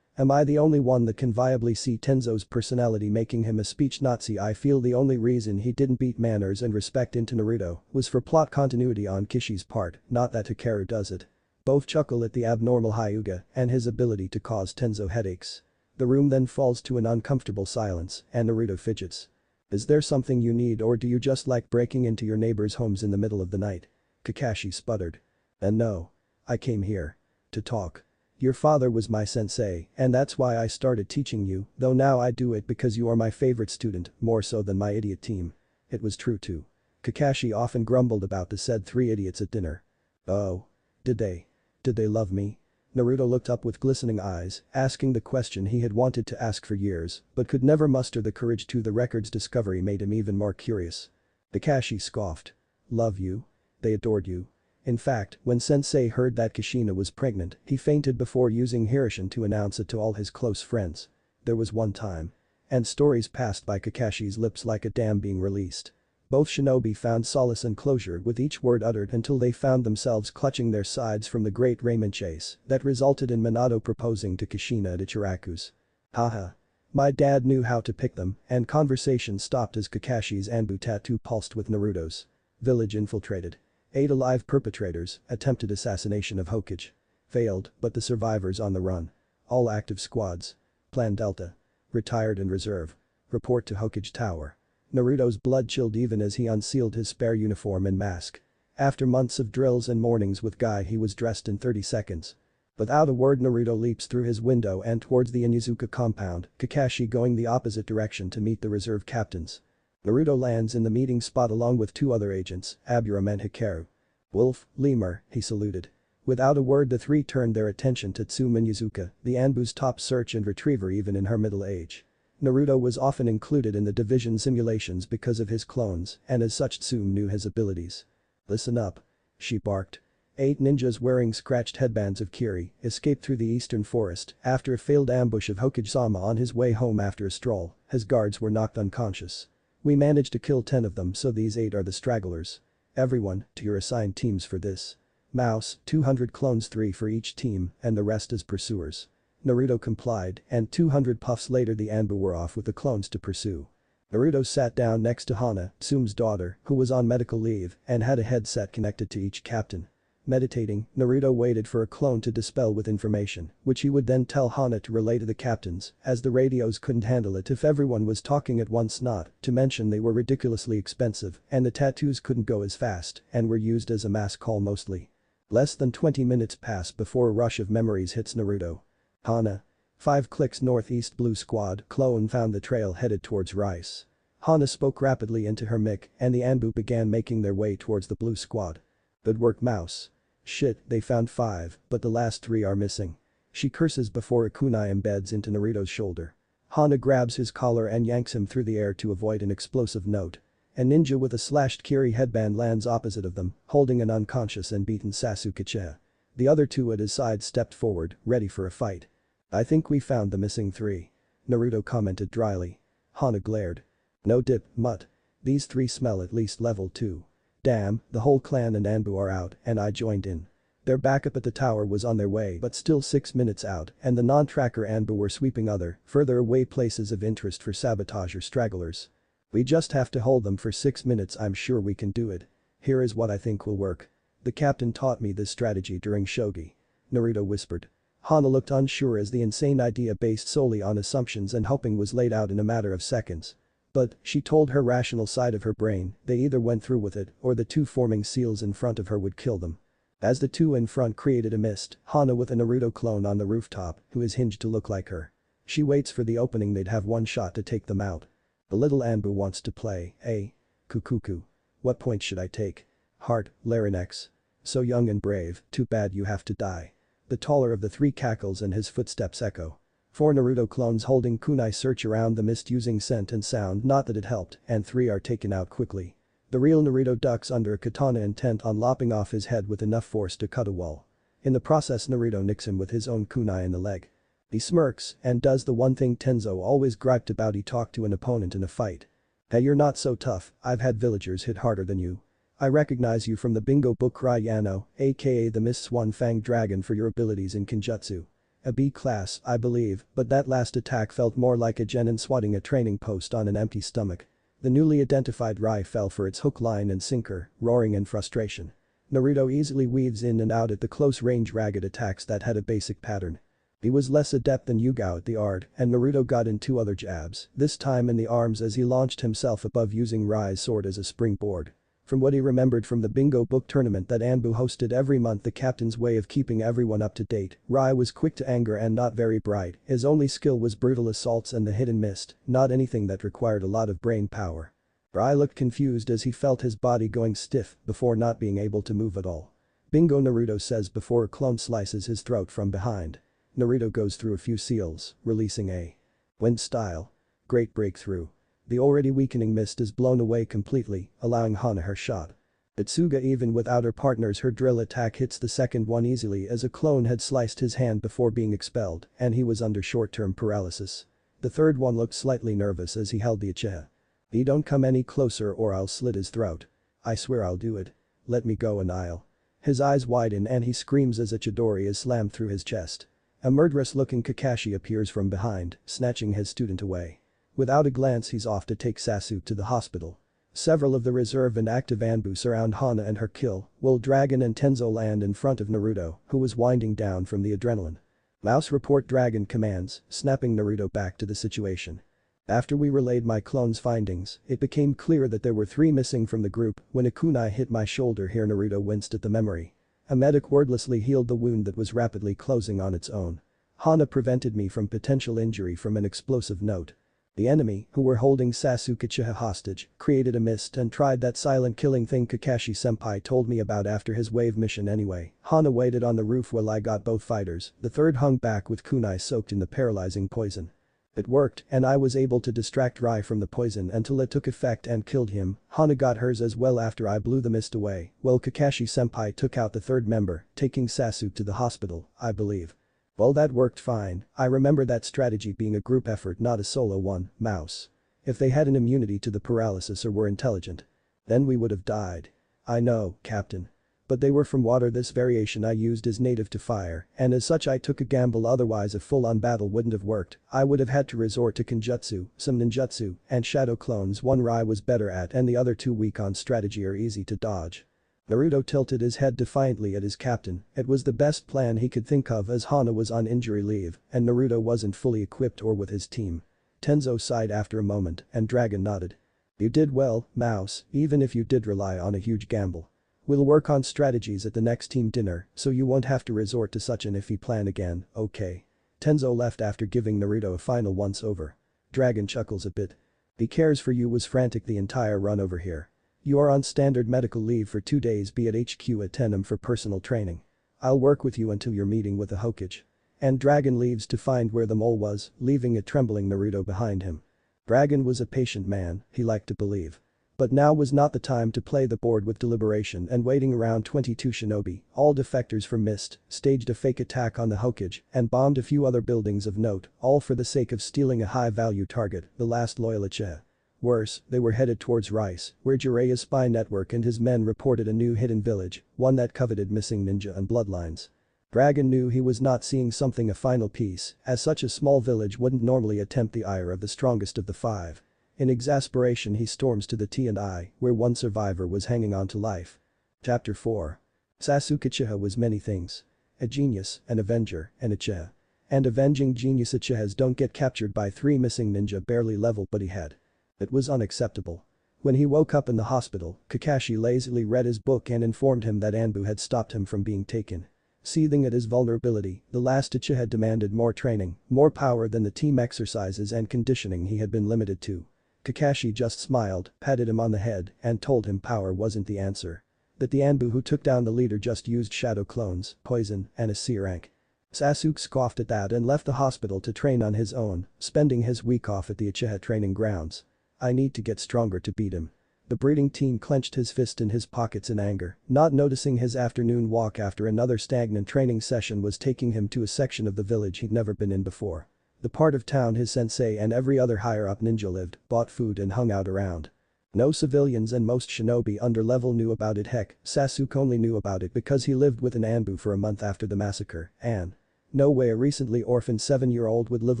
Am I the only one that can viably see Tenzo's personality making him a speech Nazi? I feel the only reason he didn't beat manners and respect into Naruto was for plot continuity on Kishi's part, not that Hikaru does it. Both chuckle at the abnormal Hyuga and his ability to cause Tenzo headaches. The room then falls to an uncomfortable silence and Naruto fidgets. Is there something you need, or do you just like breaking into your neighbors' homes in the middle of the night? Kakashi sputtered. And no. I came here. To talk. Your father was my sensei, and that's why I started teaching you, though now I do it because you are my favorite student, more so than my idiot team. It was true too. Kakashi often grumbled about the said 3 idiots at dinner. Oh. Did they? Did they love me? Naruto looked up with glistening eyes, asking the question he had wanted to ask for years, but could never muster the courage to. The record's discovery made him even more curious. Kakashi scoffed. Love you? They adored you. In fact, when Sensei heard that Kushina was pregnant, he fainted before using Hirishin to announce it to all his close friends. There was one time. And stories passed by Kakashi's lips like a dam being released. Both shinobi found solace and closure with each word uttered until they found themselves clutching their sides from the great Raymond chase that resulted in Minato proposing to Kushina at Ichiraku's. Haha. My dad knew how to pick them, and conversation stopped as Kakashi's Anbu tattoo pulsed with Naruto's. Village infiltrated. 8 alive perpetrators, attempted assassination of Hokage. Failed, but the survivors on the run. All active squads. Plan Delta. Retired and reserve. Report to Hokage Tower. Naruto's blood chilled even as he unsealed his spare uniform and mask. After months of drills and mornings with Guy, he was dressed in 30 seconds. Without a word, Naruto leaps through his window and towards the Inuzuka compound, Kakashi going the opposite direction to meet the reserve captains. Naruto lands in the meeting spot along with 2 other agents, Aburame and Hikaru. Wolf, Lemur, he saluted. Without a word, the 3 turned their attention to Tsume Inuzuka, the Anbu's top search and retriever even in her middle age. Naruto was often included in the division simulations because of his clones, and as such Tsume knew his abilities. Listen up. She barked. 8 ninjas wearing scratched headbands of Kiri escaped through the eastern forest after a failed ambush of Hokage-sama on his way home after a stroll. His guards were knocked unconscious. We managed to kill 10 of them, so these 8 are the stragglers. Everyone, to your assigned teams for this. Mouse, 200 clones, 3 for each team, and the rest as pursuers. Naruto complied, and 200 puffs later the Anbu were off with the clones to pursue. Naruto sat down next to Hana, Tsume's daughter, who was on medical leave and had a headset connected to each captain. Meditating, Naruto waited for a clone to dispel with information, which he would then tell Hana to relay to the captains, as the radios couldn't handle it if everyone was talking at once, not to mention they were ridiculously expensive and the tattoos couldn't go as fast and were used as a mass call mostly. Less than 20 minutes pass before a rush of memories hits Naruto. Hana. 5 clicks northeast, blue squad clone found the trail headed towards Rice. Hana spoke rapidly into her mic and the Anbu began making their way towards the blue squad. Good work, Mouse. Shit, they found 5, but the last 3 are missing. She curses before a kunai embeds into Naruto's shoulder. Hana grabs his collar and yanks him through the air to avoid an explosive note. A ninja with a slashed Kiri headband lands opposite of them, holding an unconscious and beaten Sasuke. The other 2 at his side stepped forward, ready for a fight. I think we found the missing 3. Naruto commented dryly. Hana glared. No dip, mutt. These 3 smell at least level 2. Damn, the whole clan and Anbu are out, and I joined in. Their backup at the tower was on their way but still 6 minutes out, and the non-tracker Anbu were sweeping other, further away places of interest for sabotage or stragglers. We just have to hold them for 6 minutes. I'm sure we can do it. Here is what I think will work. The captain taught me this strategy during shogi. Naruto whispered. Hana looked unsure as the insane idea based solely on assumptions and hoping was laid out in a matter of seconds. But, she told her rational side of her brain, they either went through with it or the 2 forming seals in front of her would kill them. As the 2 in front created a mist, Hana with a Naruto clone on the rooftop, who is hinged to look like her. She waits for the opening. They'd have one shot to take them out. The little Anbu wants to play, eh? Kukuku. What point should I take? Heart, larynx. So young and brave, too bad you have to die. The taller of the three cackles and his footsteps echo. Four Naruto clones holding kunai search around the mist using scent and sound, not that it helped, and three are taken out quickly. The real Naruto ducks under a katana intent on lopping off his head with enough force to cut a wall. In the process Naruto nicks him with his own kunai in the leg. He smirks and does the one thing Tenzo always griped about: he talked to an opponent in a fight. Hey, you're not so tough, I've had villagers hit harder than you. I recognize you from the bingo book Cry Yano, aka the Mist's one-fanged dragon, for your abilities in Kenjutsu. A B class, I believe, but that last attack felt more like a genin swatting a training post on an empty stomach. The newly identified Rai fell for its hook, line and sinker, roaring in frustration. Naruto easily weaves in and out at the close-range ragged attacks that had a basic pattern. He was less adept than Yugao at the art, and Naruto got in two other jabs, this time in the arms as he launched himself above using Rai's sword as a springboard. From what he remembered from the bingo book tournament that Anbu hosted every month, the captain's way of keeping everyone up to date, Rai was quick to anger and not very bright. His only skill was brutal assaults and the hit and missed, not anything that required a lot of brain power. Rai looked confused as he felt his body going stiff before not being able to move at all. Bingo, Naruto says before a clone slices his throat from behind. Naruto goes through a few seals, releasing a wind style. Great breakthrough. The already weakening mist is blown away completely, allowing Hana her shot. Itsuga, even without her partners, her drill attack hits the second one easily as a clone had sliced his hand before being expelled and he was under short-term paralysis. The third one looked slightly nervous as he held the Uchiha. "He don't come any closer or I'll slit his throat. I swear I'll do it. Let me go and I'll." His eyes widen and he screams as a Chidori is slammed through his chest. A murderous-looking Kakashi appears from behind, snatching his student away. Without a glance he's off to take Sasuke to the hospital. Several of the reserve and active Anbu surround Hana and her kill, while Dragon and Tenzo land in front of Naruto, who was winding down from the adrenaline. "Mouse, report," Dragon commands, snapping Naruto back to the situation. "After we relayed my clone's findings, it became clear that there were three missing from the group when a kunai hit my shoulder here." Naruto winced at the memory. A medic wordlessly healed the wound that was rapidly closing on its own. "Hana prevented me from potential injury from an explosive note. The enemy, who were holding Sasuke Uchiha hostage, created a mist and tried that silent killing thing Kakashi-senpai told me about after his wave mission anyway." Hana waited on the roof while I got both fighters. The third hung back with kunai soaked in the paralyzing poison. It worked, and I was able to distract Rai from the poison until it took effect and killed him. Hana got hers as well after I blew the mist away, while Kakashi-senpai took out the third member, taking Sasuke to the hospital, I believe. Well, that worked fine. I remember that strategy being a group effort, not a solo one, Mouse. If they had an immunity to the paralysis or were intelligent, then we would have died. I know, Captain. But they were from water. This variation I used is native to fire, and as such I took a gamble, otherwise a full-on battle wouldn't have worked. I would have had to resort to Kenjutsu, some ninjutsu, and shadow clones. One Rai was better at and the other two weak on strategy or easy to dodge. Naruto tilted his head defiantly at his captain. It was the best plan he could think of as Hana was on injury leave and Naruto wasn't fully equipped or with his team. Tenzo sighed after a moment and Dragon nodded. "You did well, Mouse, even if you did rely on a huge gamble. We'll work on strategies at the next team dinner so you won't have to resort to such an iffy plan again, okay?" Tenzo left after giving Naruto a final once-over. Dragon chuckles a bit. "He cares for you, was frantic the entire run over here. You are on standard medical leave for 2 days. Be at HQ at 10 am for personal training. I'll work with you until your meeting with the Hokage." And Dragon leaves to find where the mole was, leaving a trembling Naruto behind him. Dragon was a patient man, he liked to believe. But now was not the time to play the board with deliberation and waiting around. 22 shinobi, all defectors from Mist, staged a fake attack on the Hokage and bombed a few other buildings of note, all for the sake of stealing a high-value target, the last loyal Uchiha. Worse, they were headed towards Rice, where Jiraiya's spy network and his men reported a new hidden village, one that coveted missing ninja and bloodlines. Dragon knew he was not seeing something, a final piece, as such a small village wouldn't normally attempt the ire of the strongest of the five. In exasperation he storms to the T&I, where one survivor was hanging on to life. Chapter 4. Sasuke Uchiha was many things. A genius, an avenger, an Uchiha. And avenging genius Uchihas don't get captured by 3 missing ninja barely level, but he had. It was unacceptable. When he woke up in the hospital, Kakashi lazily read his book and informed him that Anbu had stopped him from being taken. Seething at his vulnerability, the last Uchiha had demanded more training, more power than the team exercises and conditioning he had been limited to. Kakashi just smiled, patted him on the head, and told him power wasn't the answer. That the Anbu who took down the leader just used shadow clones, poison, and a C rank. Sasuke scoffed at that and left the hospital to train on his own, spending his week off at the Uchiha training grounds. I need to get stronger to beat him. The breeding teen clenched his fist in his pockets in anger, not noticing his afternoon walk after another stagnant training session was taking him to a section of the village he'd never been in before. The part of town his sensei and every other higher-up ninja lived, bought food and hung out around. No civilians and most shinobi under level knew about it. Heck, Sasuke only knew about it because he lived with an Anbu for a month after the massacre, and no way a recently orphaned 7-year-old would live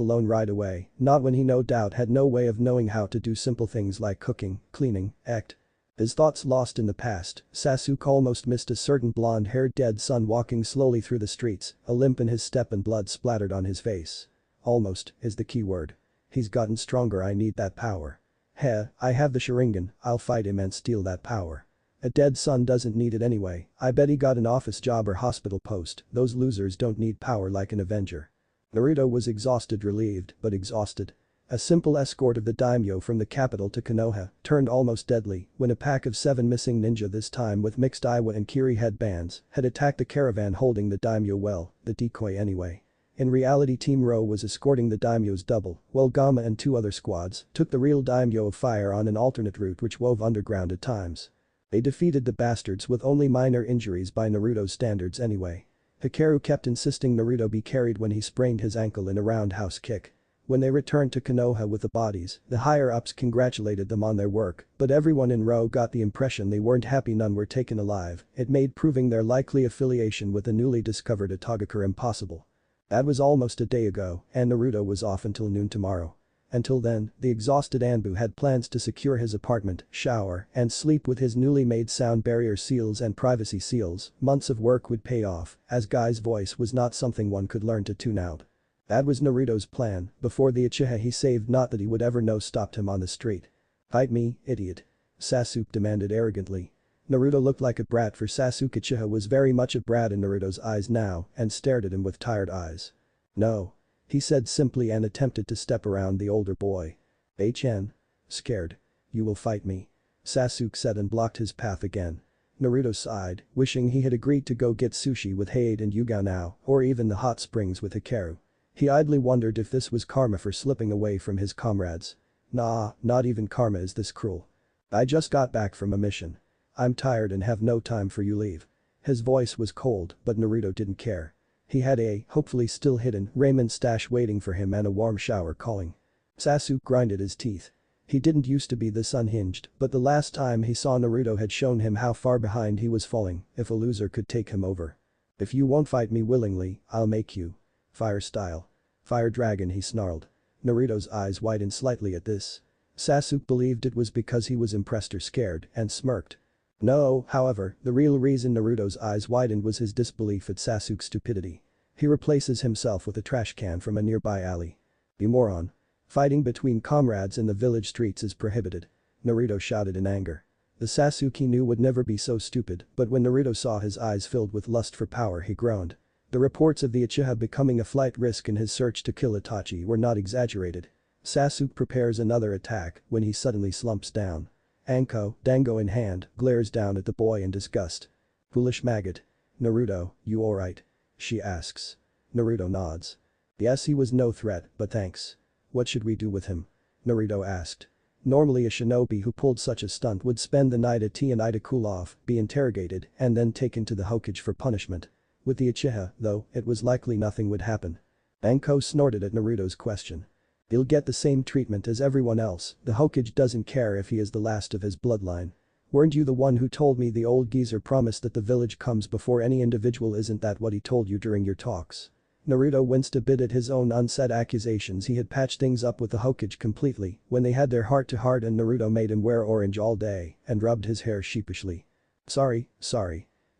alone right away, not when he no doubt had no way of knowing how to do simple things like cooking, cleaning, act. His thoughts lost in the past, Sasuke almost missed a certain blonde-haired dead son walking slowly through the streets, a limp in his step and blood splattered on his face. Almost is the key word. He's gotten stronger. I need that power. Heh, I have the Sharingan, I'll fight him and steal that power. A dead son doesn't need it anyway, I bet he got an office job or hospital post, those losers don't need power like an Avenger. Naruto was exhausted, relieved, but exhausted. A simple escort of the daimyo from the capital to Konoha turned almost deadly when a pack of 7 missing ninja, this time with mixed Iwa and Kiri headbands, had attacked the caravan holding the daimyo, well, the decoy anyway. In reality Team Ro was escorting the daimyo's double, while Gamma and 2 other squads took the real daimyo of fire on an alternate route which wove underground at times. They defeated the bastards with only minor injuries by Naruto's standards anyway. Hikaru kept insisting Naruto be carried when he sprained his ankle in a roundhouse kick. When they returned to Konoha with the bodies, the higher-ups congratulated them on their work, but everyone in Ro got the impression they weren't happy none were taken alive. It made proving their likely affiliation with the newly discovered Otogakure impossible. That was almost a day ago, and Naruto was off until noon tomorrow. Until then, the exhausted Anbu had plans to secure his apartment, shower, and sleep with his newly made sound barrier seals and privacy seals. Months of work would pay off, as Guy's voice was not something one could learn to tune out. That was Naruto's plan. Before the Uchiha he saved not that he would ever know stopped him on the street. "Fight me, idiot," Sasuke demanded arrogantly. Naruto looked like a brat for Sasuke. Uchiha was very much a brat in Naruto's eyes now and stared at him with tired eyes. "No," he said simply and attempted to step around the older boy. "HN? Scared? You will fight me," Sasuke said and blocked his path again. Naruto sighed, wishing he had agreed to go get sushi with Hade and Yugao now, or even the hot springs with Hikaru. He idly wondered if this was karma for slipping away from his comrades. Nah, not even karma is this cruel. "I just got back from a mission. I'm tired and have no time for you, leave." His voice was cold, but Naruto didn't care. He had a, hopefully still hidden, ramen stash waiting for him and a warm shower calling. Sasuke grinded his teeth. He didn't used to be this unhinged, but the last time he saw Naruto had shown him how far behind he was falling if a loser could take him over. "If you won't fight me willingly, I'll make you. Fire style. Fire dragon," he snarled. Naruto's eyes widened slightly at this. Sasuke believed it was because he was impressed or scared and smirked. No, however, the real reason Naruto's eyes widened was his disbelief at Sasuke's stupidity. He replaces himself with a trash can from a nearby alley. "You moron. Fighting between comrades in the village streets is prohibited," Naruto shouted in anger. The Sasuke he knew would never be so stupid, but when Naruto saw his eyes filled with lust for power he groaned. The reports of the Uchiha becoming a flight risk in his search to kill Itachi were not exaggerated. Sasuke prepares another attack when he suddenly slumps down. Anko, dango in hand, glares down at the boy in disgust. "Foolish maggot. Naruto, you alright?" she asks. Naruto nods. Yes, he was no threat, but thanks. "What should we do with him?" Naruto asked. Normally a shinobi who pulled such a stunt would spend the night at tea and Ida cool off, be interrogated, and then taken to the Hokage for punishment. With the Uchiha, though, it was likely nothing would happen. Anko snorted at Naruto's question. "He'll get the same treatment as everyone else, the Hokage doesn't care if he is the last of his bloodline. Weren't you the one who told me the old geezer promised that the village comes before any individual? Isn't that what he told you during your talks?" Naruto winced a bit at his own unsaid accusations. He had patched things up with the Hokage completely when they had their heart-to-heart and Naruto made him wear orange all day and rubbed his hair sheepishly. Sorry.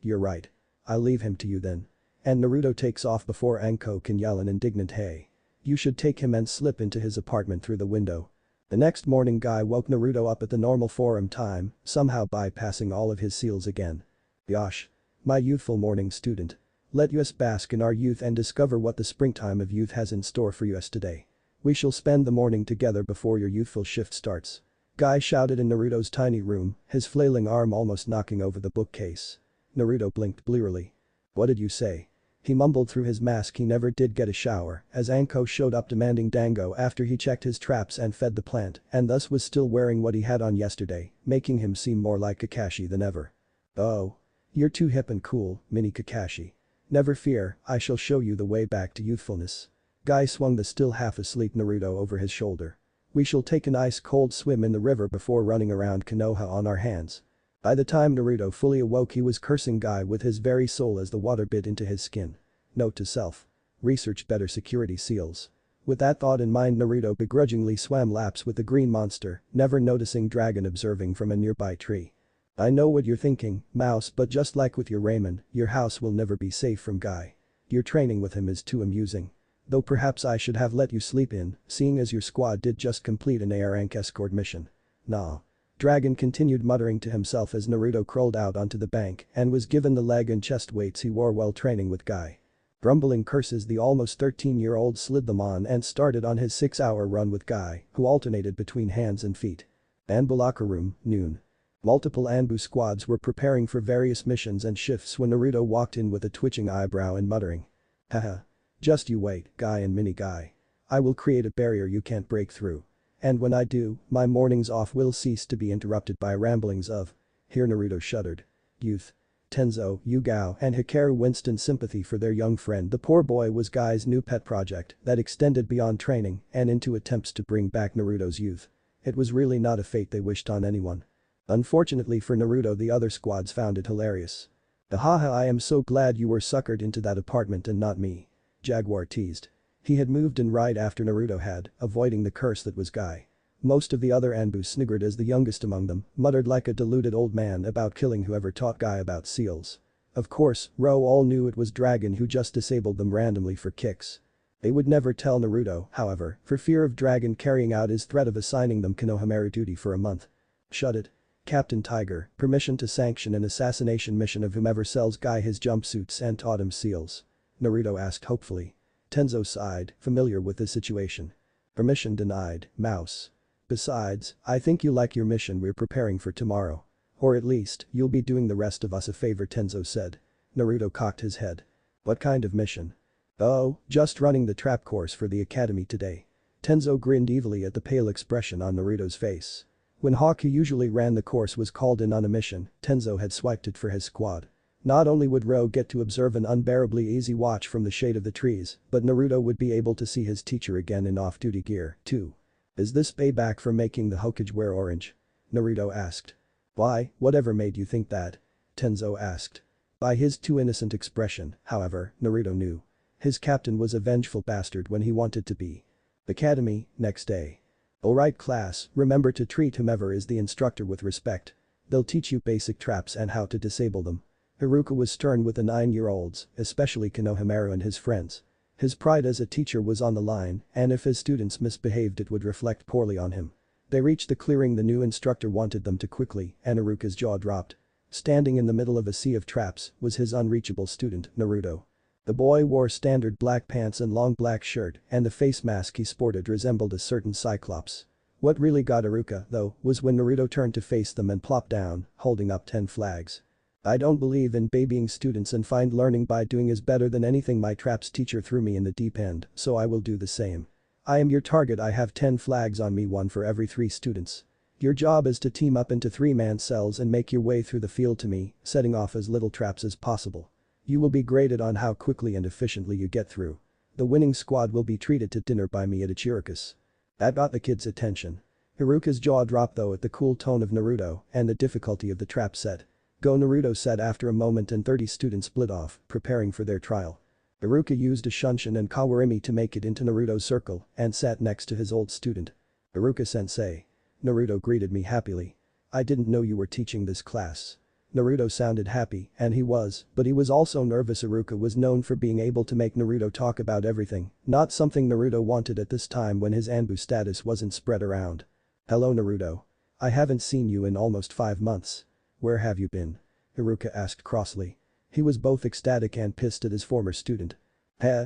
You're right. I'll leave him to you then." And Naruto takes off before Anko can yell an indignant "Hey. You should take him," and slip into his apartment through the window. The next morning Guy woke Naruto up at the normal forum time, somehow bypassing all of his seals again. "Yosh. My youthful morning student. Let us bask in our youth and discover what the springtime of youth has in store for us today. We shall spend the morning together before your youthful shift starts. Guy shouted in Naruto's tiny room, his flailing arm almost knocking over the bookcase. Naruto blinked blearily. "What did you say?" He mumbled through his mask he never did get a shower as Anko showed up demanding dango after he checked his traps and fed the plant and thus was still wearing what he had on yesterday, making him seem more like Kakashi than ever. "Oh. You're too hip and cool, mini Kakashi. Never fear, I shall show you the way back to youthfulness." Guy swung the still half-asleep Naruto over his shoulder. "We shall take an ice-cold swim in the river before running around Konoha on our hands." By the time Naruto fully awoke he was cursing Guy with his very soul as the water bit into his skin. Note to self. Research better security seals. With that thought in mind Naruto begrudgingly swam laps with the green monster, never noticing Dragon observing from a nearby tree. "I know what you're thinking, Mouse, but just like with your Raymond, your house will never be safe from Guy. Your training with him is too amusing. Though perhaps I should have let you sleep in, seeing as your squad did just complete an AR rank escort mission. Nah." Dragon continued muttering to himself as Naruto crawled out onto the bank and was given the leg and chest weights he wore while training with Guy. Grumbling curses the almost 13-year-old slid them on and started on his 6-hour run with Guy, who alternated between hands and feet. Anbu locker room, noon. Multiple Anbu squads were preparing for various missions and shifts when Naruto walked in with a twitching eyebrow and muttering. "Haha. Just you wait, Guy and Mini Guy. I will create a barrier you can't break through. And when I do, my mornings off will cease to be interrupted by ramblings of." Here Naruto shuddered. Youth. Tenzo, Yugao and Hikaru winced in sympathy for their young friend. The poor boy was Guy's new pet project that extended beyond training and into attempts to bring back Naruto's youth. It was really not a fate they wished on anyone. Unfortunately for Naruto the other squads found it hilarious. "Haha, I am so glad you were suckered into that apartment and not me," Jaguar teased. He had moved in right after Naruto had, avoiding the curse that was Guy. Most of the other Anbu sniggered as the youngest among them muttered like a deluded old man about killing whoever taught Guy about seals. Of course, Ro all knew it was Dragon who just disabled them randomly for kicks. They would never tell Naruto, however, for fear of Dragon carrying out his threat of assigning them Konohamaru duty for a month. "Shut it. Captain Tiger, permission to sanction an assassination mission of whomever sells Guy his jumpsuits and taught him seals?" Naruto asked hopefully. Tenzo sighed, familiar with the situation. "Permission denied, Mouse. Besides, I think you like your mission we're preparing for tomorrow. Or at least, you'll be doing the rest of us a favor," Tenzo said. Naruto cocked his head. "What kind of mission?" "Oh, just running the trap course for the academy today." Tenzo grinned evilly at the pale expression on Naruto's face. When Hawk, who usually ran the course, was called in on a mission, Tenzo had swiped it for his squad. Not only would Ro get to observe an unbearably easy watch from the shade of the trees, but Naruto would be able to see his teacher again in off-duty gear, too. "Is this payback for making the Hokage wear orange?" Naruto asked. "Why, whatever made you think that?" Tenzo asked. By his too innocent expression, however, Naruto knew. His captain was a vengeful bastard when he wanted to be. Academy, next day. "Alright class, remember to treat whomever is the instructor with respect. They'll teach you basic traps and how to disable them." Haruka was stern with the 9-year-olds, especially Konohamaru and his friends. His pride as a teacher was on the line, and if his students misbehaved it would reflect poorly on him. They reached the clearing the new instructor wanted them to quickly, and Haruka's jaw dropped. Standing in the middle of a sea of traps was his unreachable student, Naruto. The boy wore standard black pants and long black shirt, and the face mask he sported resembled a certain cyclops. What really got Haruka, though, was when Naruto turned to face them and plopped down, holding up 10 flags. "I don't believe in babying students and find learning by doing is better than anything. My traps teacher threw me in the deep end, so I will do the same. I am your target. I have 10 flags on me, 1 for every 3 students. Your job is to team up into 3-man cells and make your way through the field to me, setting off as little traps as possible. You will be graded on how quickly and efficiently you get through. The winning squad will be treated to dinner by me at Ichiraku's." That got the kid's attention. Haruka's jaw dropped though at the cool tone of Naruto and the difficulty of the trap set. "Go," Naruto said after a moment, and 30 students split off, preparing for their trial. Haruka used a Shunshin and Kawarimi to make it into Naruto's circle and sat next to his old student. "Haruka-sensei." Naruto greeted me happily. "I didn't know you were teaching this class." Naruto sounded happy, and he was, but he was also nervous. Haruka was known for being able to make Naruto talk about everything, not something Naruto wanted at this time when his Anbu status wasn't spread around. "Hello Naruto. I haven't seen you in almost 5 months. Where have you been?" Haruka asked crossly. He was both ecstatic and pissed at his former student.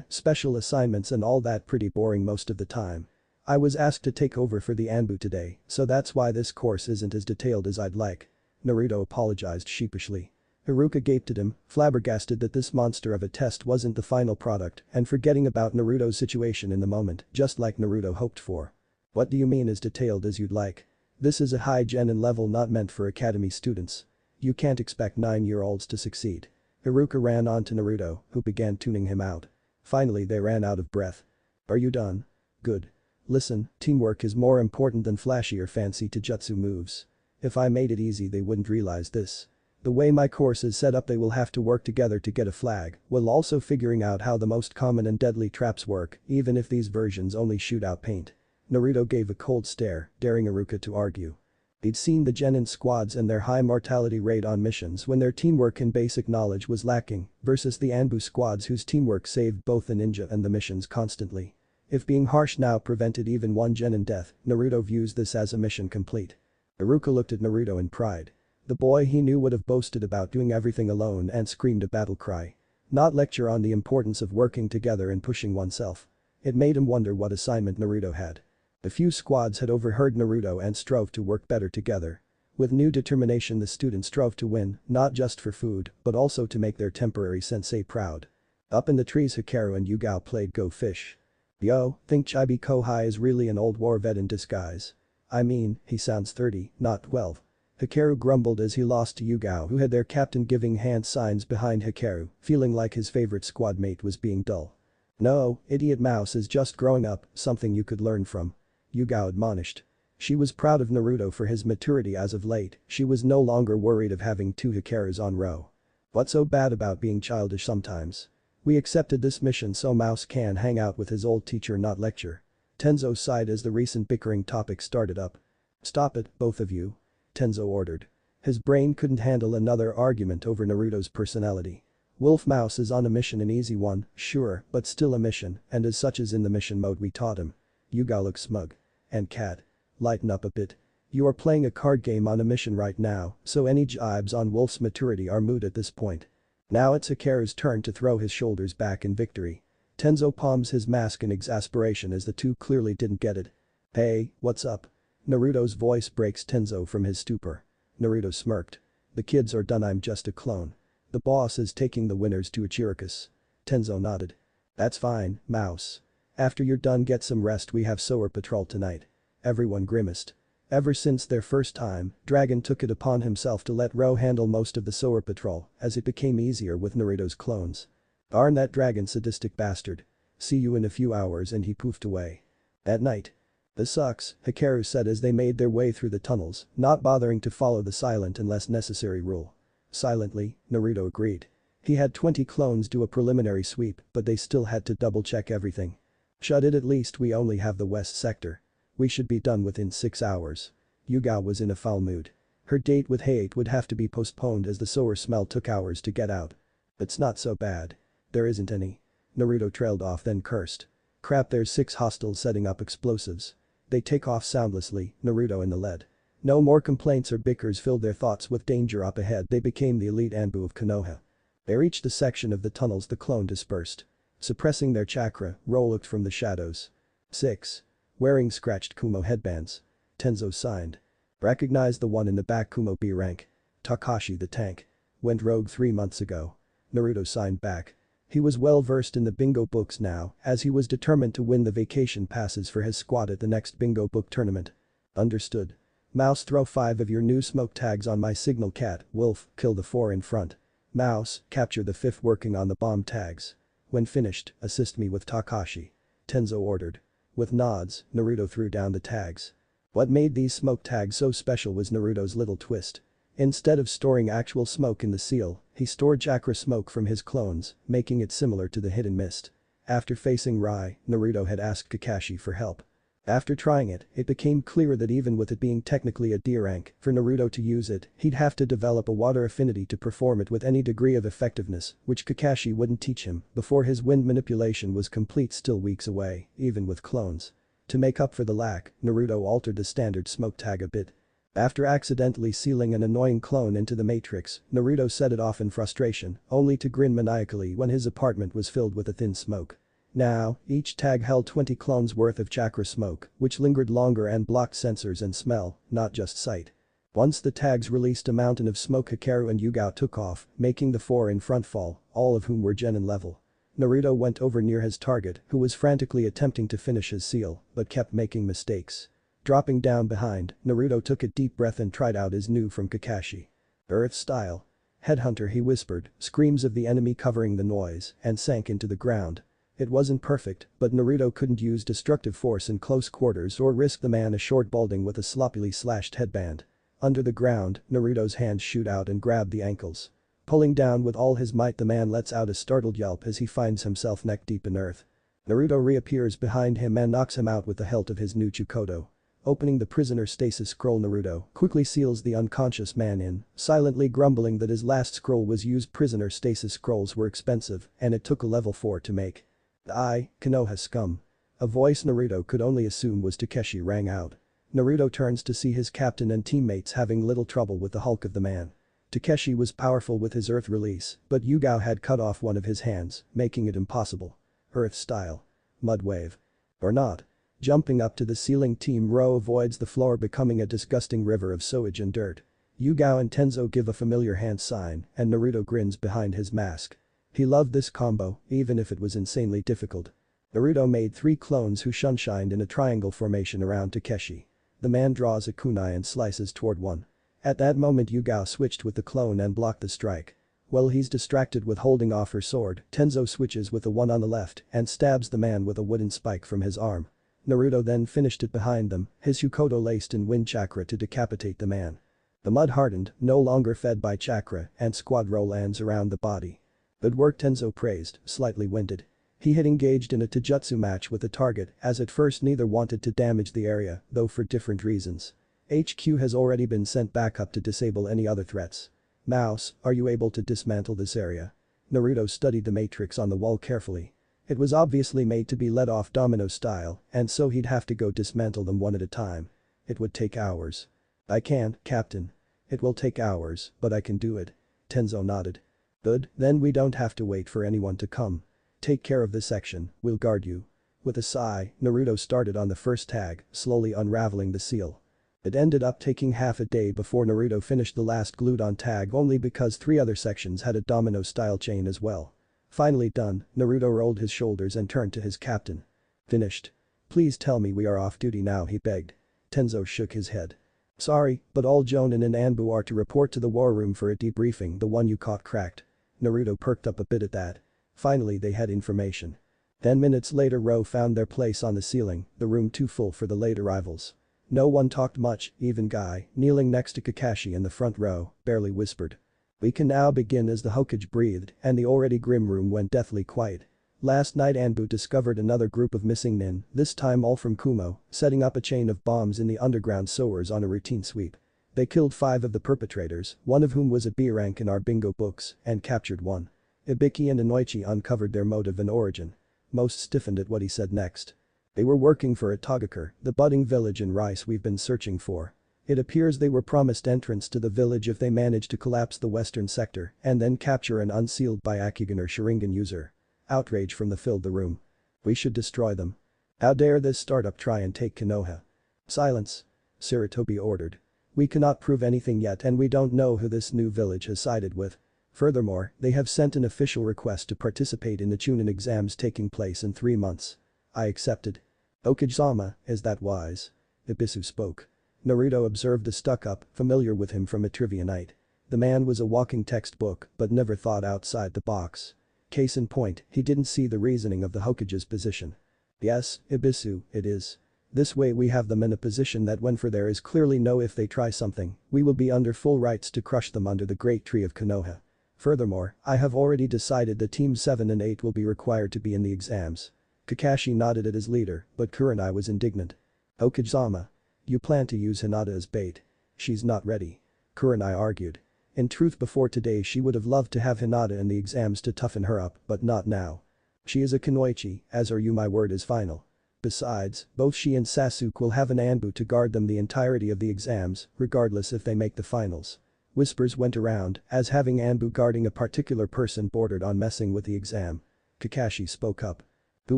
"Special assignments and all that, pretty boring most of the time. I was asked to take over for the Anbu today, so that's why this course isn't as detailed as I'd like. Naruto apologized sheepishly. Haruka gaped at him, flabbergasted that this monster of a test wasn't the final product and forgetting about Naruto's situation in the moment, just like Naruto hoped for. What do you mean as detailed as you'd like? This is a high genin level not meant for academy students. You can't expect 9-year-olds to succeed. Haruka ran on to Naruto, who began tuning him out. Finally they ran out of breath. Are you done? Good. Listen, teamwork is more important than flashy or fancy taijutsu moves. If I made it easy they wouldn't realize this. The way my course is set up they will have to work together to get a flag, while also figuring out how the most common and deadly traps work, even if these versions only shoot out paint. Naruto gave a cold stare, daring Haruka to argue. He'd seen the genin squads and their high mortality rate on missions when their teamwork and basic knowledge was lacking, versus the Anbu squads whose teamwork saved both the ninja and the missions constantly. If being harsh now prevented even one genin death, Naruto views this as a mission complete. Haruka looked at Naruto in pride. The boy he knew would have boasted about doing everything alone and screamed a battle cry. Not lecture on the importance of working together and pushing oneself. It made him wonder what assignment Naruto had. A few squads had overheard Naruto and strove to work better together. With new determination the students strove to win, not just for food, but also to make their temporary sensei proud. Up in the trees Hikaru and Yugao played Go Fish. Yo, think Chibi Kohai is really an old war vet in disguise. I mean, he sounds 30, not 12. Hikaru grumbled as he lost to Yugao who had their captain giving hand signs behind Hikaru, feeling like his favorite squad mate was being dull. No, idiot mouse is just growing up, something you could learn from. Yugao admonished. She was proud of Naruto for his maturity as of late, she was no longer worried of having 2 Hikarus on row. What's so bad about being childish sometimes? We accepted this mission so Mouse can hang out with his old teacher not lecture. Tenzo sighed as the recent bickering topic started up. Stop it, both of you. Tenzo ordered. His brain couldn't handle another argument over Naruto's personality. Wolf Mouse is on a mission, an easy one, sure, but still a mission, and as such is in the mission mode we taught him. Yugao looked smug. And Cat. Lighten up a bit. You are playing a card game on a mission right now, so any jibes on Wolf's maturity are moot at this point. Now it's Hikaru's turn to throw his shoulders back in victory. Tenzo palms his mask in exasperation as the two clearly didn't get it. Hey, what's up? Naruto's voice breaks Tenzo from his stupor. Naruto smirked. The kids are done, I'm just a clone. The boss is taking the winners to Ichirikus. Tenzo nodded. That's fine, Mouse. After you're done get some rest, we have Sower Patrol tonight. Everyone grimaced. Ever since their first time, Dragon took it upon himself to let Ro handle most of the Sower Patrol as it became easier with Naruto's clones. Darn that Dragon, sadistic bastard. See you in a few hours, and he poofed away. At night. This sucks, Hikaru said as they made their way through the tunnels, not bothering to follow the silent unless necessary rule. Silently, Naruto agreed. He had 20 clones do a preliminary sweep, but they still had to double-check everything. Shut it, at least we only have the west sector. We should be done within 6 hours. Yugao was in a foul mood. Her date with Hate would have to be postponed as the sour smell took hours to get out. It's not so bad. There isn't any. Naruto trailed off, then cursed. Crap, there's 6 hostiles setting up explosives. They take off soundlessly, Naruto in the lead. No more complaints or bickers filled their thoughts with danger up ahead. They became the elite Anbu of Konoha. They reached a section of the tunnels the clone dispersed. Suppressing their chakra, Ro looked from the shadows. 6. Wearing scratched Kumo headbands. Tenzo signed. Recognized the one in the back, Kumo B rank. Takashi the tank. Went rogue 3 months ago. Naruto signed back. He was well versed in the bingo books now, as he was determined to win the vacation passes for his squad at the next bingo book tournament. Understood. Mouse, throw 5 of your new smoke tags on my signal. Cat, Wolf, kill the 4 in front. Mouse, capture the 5th working on the bomb tags. When finished, assist me with Takashi. Tenzo ordered. With nods, Naruto threw down the tags. What made these smoke tags so special was Naruto's little twist. Instead of storing actual smoke in the seal, he stored chakra smoke from his clones, making it similar to the hidden mist. After facing Rai, Naruto had asked Kakashi for help. After trying it, it became clear that even with it being technically a D rank, for Naruto to use it, he'd have to develop a water affinity to perform it with any degree of effectiveness, which Kakashi wouldn't teach him before his wind manipulation was complete, still weeks away, even with clones. To make up for the lack, Naruto altered the standard smoke tag a bit. After accidentally sealing an annoying clone into the matrix, Naruto set it off in frustration, only to grin maniacally when his apartment was filled with a thin smoke. Now, each tag held 20 clones worth of chakra smoke, which lingered longer and blocked sensors and smell, not just sight. Once the tags released a mountain of smoke, Hikaru and Yugao took off, making the four in front fall, all of whom were genin level. Naruto went over near his target, who was frantically attempting to finish his seal, but kept making mistakes. Dropping down behind, Naruto took a deep breath and tried out his new from Kakashi. Earth style. Headhunter, he whispered, screams of the enemy covering the noise, and sank into the ground. It wasn't perfect, but Naruto couldn't use destructive force in close quarters or risk the man a short balding with a sloppily slashed headband. Under the ground, Naruto's hands shoot out and grab the ankles. Pulling down with all his might, the man lets out a startled yelp as he finds himself neck deep in earth. Naruto reappears behind him and knocks him out with the hilt of his new Chukodo. Opening the prisoner stasis scroll, Naruto quickly seals the unconscious man in, silently grumbling that his last scroll was used. Prisoner stasis scrolls were expensive and it took a level 4 to make. Konoha scum. A voice Naruto could only assume was Takeshi rang out. Naruto turns to see his captain and teammates having little trouble with the hulk of the man. Takeshi was powerful with his earth release, but Yugao had cut off one of his hands, making it impossible. Earth style. Mud wave. Or not. Jumping up to the ceiling, Team Ro avoids the floor, becoming a disgusting river of sewage and dirt. Yugao and Tenzo give a familiar hand sign and Naruto grins behind his mask. He loved this combo, even if it was insanely difficult. Naruto made 3 clones who shunshined in a triangle formation around Takeshi. The man draws a kunai and slices toward one. At that moment, Yugao switched with the clone and blocked the strike. While he's distracted with holding off her sword, Tenzo switches with the one on the left and stabs the man with a wooden spike from his arm. Naruto then finished it behind them, his Chukodo laced in wind chakra to decapitate the man. The mud hardened, no longer fed by chakra, and Squad Ro lands around the body. Good work, Tenzo praised, slightly winded. He had engaged in a taijutsu match with the target, as at first neither wanted to damage the area, though for different reasons. HQ has already been sent back up to disable any other threats. Mouse, are you able to dismantle this area? Naruto studied the matrix on the wall carefully. It was obviously made to be let off domino style, and so he'd have to go dismantle them one at a time. It would take hours. I can't, Captain. It will take hours, but I can do it. Tenzo nodded. Good, then we don't have to wait for anyone to come. Take care of this section, we'll guard you. With a sigh, Naruto started on the first tag, slowly unraveling the seal. It ended up taking half a day before Naruto finished the last glued-on tag, only because 3 other sections had a domino-style chain as well. Finally done, Naruto rolled his shoulders and turned to his captain. Finished. Please tell me we are off duty now, he begged. Tenzo shook his head. Sorry, but all Jonin and Anbu are to report to the war room for a debriefing. The one you caught cracked. Naruto perked up a bit at that. Finally they had information. 10 minutes later, Ro found their place on the ceiling, the room too full for the late arrivals. No one talked much, even Guy, kneeling next to Kakashi in the front row, barely whispered. We can now begin, as the Hokage breathed and the already grim room went deathly quiet. Last night Anbu discovered another group of missing nin, this time all from Kumo, setting up a chain of bombs in the underground sewers on a routine sweep. They killed 5 of the perpetrators, one of whom was a B rank in our bingo books, and captured 1. Ibiki and Inoichi uncovered their motive and origin. Most stiffened at what he said next. They were working for Itagakure, the budding village in Rice we've been searching for. It appears they were promised entrance to the village if they managed to collapse the western sector and then capture an unsealed Byakugan or Sharingan user. Outrage from the filled the room. We should destroy them. How dare this startup try and take Konoha? Silence. Sarutobi ordered. We cannot prove anything yet and we don't know who this new village has sided with. Furthermore, they have sent an official request to participate in the Chunin exams taking place in 3 months. I accepted. Okage-sama, is that wise? Ibisu spoke. Naruto observed the stuck-up, familiar with him from a trivia night. The man was a walking textbook but never thought outside the box. Case in point, he didn't see the reasoning of the Hokage's position. Yes, Ibisu, it is. This way we have them in a position that when for there is clearly no if they try something, we will be under full rights to crush them under the great tree of Konoha. Furthermore, I have already decided that Teams 7 and 8 will be required to be in the exams. Kakashi nodded at his leader, but Kurenai was indignant. Okage-sama. You plan to use Hinata as bait. She's not ready. Kurenai argued. In truth, before today she would have loved to have Hinata in the exams to toughen her up, but not now. She is a kunoichi, as are you, my word is final. Besides, both she and Sasuke will have an Anbu to guard them the entirety of the exams, regardless if they make the finals. Whispers went around, as having Anbu guarding a particular person bordered on messing with the exam. Kakashi spoke up. Who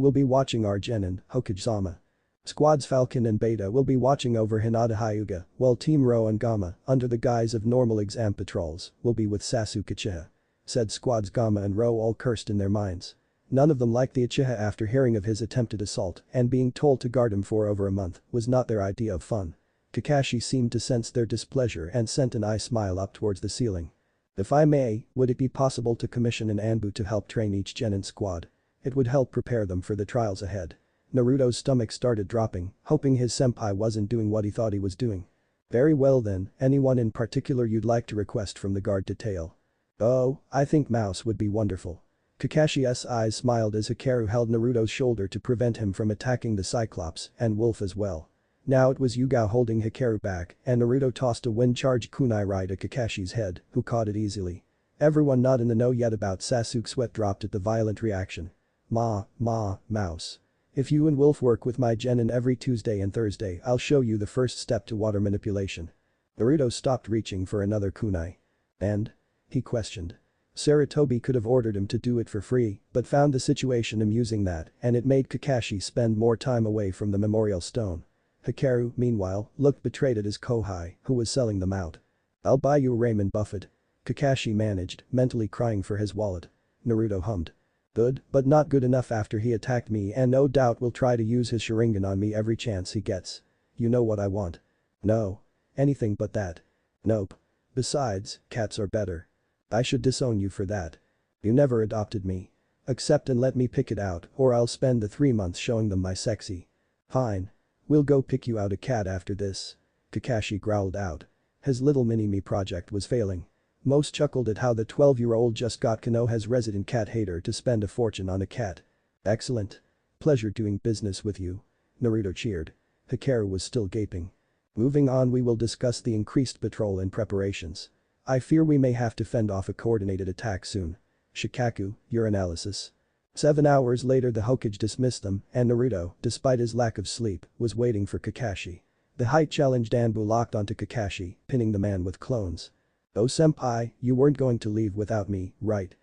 will be watching our genin, Hokage-sama? Squads Falcon and Beta will be watching over Hinata Hyuga, while Team Ro and Gamma, under the guise of normal exam patrols, will be with Sasuke Uchiha. Said squads Gamma and Ro all cursed in their minds. None of them liked the Uchiha after hearing of his attempted assault and being told to guard him for over a month was not their idea of fun. Kakashi seemed to sense their displeasure and sent an eye smile up towards the ceiling. If I may, would it be possible to commission an Anbu to help train each genin squad? It would help prepare them for the trials ahead. Naruto's stomach started dropping, hoping his senpai wasn't doing what he thought he was doing. Very well then, anyone in particular you'd like to request from the guard detail? Oh, I think Mouse would be wonderful. Kakashi's eyes smiled as Hikaru held Naruto's shoulder to prevent him from attacking the Cyclops and Wolf as well. Now it was Yugao holding Hikaru back and Naruto tossed a wind-charged kunai right at Kakashi's head, who caught it easily. Everyone not in the know yet about Sasuke's sweat dropped at the violent reaction. Mouse. If you and Wolf work with my genin every Tuesday and Thursday, I'll show you the first step to water manipulation. Naruto stopped reaching for another kunai. And? He questioned. Sarutobi could have ordered him to do it for free, but found the situation amusing that, and it made Kakashi spend more time away from the memorial stone. Hikaru, meanwhile, looked betrayed at his Kohai, who was selling them out. I'll buy you a Raymond Buffett. Kakashi managed, mentally crying for his wallet. Naruto hummed. Good, but not good enough after he attacked me and no doubt will try to use his Sharingan on me every chance he gets. You know what I want? No. Anything but that. Nope. Besides, cats are better. I should disown you for that. You never adopted me. Accept and let me pick it out or I'll spend the 3 months showing them my sexy. Fine. We'll go pick you out a cat after this. Kakashi growled out. His little mini-me project was failing. Most chuckled at how the 12-year-old just got Konoha's resident cat hater to spend a fortune on a cat. Excellent. Pleasure doing business with you. Naruto cheered. Hikaru was still gaping. Moving on, we will discuss the increased patrol and preparations. I fear we may have to fend off a coordinated attack soon. Shikaku, your analysis. 7 hours later the Hokage dismissed them and Naruto, despite his lack of sleep, was waiting for Kakashi. The height-challenged Anbu locked onto Kakashi, pinning the man with clones. Oh senpai, you weren't going to leave without me, right?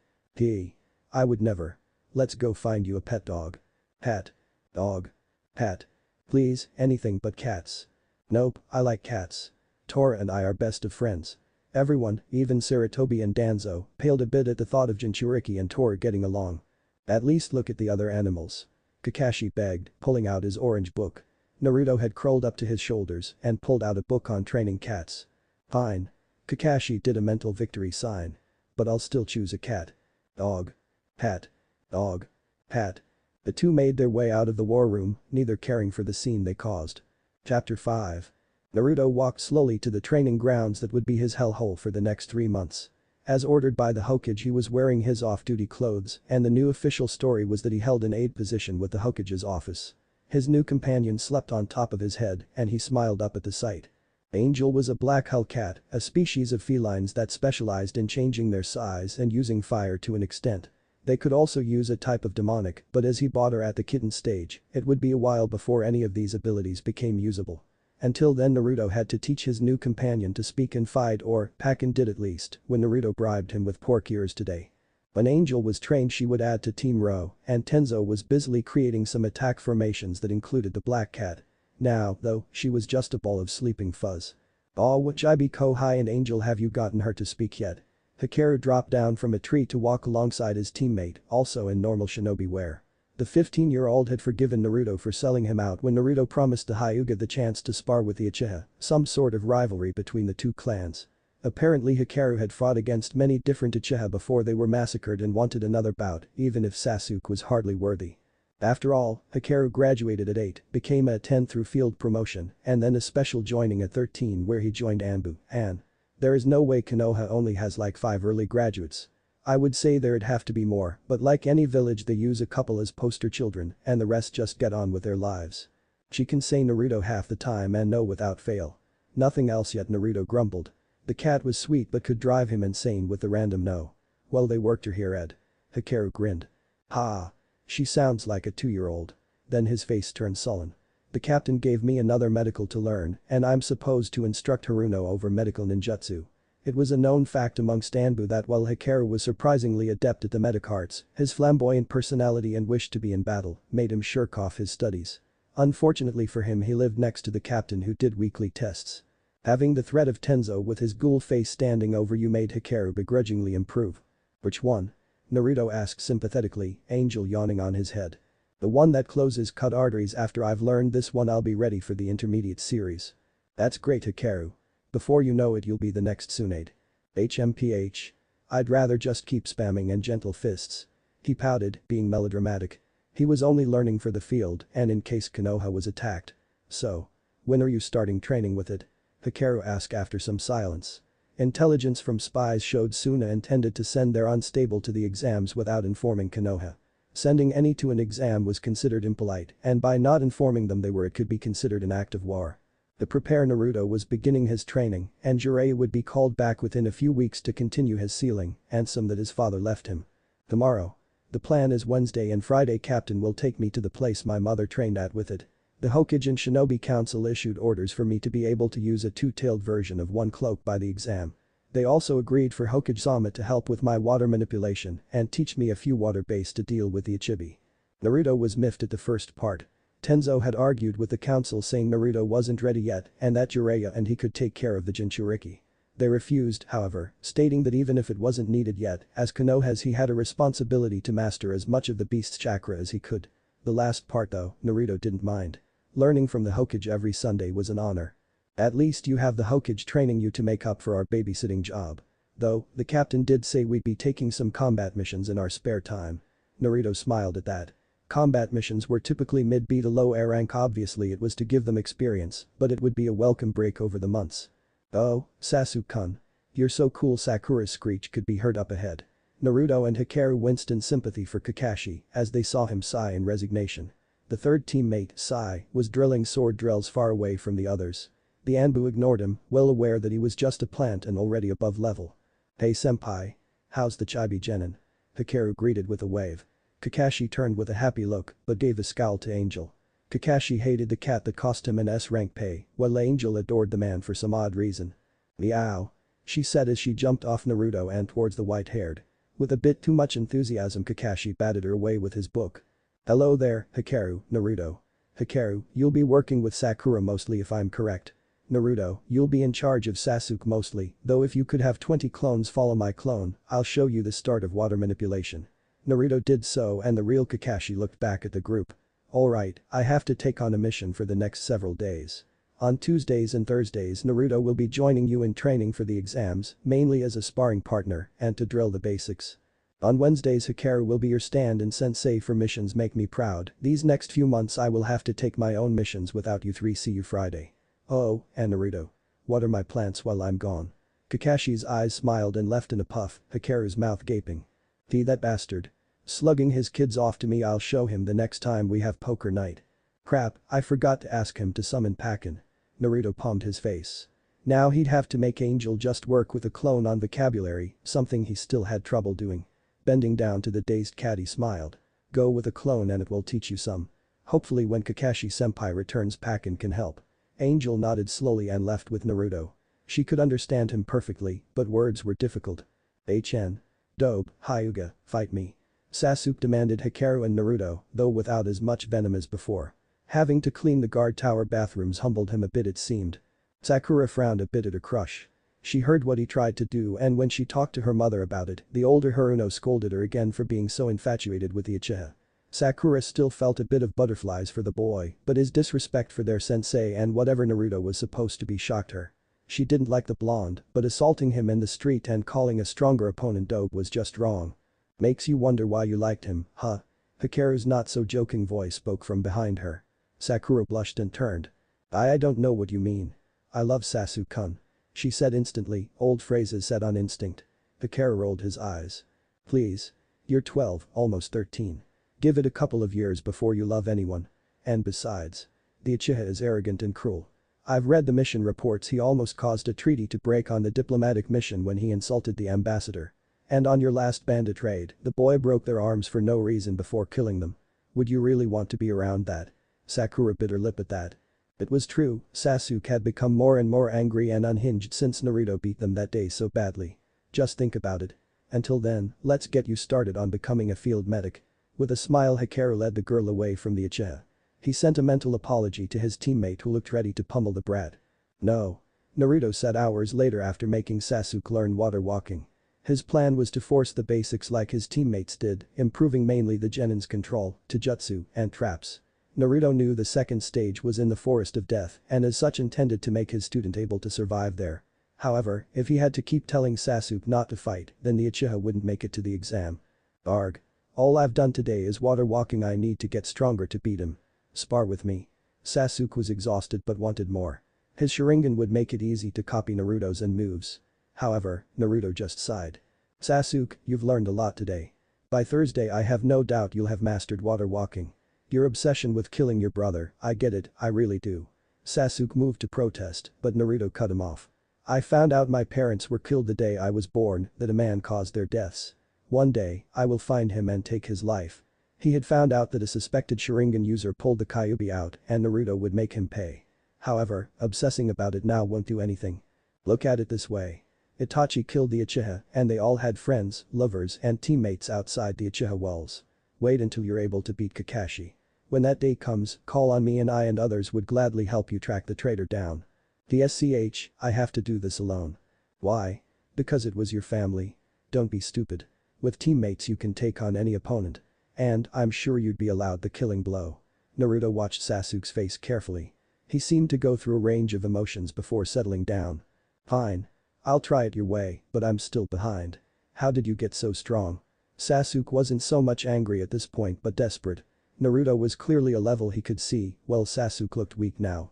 I would never. Let's go find you a pet dog. Pet. Dog. Pet. Please, anything but cats. Nope, I like cats. Tora and I are best of friends. Everyone, even Sarutobi and Danzo, paled a bit at the thought of Jinchuriki and Tora getting along. At least look at the other animals. Kakashi begged, pulling out his orange book. Naruto had crawled up to his shoulders and pulled out a book on training cats. Fine. Kakashi did a mental victory sign. But I'll still choose a cat. Dog. Pat. Dog. Pat. The two made their way out of the war room, neither caring for the scene they caused. Chapter 5. Naruto walked slowly to the training grounds that would be his hellhole for the next 3 months. As ordered by the Hokage, he was wearing his off-duty clothes and the new official story was that he held an aide position with the Hokage's office. His new companion slept on top of his head and he smiled up at the sight. Angel was a black hellcat, a species of felines that specialized in changing their size and using fire to an extent. They could also use a type of demonic, but as he bought her at the kitten stage, it would be a while before any of these abilities became usable. Until then Naruto had to teach his new companion to speak and fight or, Pakin did at least, when Naruto bribed him with pork ears today. When Angel was trained she would add to Team Ro, and Tenzo was busily creating some attack formations that included the black cat. Now, though, she was just a ball of sleeping fuzz. Aw, which Ibi Kohai and Angel, have you gotten her to speak yet? Hikaru dropped down from a tree to walk alongside his teammate, also in normal shinobi wear. The 15-year-old had forgiven Naruto for selling him out when Naruto promised the Hyuga the chance to spar with the Uchiha, some sort of rivalry between the two clans. Apparently Hikaru had fought against many different Uchiha before they were massacred and wanted another bout, even if Sasuke was hardly worthy. After all, Hikaru graduated at 8, became a 10 through field promotion, and then a special joining at 13 where he joined Anbu, and there is no way Konoha only has like 5 early graduates. I would say there'd have to be more, but like any village they use a couple as poster children and the rest just get on with their lives. She can say Naruto half the time and no without fail. Nothing else yet, Naruto grumbled. The cat was sweet but could drive him insane with the random no. Well, they worked her here, Ed. Hikaru grinned. Ha. She sounds like a 2-year-old. Then his face turned sullen. The captain gave me another medical to learn and I'm supposed to instruct Haruno over medical ninjutsu. It was a known fact amongst Anbu that while Hikaru was surprisingly adept at the medic arts, his flamboyant personality and wish to be in battle made him shirk off his studies. Unfortunately for him, he lived next to the captain who did weekly tests. Having the threat of Tenzo with his ghoul face standing over you made Hikaru begrudgingly improve. Which one? Naruto asked sympathetically, Angel yawning on his head. The one that closes cut arteries. After I've learned this one I'll be ready for the intermediate series. That's great, Hikaru. Before you know it you'll be the next Tsunade. HMPH. I'd rather just keep spamming and gentle fists. He pouted, being melodramatic. He was only learning for the field and in case Konoha was attacked. So. When are you starting training with it? Hikaru asked after some silence. Intelligence from spies showed Suna intended to send their unstable to the exams without informing Konoha. Sending any to an exam was considered impolite, and by not informing them they were it could be considered an act of war. The prepare Naruto was beginning his training, and Jiraiya would be called back within a few weeks to continue his sealing and some that his father left him. Tomorrow. The plan is Wednesday and Friday Captain will take me to the place my mother trained at with it. The Hokage and Shinobi Council issued orders for me to be able to use a two-tailed version of one cloak by the exam. They also agreed for Hokage Sama to help with my water manipulation and teach me a few water base to deal with the Ichibi. Naruto was miffed at the first part. Tenzo had argued with the council saying Naruto wasn't ready yet and that Jiraiya and he could take care of the Jinchuriki. They refused, however, stating that even if it wasn't needed yet, as Konoha he had a responsibility to master as much of the beast's chakra as he could. The last part though, Naruto didn't mind. Learning from the Hokage every Sunday was an honor. At least you have the Hokage training you to make up for our babysitting job. Though, the captain did say we'd be taking some combat missions in our spare time. Naruto smiled at that. Combat missions were typically mid-B to low A rank. Obviously it was to give them experience, but it would be a welcome break over the months. Oh, Sasuke-kun. You're so cool. Sakura's screech could be heard up ahead. Naruto and Hikaru winced in sympathy for Kakashi as they saw him sigh in resignation. The third teammate, Sai, was drilling sword drills far away from the others. The Anbu ignored him, well aware that he was just a plant and already above level. Hey senpai. How's the chibi genin? Hikaru greeted with a wave. Kakashi turned with a happy look but gave a scowl to Angel. Kakashi hated the cat that cost him an S-rank pay, while Angel adored the man for some odd reason. Meow. She said as she jumped off Naruto and towards the white-haired. With a bit too much enthusiasm Kakashi batted her away with his book. Hello there, Hikaru, Naruto. Hikaru, you'll be working with Sakura mostly if I'm correct. Naruto, you'll be in charge of Sasuke mostly, though if you could have 20 clones follow my clone, I'll show you the start of water manipulation. Naruto did so and the real Kakashi looked back at the group. Alright, I have to take on a mission for the next several days. On Tuesdays and Thursdays Naruto will be joining you in training for the exams, mainly as a sparring partner and to drill the basics. On Wednesdays Hikaru will be your stand-in sensei for missions. Make me proud, these next few months I will have to take my own missions without you three. See you Friday. Oh, and Naruto. What are my plans while I'm gone? Kakashi's eyes smiled and left in a puff, Hikaru's mouth gaping. That bastard. Slugging his kids off to me. I'll show him the next time we have poker night. Crap, I forgot to ask him to summon Pakin. Naruto palmed his face. Now he'd have to make Angel just work with a clone on vocabulary, something he still had trouble doing. Bending down to the dazed cat he smiled. Go with a clone and it will teach you some. Hopefully when Kakashi-senpai returns Pakin can help. Angel nodded slowly and left with Naruto. She could understand him perfectly, but words were difficult. HN. Dope, Hyuga, fight me. Sasuke demanded Hikaru and Naruto, though without as much venom as before. Having to clean the guard tower bathrooms humbled him a bit it seemed. Sakura frowned a bit at her crush. She heard what he tried to do and when she talked to her mother about it, the older Haruno scolded her again for being so infatuated with the Uchiha. Sakura still felt a bit of butterflies for the boy, but his disrespect for their sensei and whatever Naruto was supposed to be shocked her. She didn't like the blonde, but assaulting him in the street and calling a stronger opponent dope was just wrong. Makes you wonder why you liked him, huh? Hikaru's not-so-joking voice spoke from behind her. Sakura blushed and turned. I don't know what you mean. I love Sasuke-kun. She said instantly, old phrases said on instinct. Hikaru rolled his eyes. Please. You're 12, almost 13. Give it a couple of years before you love anyone. And besides. The Uchiha is arrogant and cruel. I've read the mission reports. He almost caused a treaty to break on the diplomatic mission when he insulted the ambassador. And on your last bandit raid, the boy broke their arms for no reason before killing them. Would you really want to be around that? Sakura bit her lip at that. It was true, Sasuke had become more and more angry and unhinged since Naruto beat them that day so badly. Just think about it. Until then, let's get you started on becoming a field medic. With a smile Hikaru led the girl away from the Uchiha. He sent a mental apology to his teammate who looked ready to pummel the brat. No. Naruto said hours later after making Sasuke learn water walking. His plan was to force the basics like his teammates did, improving mainly the genin's control, taijutsu, and traps. Naruto knew the second stage was in the Forest of Death and as such intended to make his student able to survive there. However, if he had to keep telling Sasuke not to fight, then the Uchiha wouldn't make it to the exam. Arg. All I've done today is water walking. I need to get stronger to beat him. Spar with me. Sasuke was exhausted but wanted more. His Sharingan would make it easy to copy Naruto's and moves. However, Naruto just sighed. Sasuke, you've learned a lot today. By Thursday I have no doubt you'll have mastered water walking. Your obsession with killing your brother, I get it, I really do. Sasuke moved to protest, but Naruto cut him off. I found out my parents were killed the day I was born, that a man caused their deaths. One day, I will find him and take his life. He had found out that a suspected Sharingan user pulled the Kyuubi out and Naruto would make him pay. However, obsessing about it now won't do anything. Look at it this way. Itachi killed the Uchiha and they all had friends, lovers and teammates outside the Uchiha walls. Wait until you're able to beat Kakashi. When that day comes, call on me and I and others would gladly help you track the traitor down. I have to do this alone. Why? Because it was your family. Don't be stupid. With teammates you can take on any opponent. And I'm sure you'd be allowed the killing blow. Naruto watched Sasuke's face carefully. He seemed to go through a range of emotions before settling down. Fine. I'll try it your way, but I'm still behind. How did you get so strong? Sasuke wasn't so much angry at this point but desperate. Naruto was clearly a level he could see, while Sasuke looked weak now.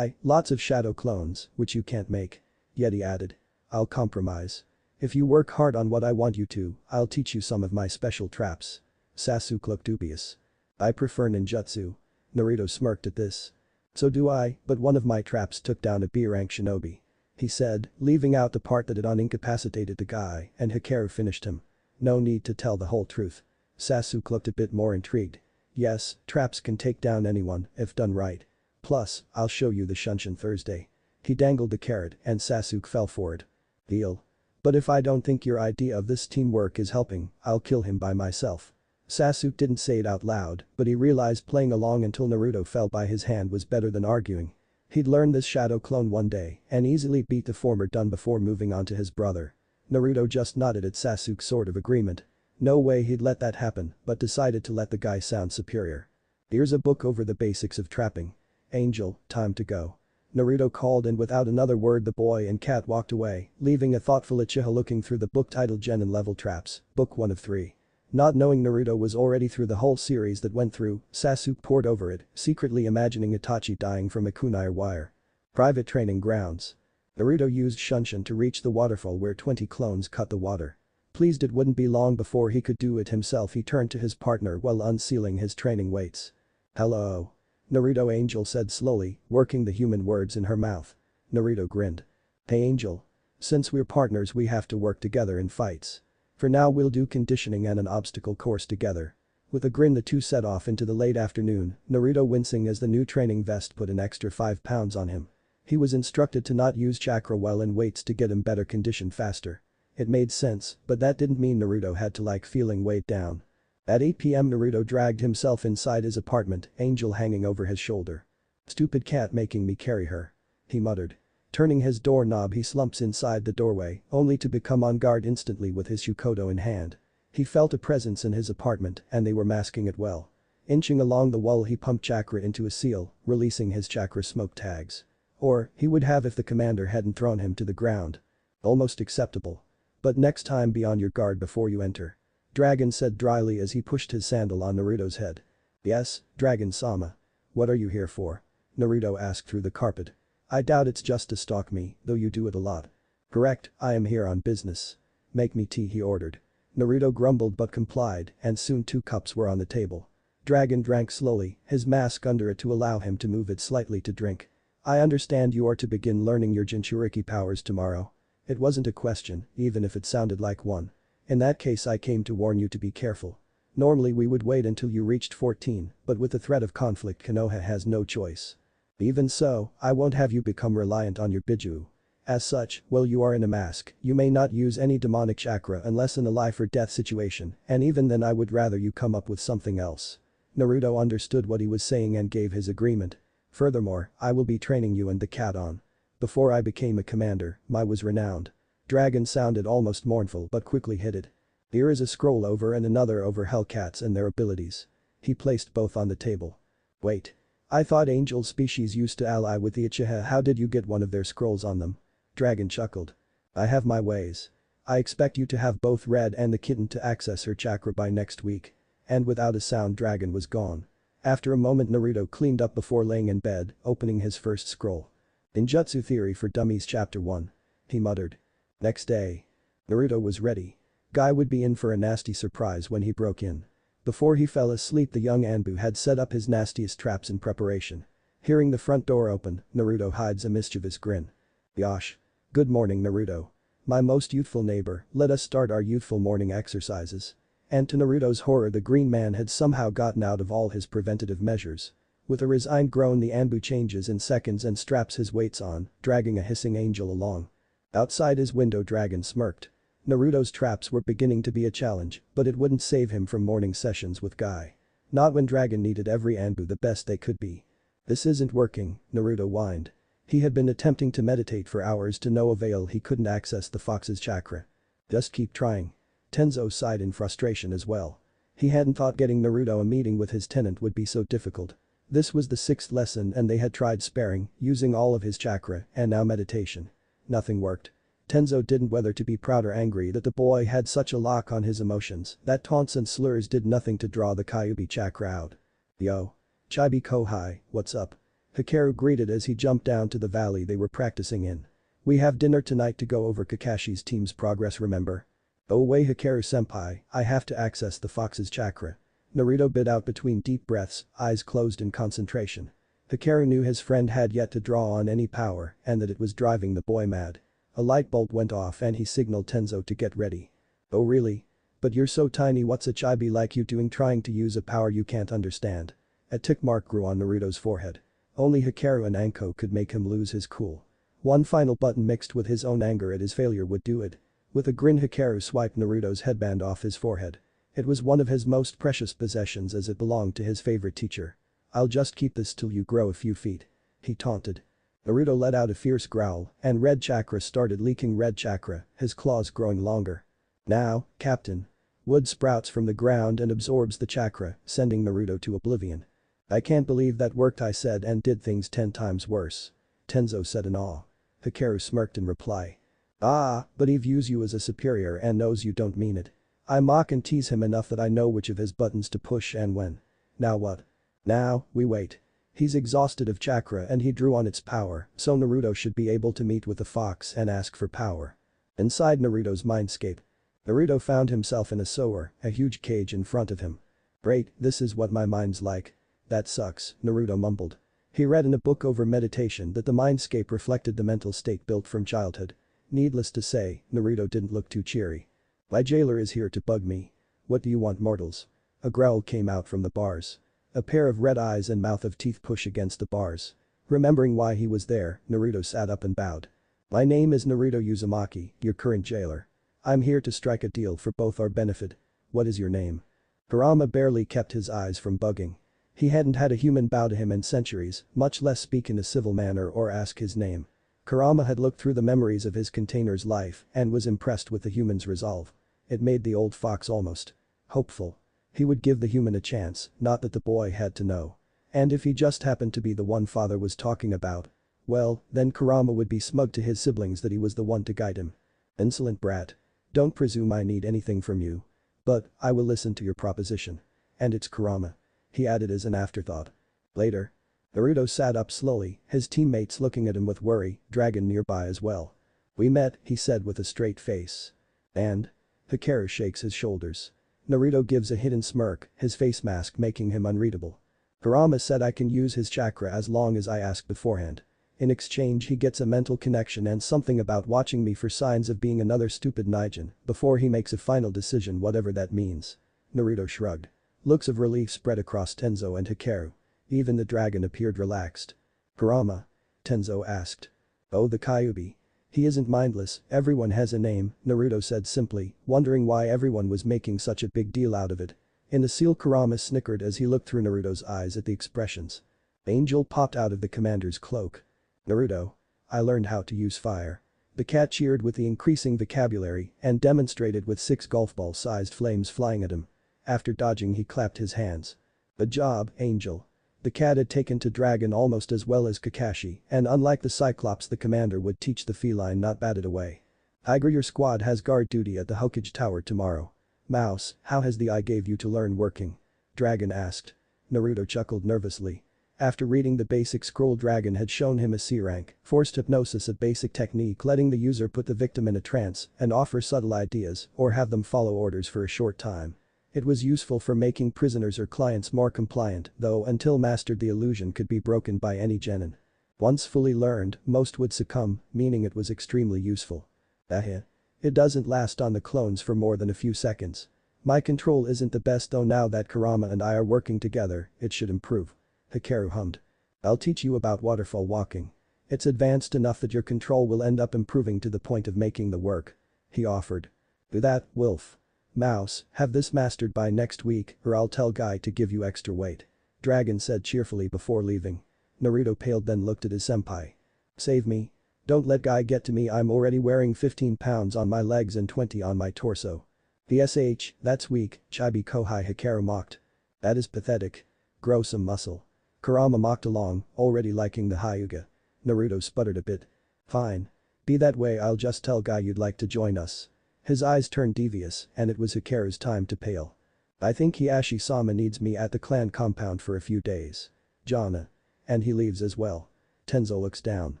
Lots of shadow clones, which you can't make. Yet he added. I'll compromise. If you work hard on what I want you to, I'll teach you some of my special traps. Sasuke looked dubious. I prefer ninjutsu. Naruto smirked at this. So do I, but one of my traps took down a B-rank shinobi. He said, leaving out the part that had unincapacitated the guy, and Hikaru finished him. No need to tell the whole truth. Sasuke looked a bit more intrigued. Yes, traps can take down anyone, if done right. Plus, I'll show you the Shunshin Thursday. He dangled the carrot and Sasuke fell for it. Deal. But if I don't think your idea of this teamwork is helping, I'll kill him by myself. Sasuke didn't say it out loud, but he realized playing along until Naruto fell by his hand was better than arguing. He'd learned this shadow clone one day and easily beat the former done before moving on to his brother. Naruto just nodded at Sasuke's sort of agreement. No way he'd let that happen, but decided to let the guy sound superior. Here's a book over the basics of trapping. Angel, time to go. Naruto called and without another word the boy and cat walked away, leaving a thoughtful Uchiha looking through the book titled Genin Level Traps, Book 1 of 3. Not knowing Naruto was already through the whole series that went through, Sasuke pored over it, secretly imagining Itachi dying from a kunai wire. Private training grounds. Naruto used Shunshin to reach the waterfall where 20 clones cut the water. Pleased it wouldn't be long before he could do it himself, he turned to his partner while unsealing his training weights. Hello. Naruto. Angel said slowly, working the human words in her mouth. Naruto grinned. Hey Angel. Since we're partners we have to work together in fights. For now we'll do conditioning and an obstacle course together. With a grin the two set off into the late afternoon, Naruto wincing as the new training vest put an extra 5 pounds on him. He was instructed to not use chakra while in weights to get him better conditioned faster. It made sense, but that didn't mean Naruto had to like feeling weighed down. At 8 p.m. Naruto dragged himself inside his apartment, Angel hanging over his shoulder. Stupid cat making me carry her. He muttered. Turning his doorknob he slumps inside the doorway, only to become on guard instantly with his Shukodo in hand. He felt a presence in his apartment and they were masking it well. Inching along the wall he pumped chakra into a seal, releasing his chakra smoke tags. Or, he would have if the commander hadn't thrown him to the ground. Almost acceptable. But next time be on your guard before you enter. Dragon said dryly as he pushed his sandal on Naruto's head. Yes, Dragon-sama. What are you here for? Naruto asked through the carpet. I doubt it's just to stalk me, though you do it a lot. Correct, I am here on business. Make me tea, he ordered. Naruto grumbled but complied and soon 2 cups were on the table. Dragon drank slowly, his mask under it to allow him to move it slightly to drink. I understand you are to begin learning your Jinchuriki powers tomorrow. It wasn't a question, even if it sounded like one. In that case I came to warn you to be careful. Normally we would wait until you reached 14, but with the threat of conflict Konoha has no choice. Even so, I won't have you become reliant on your biju. As such, while you are in a mask, you may not use any demonic chakra unless in a life or death situation, and even then I would rather you come up with something else. Naruto understood what he was saying and gave his agreement. Furthermore, I will be training you and the cat on. Before I became a commander, I was renowned. Dragon sounded almost mournful but quickly hid it. Here is a scroll over and another over Hellcats and their abilities. He placed both on the table. Wait. I thought angel species used to ally with the Uchiha. How did you get one of their scrolls on them? Dragon chuckled. I have my ways. I expect you to have both Red and the kitten to access her chakra by next week. And without a sound Dragon was gone. After a moment Naruto cleaned up before laying in bed, opening his first scroll. Ninjutsu Theory for Dummies Chapter 1. He muttered. Next day. Naruto was ready. Guy would be in for a nasty surprise when he broke in. Before he fell asleep the young Anbu had set up his nastiest traps in preparation. Hearing the front door open, Naruto hides a mischievous grin. Yosh. Good morning Naruto. My most youthful neighbor, let us start our youthful morning exercises. And to Naruto's horror the green man had somehow gotten out of all his preventative measures. With a resigned groan the Anbu changes in seconds and straps his weights on, dragging a hissing angel along. Outside his window Dragon smirked. Naruto's traps were beginning to be a challenge, but it wouldn't save him from morning sessions with Guy. Not when Dragon needed every Anbu the best they could be. This isn't working, Naruto whined. He had been attempting to meditate for hours to no avail. He couldn't access the fox's chakra. Just keep trying. Tenzo sighed in frustration as well. He hadn't thought getting Naruto a meeting with his tenant would be so difficult. This was the 6th lesson and they had tried sparring, using all of his chakra, and now meditation. Nothing worked. Tenzo didn't whether to be proud or angry that the boy had such a lock on his emotions that taunts and slurs did nothing to draw the Kyuubi chakra out. Yo. Chibi Kohai, what's up? Hikaru greeted as he jumped down to the valley they were practicing in. We have dinner tonight to go over Kakashi's team's progress, remember? Oh wait Hikaru-senpai, I have to access the fox's chakra. Naruto bit out between deep breaths, eyes closed in concentration. Hikaru knew his friend had yet to draw on any power and that it was driving the boy mad. A light bulb went off and he signaled Tenzo to get ready. Oh really? But you're so tiny, what's a chibi like you doing trying to use a power you can't understand? A tick mark grew on Naruto's forehead. Only Hikaru and Anko could make him lose his cool. One final button mixed with his own anger at his failure would do it. With a grin Hikaru swiped Naruto's headband off his forehead. It was one of his most precious possessions as it belonged to his favorite teacher. I'll just keep this till you grow a few feet. He taunted. Naruto let out a fierce growl and red chakra started leaking red chakra, his claws growing longer. Now, Captain. Wood sprouts from the ground and absorbs the chakra, sending Naruto to oblivion. I can't believe that worked, I said, and did things 10 times worse. Tenzo said in awe. Hikaru smirked in reply. Ah, but he views you as a superior and knows you don't mean it. I mock and tease him enough that I know which of his buttons to push and when. Now what? Now, we wait. He's exhausted of chakra and he drew on its power, so Naruto should be able to meet with the fox and ask for power. Inside Naruto's mindscape. Naruto found himself in a sewer, a huge cage in front of him. Great, this is what my mind's like. That sucks, Naruto mumbled. He read in a book over meditation that the mindscape reflected the mental state built from childhood. Needless to say, Naruto didn't look too cheery. My jailer is here to bug me. What do you want, mortals? A growl came out from the bars. A pair of red eyes and mouth of teeth push against the bars. Remembering why he was there, Naruto sat up and bowed. My name is Naruto Uzumaki, your current jailer. I'm here to strike a deal for both our benefit. What is your name? Kurama barely kept his eyes from bugging. He hadn't had a human bow to him in centuries, much less speak in a civil manner or ask his name. Kurama had looked through the memories of his container's life and was impressed with the human's resolve. It made the old fox almost hopeful. He would give the human a chance, not that the boy had to know. And if he just happened to be the one father was talking about, well, then Kurama would be smug to his siblings that he was the one to guide him. Insolent brat. Don't presume I need anything from you. But, I will listen to your proposition. And it's Kurama. He added as an afterthought. Later. Naruto sat up slowly, his teammates looking at him with worry, Dragon nearby as well. We met, he said with a straight face. And? Hikaru shakes his shoulders. Naruto gives a hidden smirk, his face mask making him unreadable. Kurama said I can use his chakra as long as I ask beforehand. In exchange he gets a mental connection and something about watching me for signs of being another stupid Nijin before he makes a final decision, whatever that means. Naruto shrugged. Looks of relief spread across Tenzo and Hikaru. Even the dragon appeared relaxed. Kurama? Tenzo asked. Oh, the Kyuubi. He isn't mindless, everyone has a name, Naruto said simply, wondering why everyone was making such a big deal out of it. In the seal, Kurama snickered as he looked through Naruto's eyes at the expressions. Angel popped out of the commander's cloak. Naruto. I learned how to use fire. The cat cheered with the increasing vocabulary and demonstrated with 6 golf ball-sized flames flying at him. After dodging, he clapped his hands. Good job, Angel. The cat had taken to Dragon almost as well as Kakashi, and unlike the Cyclops, the commander would teach the feline, not bat it away. Tiger, your squad has guard duty at the Hokage Tower tomorrow. Mouse, how has the I gave you to learn working? Dragon asked. Naruto chuckled nervously. After reading the basic scroll, Dragon had shown him a C rank, forced hypnosis, a basic technique letting the user put the victim in a trance and offer subtle ideas or have them follow orders for a short time. It was useful for making prisoners or clients more compliant, though until mastered the illusion could be broken by any genin. Once fully learned, most would succumb, meaning it was extremely useful. It doesn't last on the clones for more than a few seconds. My control isn't the best, though now that Kurama and I are working together, it should improve. Hikaru hummed. I'll teach you about waterfall walking. It's advanced enough that your control will end up improving to the point of making the work. He offered. Do that, Wolf. Mouse, have this mastered by next week or I'll tell Guy to give you extra weight. Dragon said cheerfully before leaving. Naruto paled, then looked at his senpai. Save me. Don't let Guy get to me, I'm already wearing 15 pounds on my legs and 20 on my torso. Bsh, that's weak, Chibi Kohai, Hikaru mocked. That is pathetic. Grow some muscle. Kurama mocked along, already liking the Hyuga. Naruto sputtered a bit. Fine. Be that way, I'll just tell Guy you'd like to join us. His eyes turned devious and it was Hikaru's time to pale. I think Hiashi-sama needs me at the clan compound for a few days. Jana. And he leaves as well. Tenzo looks down.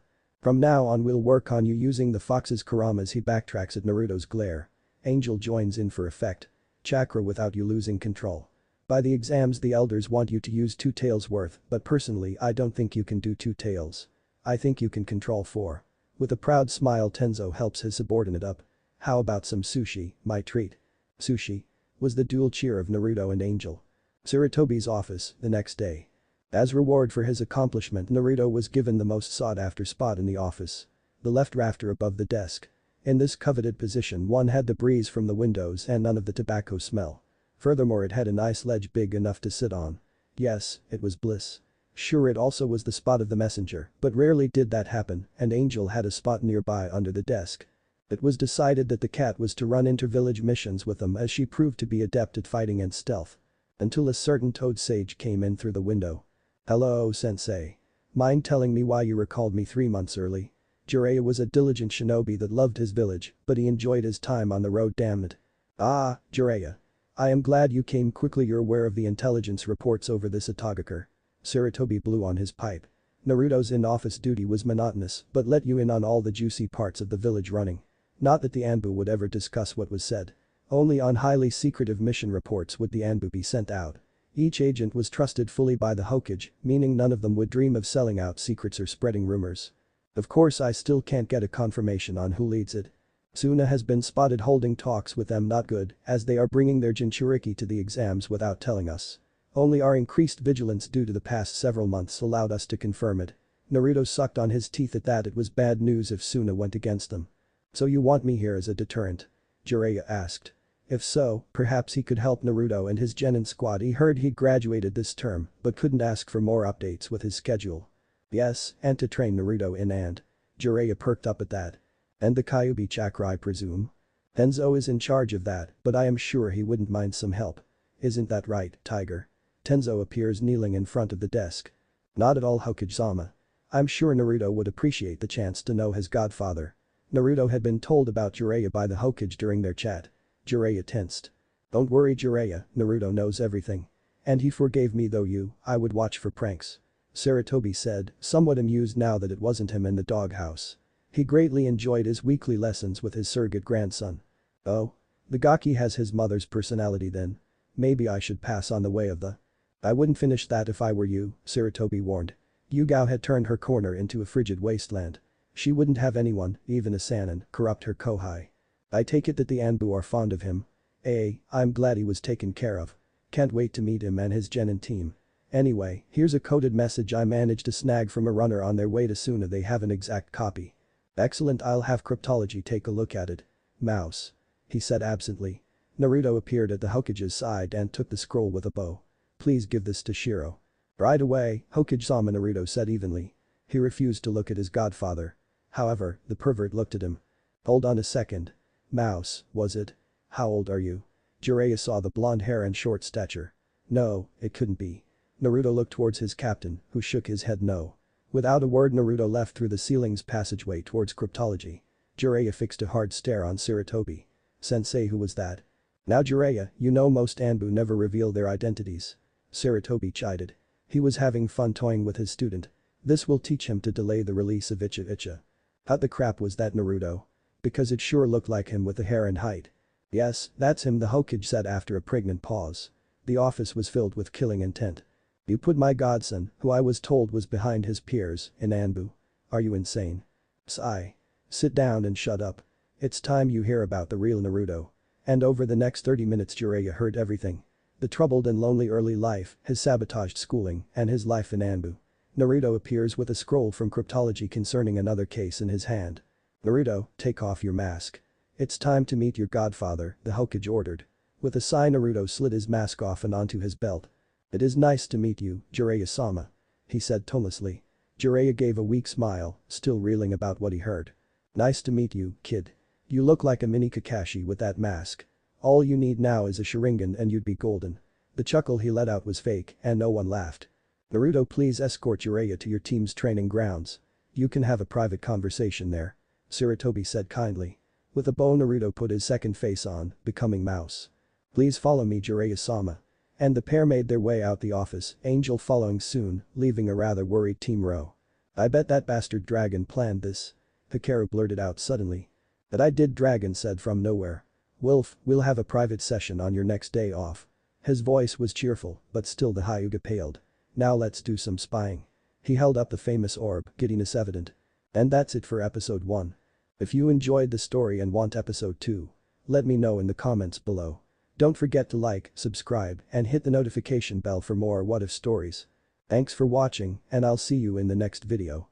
From now on we'll work on you using the foxes. Kurama as he backtracks at Naruto's glare. Angel joins in for effect. Chakra without you losing control. By the exams the elders want you to use 2 tails worth, but personally I don't think you can do 2 tails. I think you can control 4. With a proud smile Tenzo helps his subordinate up. How about some sushi, my treat? Sushi? Was the dual cheer of Naruto and Angel. Sarutobi's office, the next day. As reward for his accomplishment, Naruto was given the most sought-after spot in the office. The left rafter above the desk. In this coveted position one had the breeze from the windows and none of the tobacco smell. Furthermore, it had a nice ledge big enough to sit on. Yes, it was bliss. Sure, it also was the spot of the messenger, but rarely did that happen, and Angel had a spot nearby under the desk. It was decided that the cat was to run inter-village missions with them as she proved to be adept at fighting and stealth. Until a certain Toad Sage came in through the window. Hello, sensei. Mind telling me why you recalled me 3 months early? Jiraiya was a diligent shinobi that loved his village, but he enjoyed his time on the road, damn it. Ah, Jiraiya. I am glad you came quickly, you're aware of the intelligence reports over this Atagaker. Sarutobi blew on his pipe. Naruto's in-office duty was monotonous, but let you in on all the juicy parts of the village running. Not that the Anbu would ever discuss what was said. Only on highly secretive mission reports would the Anbu be sent out. Each agent was trusted fully by the Hokage, meaning none of them would dream of selling out secrets or spreading rumors. Of course, I still can't get a confirmation on who leads it. Suna has been spotted holding talks with them, not good, as they are bringing their Jinchuriki to the exams without telling us. Only our increased vigilance due to the past several months allowed us to confirm it. Naruto sucked on his teeth at that. It was bad news if Suna went against them. So you want me here as a deterrent? Jiraiya asked. If so, perhaps he could help Naruto and his genin squad. He heard he graduated this term, but couldn't ask for more updates with his schedule. Yes, and to train Naruto in and. Jiraiya perked up at that. And the Kyuubi chakra, I presume? Tenzo is in charge of that, but I am sure he wouldn't mind some help. Isn't that right, Tiger? Tenzo appears kneeling in front of the desk. Not at all, Hokage-sama. I'm sure Naruto would appreciate the chance to know his godfather. Naruto had been told about Jiraiya by the Hokage during their chat. Jiraiya tensed. Don't worry, Jiraiya, Naruto knows everything. And he forgave me, though I would watch for pranks. Sarutobi said, somewhat amused now that it wasn't him in the doghouse. He greatly enjoyed his weekly lessons with his surrogate grandson. Oh? The Gaki has his mother's personality then. Maybe I should pass on the way of the. I wouldn't finish that if I were you, Sarutobi warned. Yugao had turned her corner into a frigid wasteland. She wouldn't have anyone, even a Sannin, corrupt her Kohai. I take it that the Anbu are fond of him. I'm glad he was taken care of. Can't wait to meet him and his genin team. Anyway, here's a coded message I managed to snag from a runner on their way to Suna. They have an exact copy. Excellent, I'll have cryptology take a look at it. Mouse. He said absently. Naruto appeared at the Hokage's side and took the scroll with a bow. Please give this to Shiro. Right away, Hokage-sama, Naruto said evenly. He refused to look at his godfather. However, the pervert looked at him. Hold on a second. Mouse, was it? How old are you? Jiraiya saw the blonde hair and short stature. No, it couldn't be. Naruto looked towards his captain, who shook his head no. Without a word, Naruto left through the ceiling's passageway towards cryptology. Jiraiya fixed a hard stare on Sarutobi. Sensei, who was that? Now Jiraiya, you know most Anbu never reveal their identities. Sarutobi chided. He was having fun toying with his student. This will teach him to delay the release of Icha Icha. How the crap was that, Naruto? Because it sure looked like him with the hair and height. Yes, that's him, the Hokage said after a pregnant pause. The office was filled with killing intent. You put my godson, who I was told was behind his peers, in Anbu. Are you insane? Sigh. Sit down and shut up. It's time you hear about the real Naruto. And over the next 30 minutes Jiraiya heard everything. The troubled and lonely early life, his sabotaged schooling, and his life in Anbu. Naruto appears with a scroll from cryptology concerning another case in his hand. Naruto, take off your mask. It's time to meet your godfather, the Hokage ordered. With a sigh, Naruto slid his mask off and onto his belt. It is nice to meet you, Jiraiya-sama. He said tonelessly. Jiraiya gave a weak smile, still reeling about what he heard. Nice to meet you, kid. You look like a mini Kakashi with that mask. All you need now is a Sharingan and you'd be golden. The chuckle he let out was fake and no one laughed. Naruto, please escort Jiraiya to your team's training grounds. You can have a private conversation there. Sarutobi said kindly. With a bow, Naruto put his second face on, becoming Mouse. Please follow me, Jiraiya-sama. And the pair made their way out the office, Angel following soon, leaving a rather worried Team Ro. I bet that bastard Dragon planned this. Hikaru blurted out suddenly. That I did, Dragon said from nowhere. Wilf, we'll have a private session on your next day off. His voice was cheerful, but still the Hyuga paled. Now let's do some spying. He held up the famous orb, giddiness evident. And that's it for episode 1. If you enjoyed the story and want episode 2, let me know in the comments below. Don't forget to like, subscribe, and hit the notification bell for more what if stories. Thanks for watching, and I'll see you in the next video.